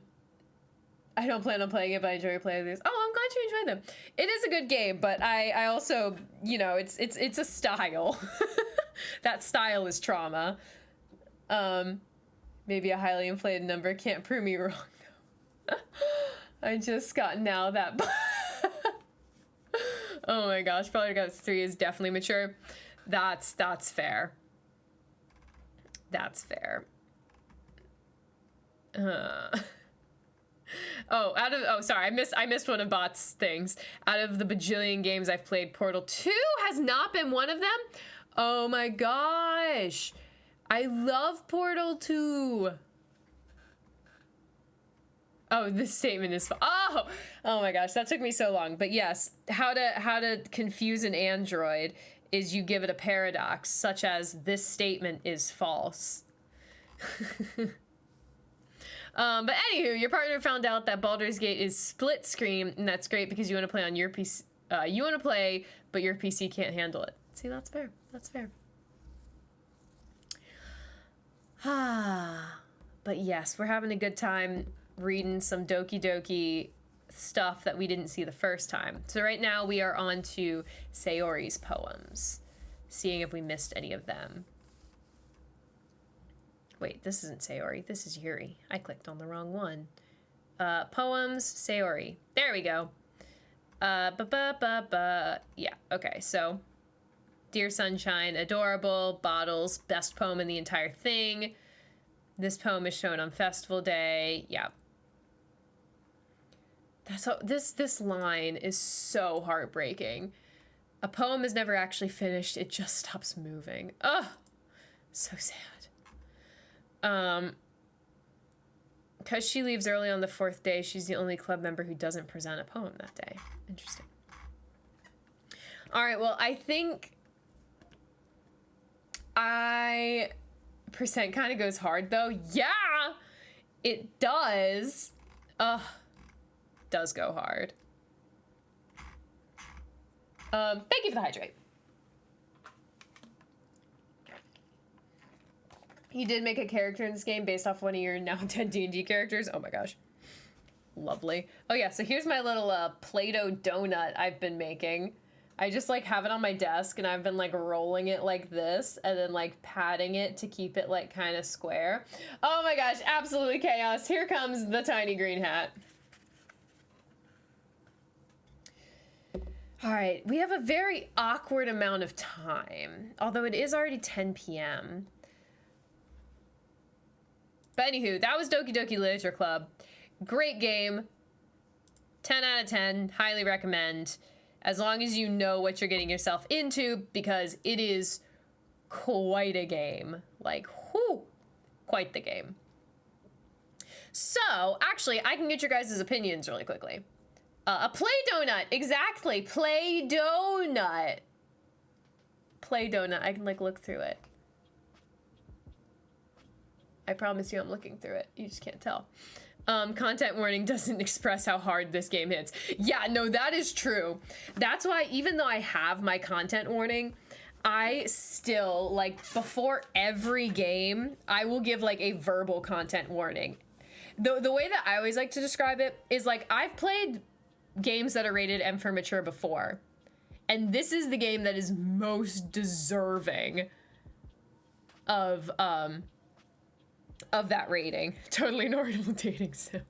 don't plan on playing it, but I enjoy playing these. Oh, I'm glad you enjoyed them. It is a good game, but I also, you know, it's a style. That style is trauma. Maybe a highly inflated number can't prove me wrong. I just got now that. Oh my gosh, probably got 3 is definitely mature. That's fair. That's fair. Sorry, I missed one of Bot's things. Out of the bajillion games I've played, Portal 2 has not been one of them. Oh my gosh. I love Portal 2. Oh, this statement is oh my gosh, that took me so long. But yes, how to confuse an android is you give it a paradox, such as this statement is false. But anywho, your partner found out that Baldur's Gate is split screen, and that's great because you want to play on your PC. You want to play, but your PC can't handle it. See, that's fair. That's fair. But yes, we're having a good time reading some Doki Doki stuff that we didn't see the first time. So right now we are on to Sayori's poems, seeing if we missed any of them. Wait, this isn't Sayori, this is Yuri. I clicked on the wrong one. Poems, Sayori. There we go. Yeah, okay, so Dear Sunshine, adorable, bottles, best poem in the entire thing. This poem is shown on festival day. Yeah. That's how, this line is so heartbreaking. A poem is never actually finished. It just stops moving. Ugh. So sad. Because she leaves early on the 4th day, she's the only club member who doesn't present a poem that day. Interesting. All right, well, I think I Percent kind of goes hard though. Yeah, it does. Does go hard. Thank you for the hydrate. You did make a character in this game based off one of your now dead D&D characters. Oh my gosh. Lovely. Oh yeah, so here's my little Play-Doh donut I've been making. I just like have it on my desk and I've been like rolling it like this and then like patting it to keep it like kind of square. Oh my gosh, absolutely chaos. Here comes the tiny green hat. All right, we have a very awkward amount of time, although it is already 10 p.m. But anywho, that was Doki Doki Literature Club. Great game. 10 out of 10. Highly recommend. As long as you know what you're getting yourself into, because it is quite a game. Like, whoo, quite the game. So, actually, I can get your guys' opinions really quickly. A play donut, exactly. Play donut. Play donut. I can like look through it. I promise you I'm looking through it. You just can't tell. Content warning doesn't express how hard this game hits. Yeah, no, that is true. That's why even though I have my content warning, I still, like, before every game, I will give like a verbal content warning. The way that I always like to describe it is like, I've played games that are rated M for mature before, and this is the game that is most deserving of that rating. Totally normal dating sim.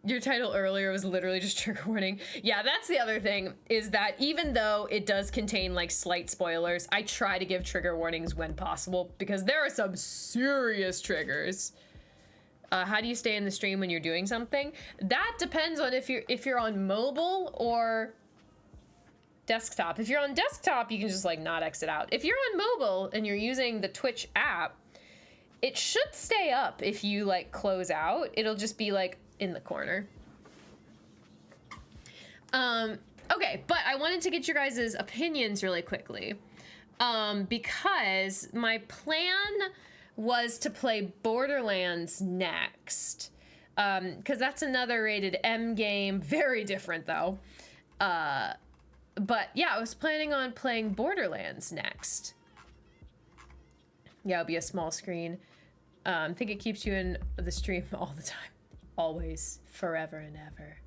Your title earlier was literally just trigger warning. Yeah, that's the other thing, is that even though it does contain like slight spoilers, I try to give trigger warnings when possible because there are some serious triggers. How do you stay in the stream when you're doing something? That depends on if you're on mobile or desktop. If you're on desktop, you can just like not exit out. If you're on mobile and you're using the Twitch app, it should stay up if you like close out. It'll just be like in the corner. Okay, but I wanted to get your guys' opinions really quickly. Because my plan was to play Borderlands next. Because that's another rated M game. Very different, though. But, yeah, I was planning on playing Borderlands next. Yeah, it'll be a small screen. I think it keeps you in the stream all the time. Always. Forever and ever.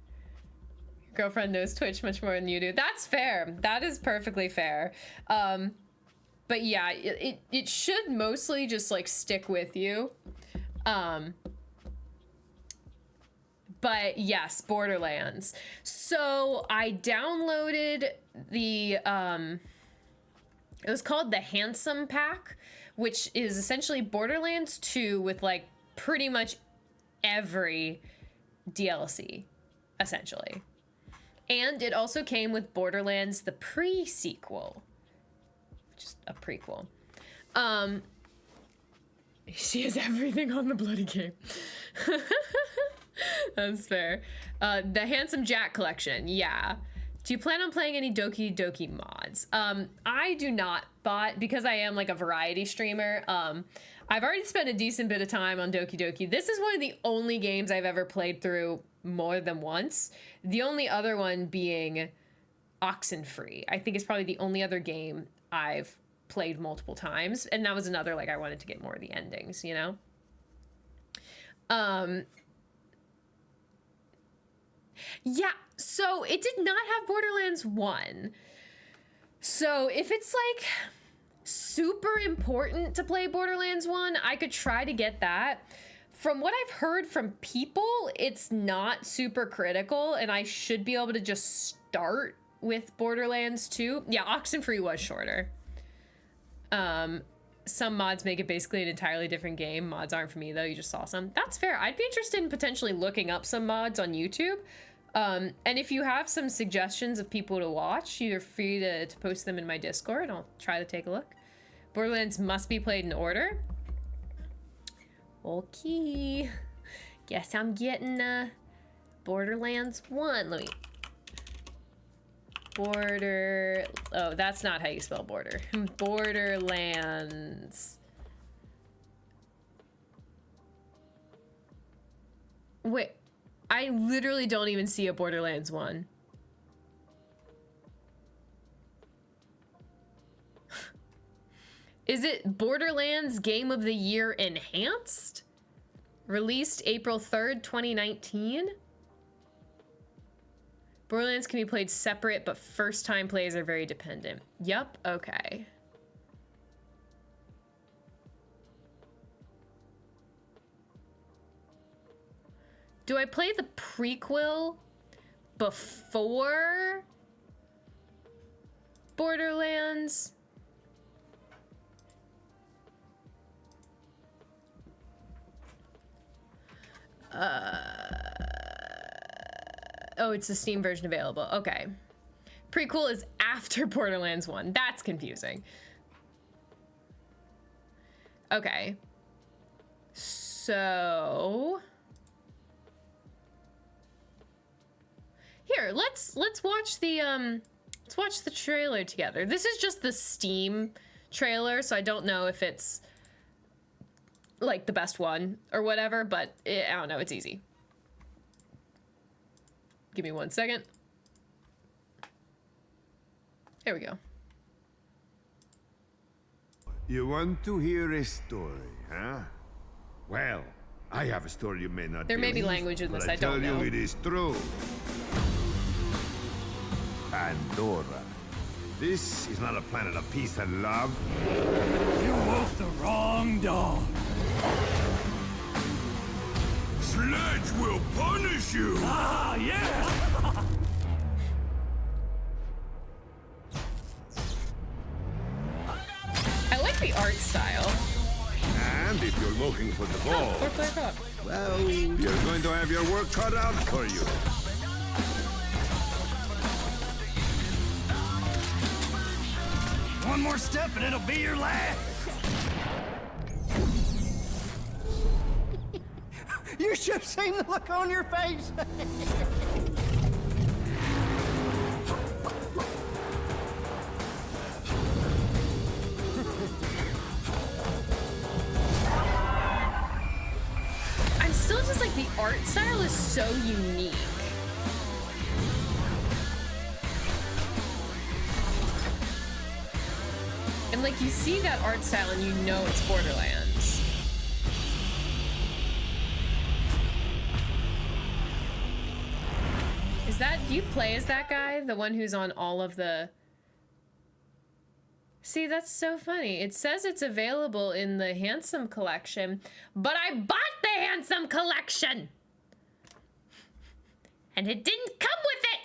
Your girlfriend knows Twitch much more than you do. That's fair. That is perfectly fair. But yeah, it should mostly just like stick with you. But yes, Borderlands. So I downloaded the, it was called the Handsome Pack, which is essentially Borderlands 2 with like pretty much every DLC, essentially. And it also came with Borderlands, the pre-sequel. Just a prequel. She has everything on the bloody game. That's fair. The Handsome Jack collection, yeah. Do you plan on playing any Doki Doki mods? I do not, but because I am like a variety streamer, I've already spent a decent bit of time on Doki Doki. This is one of the only games I've ever played through more than once. The only other one being Oxenfree. I think it's probably the only other game I've played multiple times, and that was another like I wanted to get more of the endings, you know. Yeah, so it did not have Borderlands 1. So if it's like super important to play Borderlands 1, I could try to get that. From what I've heard from people, it's not super critical, and I should be able to just start with Borderlands 2. Yeah, Oxenfree was shorter. Some mods make it basically an entirely different game. Mods aren't for me, though. You just saw some. That's fair. I'd be interested in potentially looking up some mods on YouTube. And if you have some suggestions of people to watch, you're free to post them in my Discord. I'll try to take a look. Borderlands must be played in order. Okay. Guess I'm getting Borderlands 1. Border. Oh, that's not how you spell border. Borderlands. Wait, I literally don't even see a Borderlands 1. Is it Borderlands Game of the Year Enhanced? Released April 3rd, 2019? Borderlands can be played separate, but first-time plays are very dependent. Yup, okay. Do I play the prequel before Borderlands? Oh, it's the Steam version available. Okay. Prequel is after Borderlands 1. That's confusing. Okay. So... Here, let's watch the trailer together. This is just the Steam trailer, so I don't know if it's like the best one or whatever, but I don't know, it's easy. Give me 1 second. Here we go. You want to hear a story, huh? Well, I have a story you may not There may be believe, language in this, but I don't tell know. you it is true. Pandora. This is not a planet of peace and love. You woke the wrong dog. Sledge will punish you! Ah, yeah! I like the art style. And if you're looking for the ball, Four-player co-op. well, you're going to have your work cut out for you. One more step and it'll be your last. You should have seen the look on your face. I'm still just like, the art style is so unique. And like, you see that art style and you know it's Borderlands. Is that, do you play as that guy? The one who's on all of the... See, that's so funny. It says it's available in the Handsome Collection, but I bought the Handsome Collection! And it didn't come with it!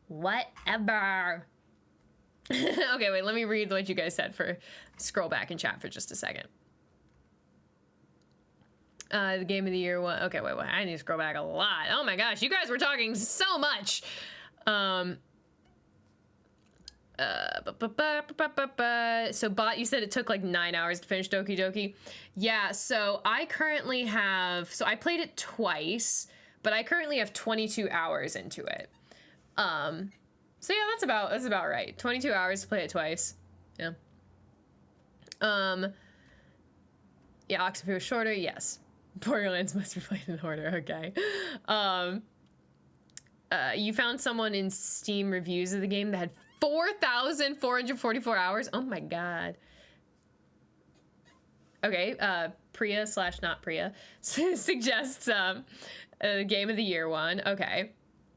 Whatever. Okay, wait, let me read what you guys said scroll back in chat for just a second. The game of the year one. Okay, wait, I need to scroll back a lot. Oh my gosh, you guys were talking so much. So Bot, you said it took like 9 hours to finish Doki Doki. Yeah, so I currently have, so I played it twice, but I currently have 22 hours into it. So yeah, that's about right. 22 hours to play it twice. Yeah. Yeah, Oxenfree was shorter, yes. Borderlands must be played in order, okay. You found someone in Steam reviews of the game that had 4,444 hours. Oh my god. Okay, Priya / not Priya suggests a game of the year one. Okay.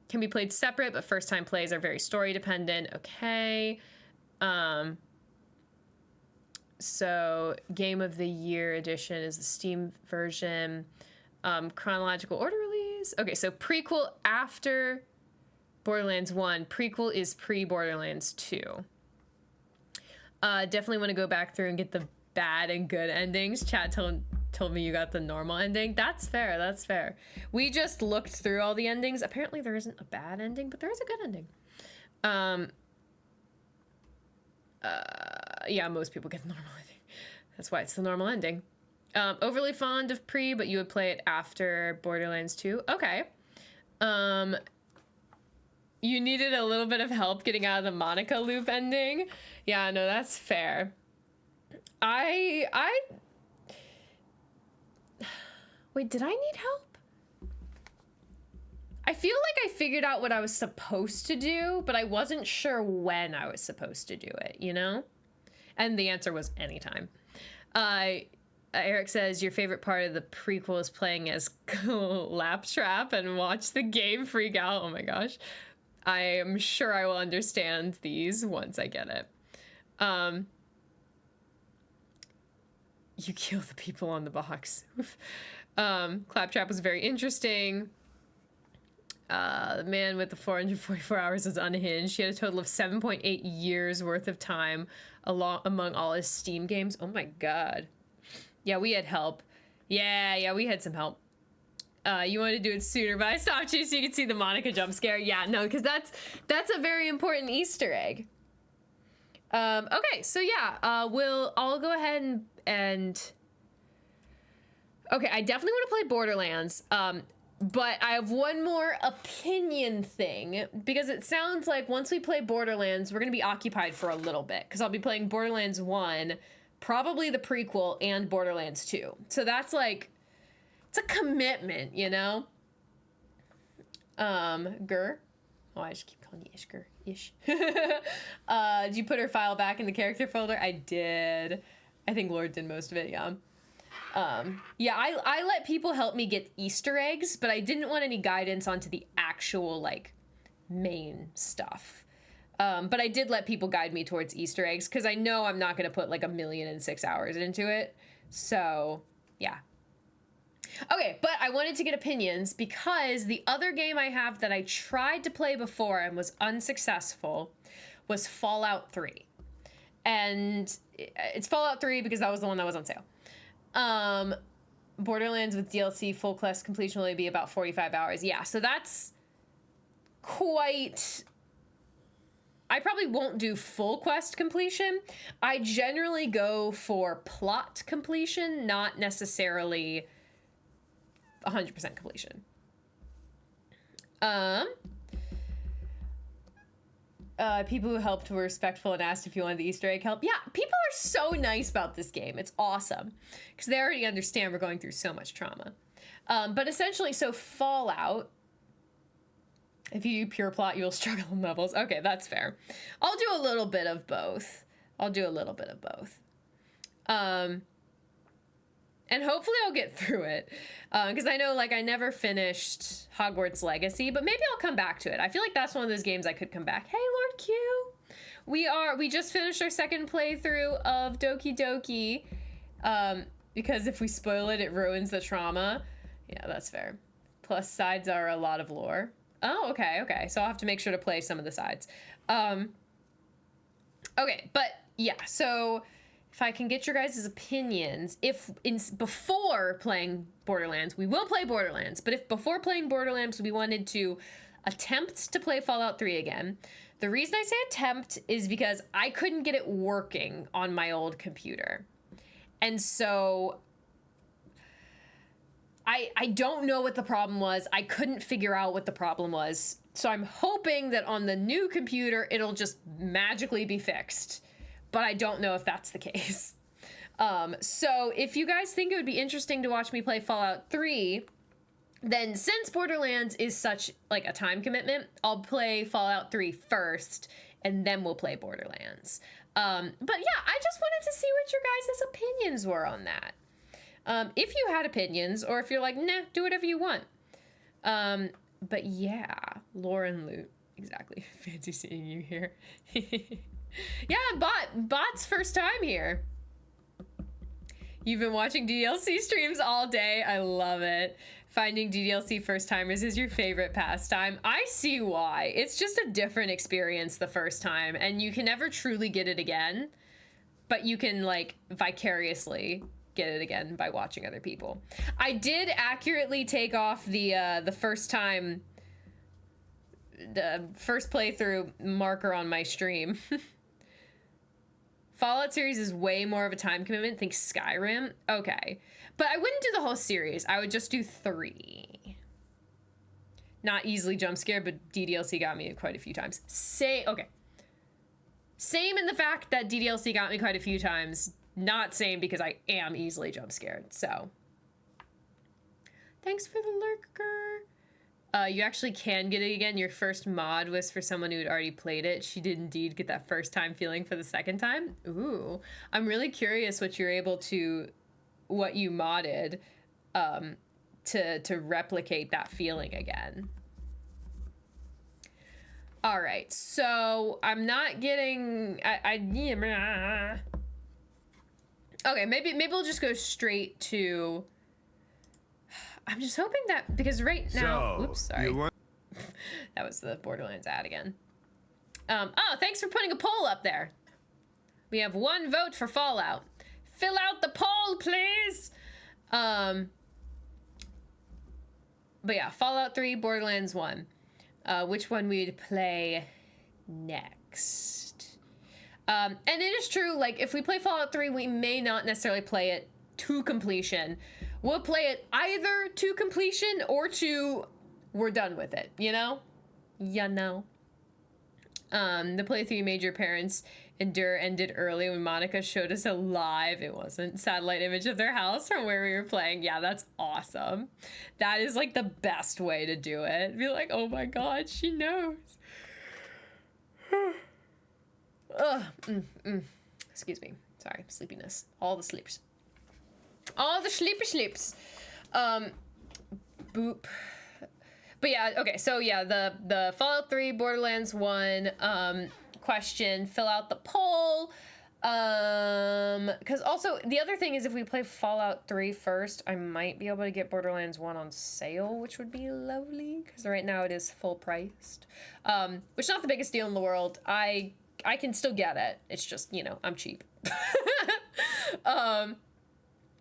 Can be played separate, but first time plays are very story dependent. Okay. So game of the year edition is the Steam version. Chronological order release. Okay, so prequel after Borderlands 1. Prequel is pre-Borderlands 2. Definitely want to go back through and get the bad and good endings. Chat told me you got the normal ending. That's fair, that's fair. We just looked through all the endings. Apparently there isn't a bad ending, but there is a good ending. Yeah, most people get the normal ending. That's why it's the normal ending. Overly fond of Pre, but you would play it after Borderlands 2. Okay. You needed a little bit of help getting out of the Monica loop ending. Yeah, no, that's fair. Wait, did I need help? I feel like I figured out what I was supposed to do, but I wasn't sure when I was supposed to do it, you know? And the answer was anytime. Eric says, your favorite part of the prequel is playing as Laptrap and watch the game freak out. Oh my gosh. I am sure I will understand these once I get it. You kill the people on the box. Claptrap was very interesting. The man with the 444 hours is unhinged. He had a total of 7.8 years worth of time among all his Steam games. Oh my god. Yeah, we had help. Yeah, we had some help. You wanted to do it sooner, but I stopped you so you could see the Monica jump scare. Yeah, no, because that's a very important Easter egg. Okay, so yeah, I'll go ahead and okay, I definitely want to play Borderlands. But I have one more opinion thing, because it sounds like once we play Borderlands, we're going to be occupied for a little bit, because I'll be playing Borderlands 1, probably the prequel, and Borderlands 2. So that's like, it's a commitment, you know? Gur? Oh, I just keep calling you Ishgur. Ish. Did you put her file back in the character folder? I did. I think Lord did most of it, yeah. Yeah, I let people help me get Easter eggs, but I didn't want any guidance onto the actual, like, main stuff. But I did let people guide me towards Easter eggs, because I know I'm not going to put, like, 1,000,006 hours into it. So, yeah. Okay, but I wanted to get opinions, because the other game I have that I tried to play before and was unsuccessful was Fallout 3. And it's Fallout 3 because that was the one that was on sale. Borderlands with DLC full quest completion will only be about 45 hours. Yeah, so that's quite... I probably won't do full quest completion. I generally go for plot completion, not necessarily 100% completion. People who helped were respectful and asked if you wanted the Easter egg help. Yeah, people are so nice about this game. It's awesome. Because they already understand we're going through so much trauma. But essentially, so Fallout, if you do pure plot, you'll struggle in levels. Okay, that's fair. I'll do a little bit of both. And hopefully I'll get through it. Because I know, like, I never finished Hogwarts Legacy, but maybe I'll come back to it. I feel like that's one of those games I could come back. Hey, Lord Q! We just finished our second playthrough of Doki Doki. Because if we spoil it, it ruins the trauma. Yeah, that's fair. Plus, sides are a lot of lore. Oh, okay. So I'll have to make sure to play some of the sides. Okay, but yeah, so... if I can get your guys' opinions, before playing Borderlands, we will play Borderlands, but if before playing Borderlands we wanted to attempt to play Fallout 3 again, the reason I say attempt is because I couldn't get it working on my old computer. And so I don't know what the problem was. I couldn't figure out what the problem was. So I'm hoping that on the new computer, it'll just magically be fixed. But I don't know if that's the case. So if you guys think it would be interesting to watch me play Fallout 3, then since Borderlands is such like a time commitment, I'll play Fallout 3 first, and then we'll play Borderlands. But yeah, I just wanted to see what your guys' opinions were on that. If you had opinions, or if you're like, nah, do whatever you want. But yeah, lore and loot. Exactly. Fancy seeing you here. Yeah, Bot's first time here. You've been watching DDLC streams all day. I love it. Finding DDLC first timers is your favorite pastime. I see why. It's just a different experience the first time, and you can never truly get it again, but you can like vicariously get it again by watching other people. I did accurately take off the first time, the first playthrough marker on my stream. Fallout series is way more of a time commitment. Think Skyrim. Okay. But I wouldn't do the whole series. I would just do 3. Not easily jump scared, but DDLC got me quite a few times. Okay. Same in the fact that DDLC got me quite a few times. Not same because I am easily jump scared. So, thanks for the lurker. You actually can get it again. Your first mod was for someone who had already played it. She did indeed get that first time feeling for the second time. Ooh, I'm really curious what you modded to replicate that feeling again. All right, so I'm not getting, okay, maybe we'll just go straight to, I'm just hoping that, because right now, So, oops, sorry. you want That was the Borderlands ad again. Oh, thanks for putting a poll up there. We have 1 vote for Fallout. Fill out the poll, please. But yeah, Fallout 3, Borderlands 1. Which one we'd play next. And it is true, like, if we play Fallout 3, we may not necessarily play it to completion. We'll play it either to completion or to we're done with it, you know? You know. The playthrough made your parents endure ended early when Monica showed us a live, it wasn't, satellite image of their house from where we were playing. Yeah, that's awesome. That is like the best way to do it. Be like, oh my god, she knows. Excuse me. Sorry, sleepiness. All the sleeps. All the sleeps. Boop. But yeah, okay, so yeah, the Fallout 3, Borderlands 1 question, fill out the poll. Because also, the other thing is if we play Fallout 3 first, I might be able to get Borderlands 1 on sale, which would be lovely, because right now it is full priced. Which is not the biggest deal in the world. I can still get it. It's just, you know, I'm cheap.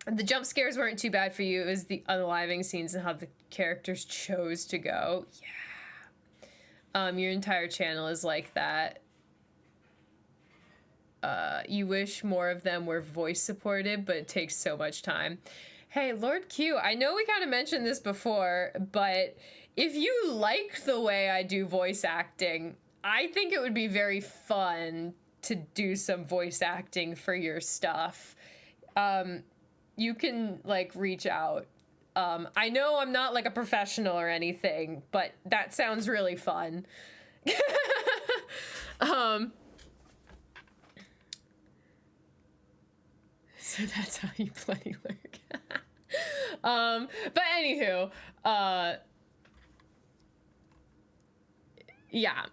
The jump scares weren't too bad for you. It was the unaliving scenes and how the characters chose to go. Yeah. Your entire channel is like that. You wish more of them were voice supported, but it takes so much time. Hey, Lord Q, I know we kind of mentioned this before, but if you like the way I do voice acting, I think it would be very fun to do some voice acting for your stuff. You can, like, reach out. I know I'm not, like, a professional or anything, but that sounds really fun. So that's how you play Lurk. But anywho, yeah.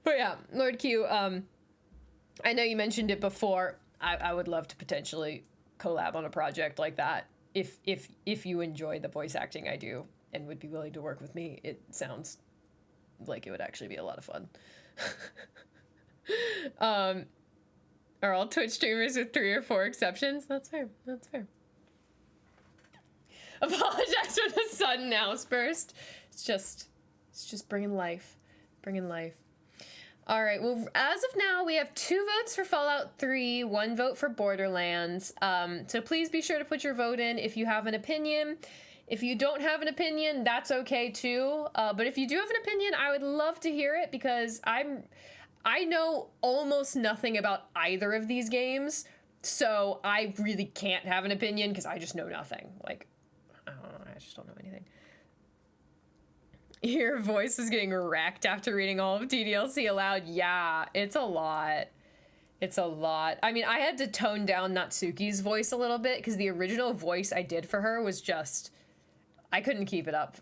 But yeah, Lord Q, I know you mentioned it before. I would love to potentially collab on a project like that. If you enjoy the voice acting I do and would be willing to work with me, it sounds like it would actually be a lot of fun. Are all Twitch streamers with 3 or 4 exceptions? That's fair. That's fair. Apologize for the sudden outburst. It's just bringing life. Bringing life. All right, well, as of now, we have 2 votes for Fallout 3, 1 vote for Borderlands. So please be sure to put your vote in if you have an opinion. If you don't have an opinion, that's okay too. But if you do have an opinion, I would love to hear it because I know almost nothing about either of these games. So I really can't have an opinion because I just know nothing. Like, I don't know, I just don't know anything. Your voice is getting wrecked after reading all of DDLC aloud. Yeah, it's a lot. It's a lot. I mean, I had to tone down Natsuki's voice a little bit because the original voice I did for her was just, I couldn't keep it up.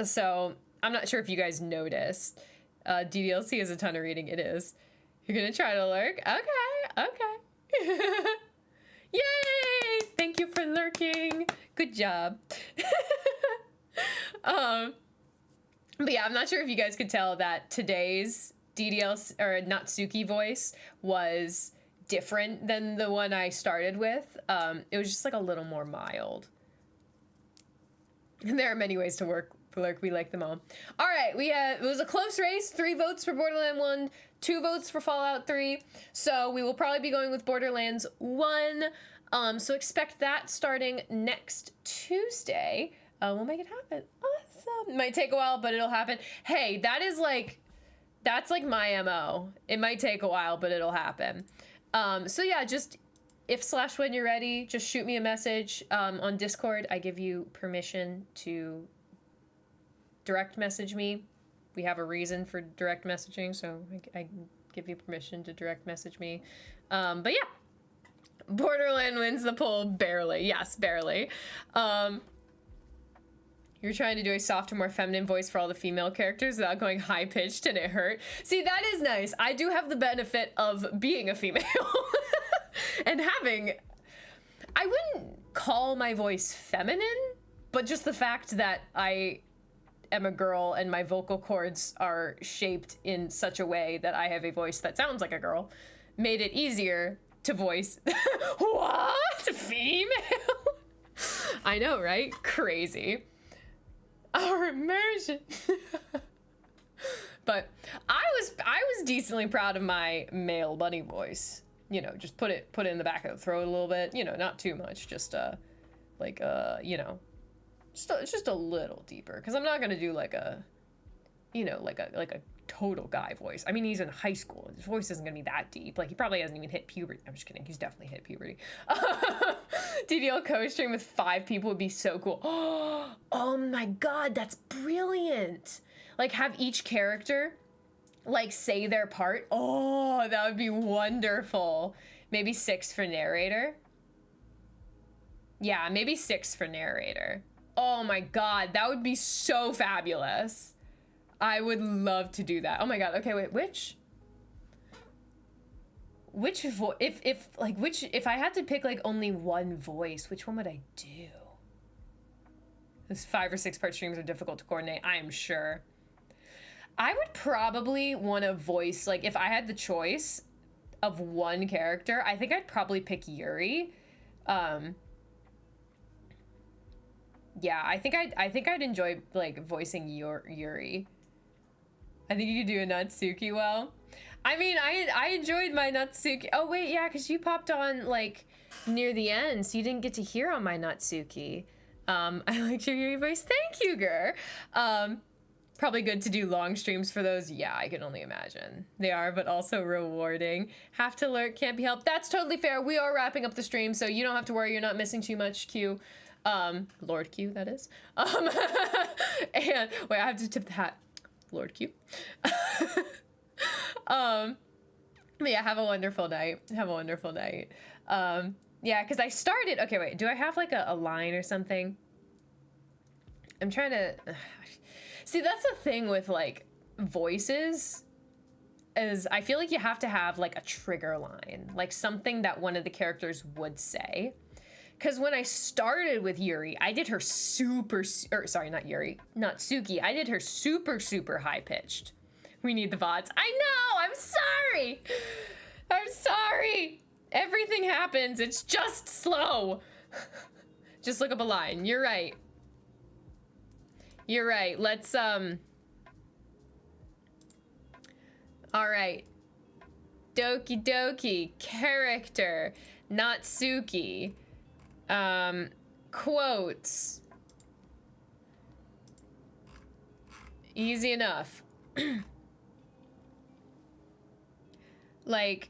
So I'm not sure if you guys noticed. DDLC is a ton of reading. It is. You're gonna try to lurk? Okay. Yay! Thank you for lurking. Good job. But yeah, I'm not sure if you guys could tell that today's DDLC or Natsuki voice was different than the one I started with. It was just like a little more mild. And there are many ways to work Lurk, we like them all. All right, it was a close race. 3 votes for Borderlands 1, 2 votes for Fallout 3. So we will probably be going with Borderlands 1. So expect that starting next Tuesday. We'll make it happen. Awesome. Might take a while, but it'll happen. Hey, that's like my MO. It might take a while, but it'll happen. So yeah, just if/when you're ready, just shoot me a message on Discord. I give you permission to direct message me. We have a reason for direct messaging, so I give you permission to direct message me. But yeah, Borderland wins the poll barely. Yes, barely. You're trying to do a softer, more feminine voice for all the female characters without going high-pitched and it hurt. See, that is nice. I do have the benefit of being a female. And I wouldn't call my voice feminine, but just the fact that I am a girl and my vocal cords are shaped in such a way that I have a voice that sounds like a girl made it easier to voice. What? Female? I know, right? Crazy. Our immersion. But I was decently proud of my male bunny voice. You know, just put it in the back of the throat a little bit. You know, not too much. Just you know, just a little deeper. Because I'm not gonna do like a, you know, like a total guy voice. I mean, he's in high school. His voice isn't gonna be that deep. Like, he probably hasn't even hit puberty. I'm just kidding. He's definitely hit puberty. DDL co-stream with 5 people would be so cool. Oh my god, that's brilliant. Like, have each character like say their part. Oh, that would be wonderful. Maybe 6 for narrator. Yeah, maybe 6 for narrator. Oh my god, that would be so fabulous. I would love to do that. Oh my god. Okay, wait, if I had to pick like only one voice, which one would I do? Those 5 or 6 part streams are difficult to coordinate, I am sure. I would probably want to voice, like, if I had the choice of one character, I think I'd probably pick Yuri. Yeah, I think I'd enjoy like voicing Yuri. I think you could do a Natsuki well. I mean, I enjoyed my Natsuki. Oh wait, yeah, because you popped on like near the end, so you didn't get to hear on my Natsuki. I liked your Yuri voice. Thank you, Gur. Probably good to do long streams for those. Yeah, I can only imagine. They are, but also rewarding. Have to lurk, can't be helped. That's totally fair. We are wrapping up the stream, so you don't have to worry. You're not missing too much, Q. Lord Q, that is. And wait, I have to tip the hat. Lord Q. But yeah, have a wonderful night. Have a wonderful night. Yeah, because I started. Okay, wait. Do I have like a line or something? I'm trying to. See, that's the thing with like voices, is I feel like you have to have like a trigger line, like something that one of the characters would say. Because when I started with Yuri, I did her Natsuki. I did her super high pitched. We need the VODs. I know, I'm sorry. Everything happens, it's just slow. Just look up a line, you're right. Let's, all right. Doki Doki, character, Natsuki, quotes. Easy enough. Like,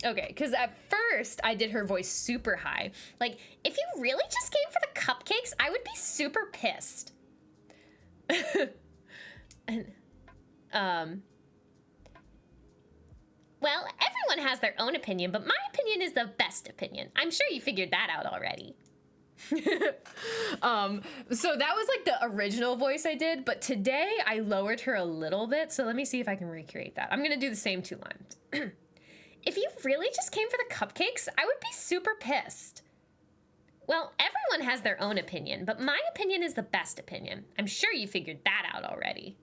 okay, because at first I did her voice super high. Like, if you really just came for the cupcakes, I would be super pissed. And, well, everyone has their own opinion, but my opinion is the best opinion. I'm sure you figured that out already. So that was like the original voice I did, but today I lowered her a little bit, so let me see if I can recreate that. I'm gonna do the same 2 lines. If you really just came for the cupcakes, I would be super pissed. Well, everyone has their own opinion, but my opinion is the best opinion. I'm sure you figured that out already.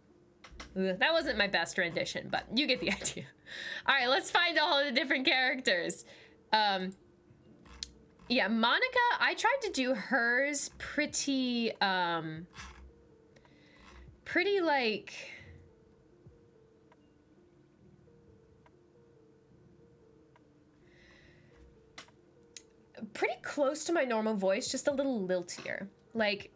Ugh, that wasn't my best rendition, but you get the idea. All right, let's find all of the different characters. Yeah, Monica, I tried to do hers pretty, pretty like... pretty close to my normal voice, just a little liltier. Like,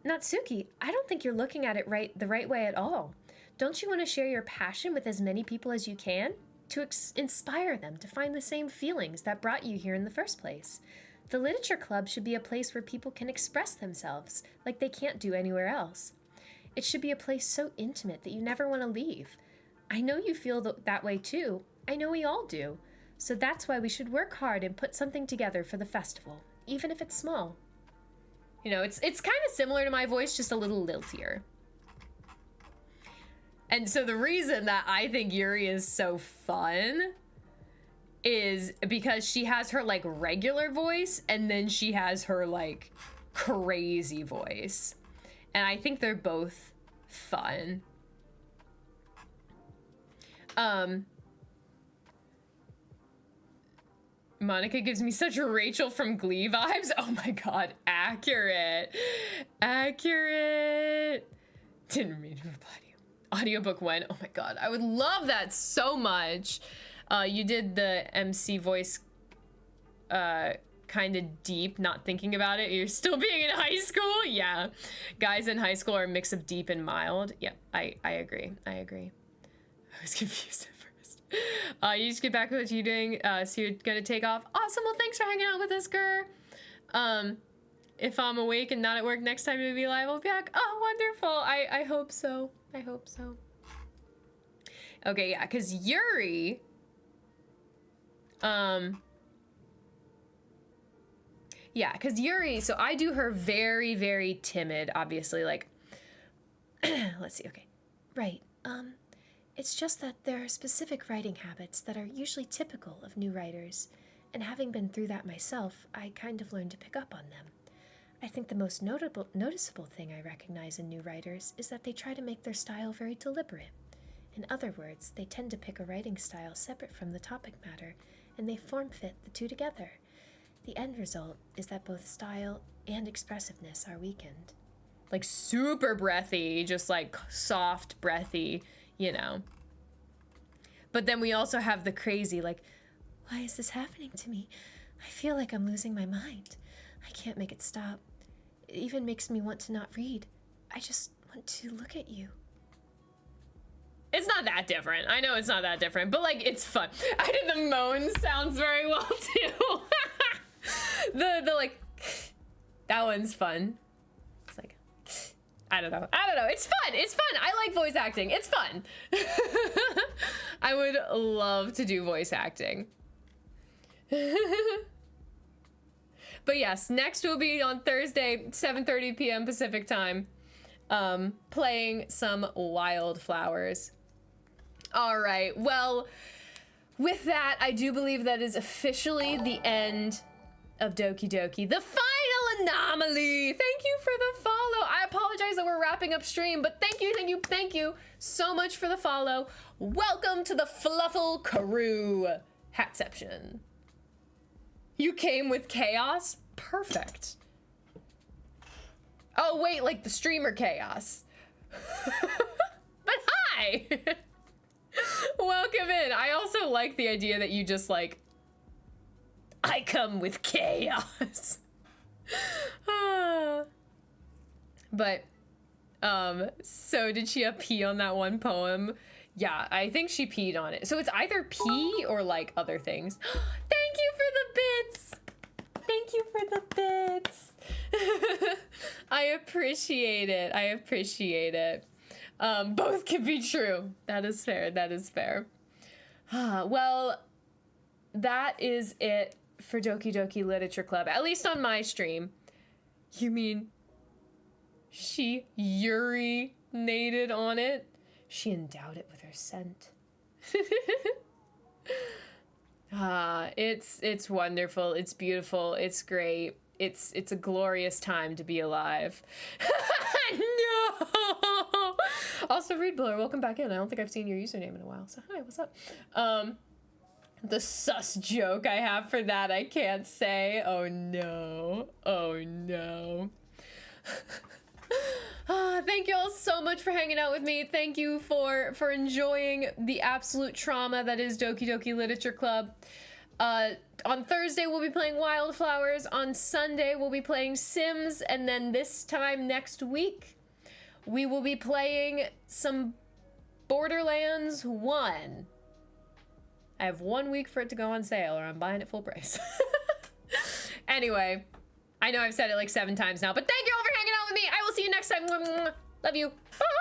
Natsuki, I don't think you're looking at it the right way at all. Don't you want to share your passion with as many people as you can? To inspire them to find the same feelings that brought you here in the first place. The Literature Club should be a place where people can express themselves like they can't do anywhere else. It should be a place so intimate that you never want to leave. I know you feel that way too. I know we all do. So that's why we should work hard and put something together for the festival, even if it's small. You know, it's kind of similar to my voice, just a little liltier. And so the reason that I think Yuri is so fun is because she has her like regular voice and then she has her like crazy voice. And I think they're both fun. Monica gives me such Rachel from Glee vibes. Oh my god, accurate. Accurate. Didn't mean to reply to you. Audiobook when? Oh my god, I would love that so much. You did the MC voice kind of deep, not thinking about it. You're still being in high school? Yeah. Guys in high school are a mix of deep and mild. Yeah, I agree. I agree. I was confused at first. You just get back with what you're doing, so you're gonna take off. Awesome, well thanks for hanging out with us, Gur. If I'm awake and not at work next time to be live, I'll be back. Oh, wonderful. I hope so. I hope so. Okay, yeah, because Yuri... Yeah, because Yuri, so I do her very, very timid, obviously, like... Let's see, okay. Right, it's just that there are specific writing habits that are usually typical of new writers, and having been through that myself, I kind of learned to pick up on them. I think the most noticeable thing I recognize in new writers is that they try to make their style very deliberate. In other words, they tend to pick a writing style separate from the topic matter, and they form-fit the two together. The end result is that both style and expressiveness are weakened. Like super breathy, just like soft, breathy, you know. But then we also have the crazy, like, why is this happening to me? I feel like I'm losing my mind. I can't make it stop. It even makes me want to not read. I just want to look at you. It's not that different. I know it's not that different, but like, it's fun. I did the moan sounds very well too. the like, that one's fun. It's like, I don't know. It's fun. It's fun. I like voice acting. It's fun. I would love to do voice acting. But yes, next will be on Thursday, 7:30 p.m. Pacific time, playing some Wildflowers. All right, well, with that, I do believe that is officially the end of Doki Doki, the final anomaly. Thank you for the follow. I apologize that we're wrapping up stream, but thank you so much for the follow. Welcome to the Fluffle Crew. Hatception. You came with chaos? Perfect. Oh, wait, like the streamer chaos. But hi! Welcome in. I also like the idea that you just like, I come with chaos. But, so did she pee on that one poem? Yeah, I think she peed on it. So it's either pee or like other things. Thank you for the bits. Thank you for the bits. I appreciate it. I appreciate it. Both can be true. That is fair. That is fair. Well, that is it for Doki Doki Literature Club, at least on my stream. You mean she urinated on it? She endowed it with her scent. It's wonderful. It's beautiful. It's great. It's a glorious time to be alive. No. Also, Reed Blower, welcome back in. I don't think I've seen your username in a while. So hi, what's up? The sus joke I have for that, I can't say. Oh no. Oh no. Thank you all so much for hanging out with me. Thank you for enjoying the absolute trauma that is Doki Doki Literature Club. On Thursday, we'll be playing Wildflowers. On Sunday, we'll be playing Sims. And then this time next week, we will be playing some Borderlands 1. I have 1 week for it to go on sale, or I'm buying it full price. Anyway, I know I've said it like 7 times now, but thank you all for hanging out with me. I will see you next time. Love you. Bye.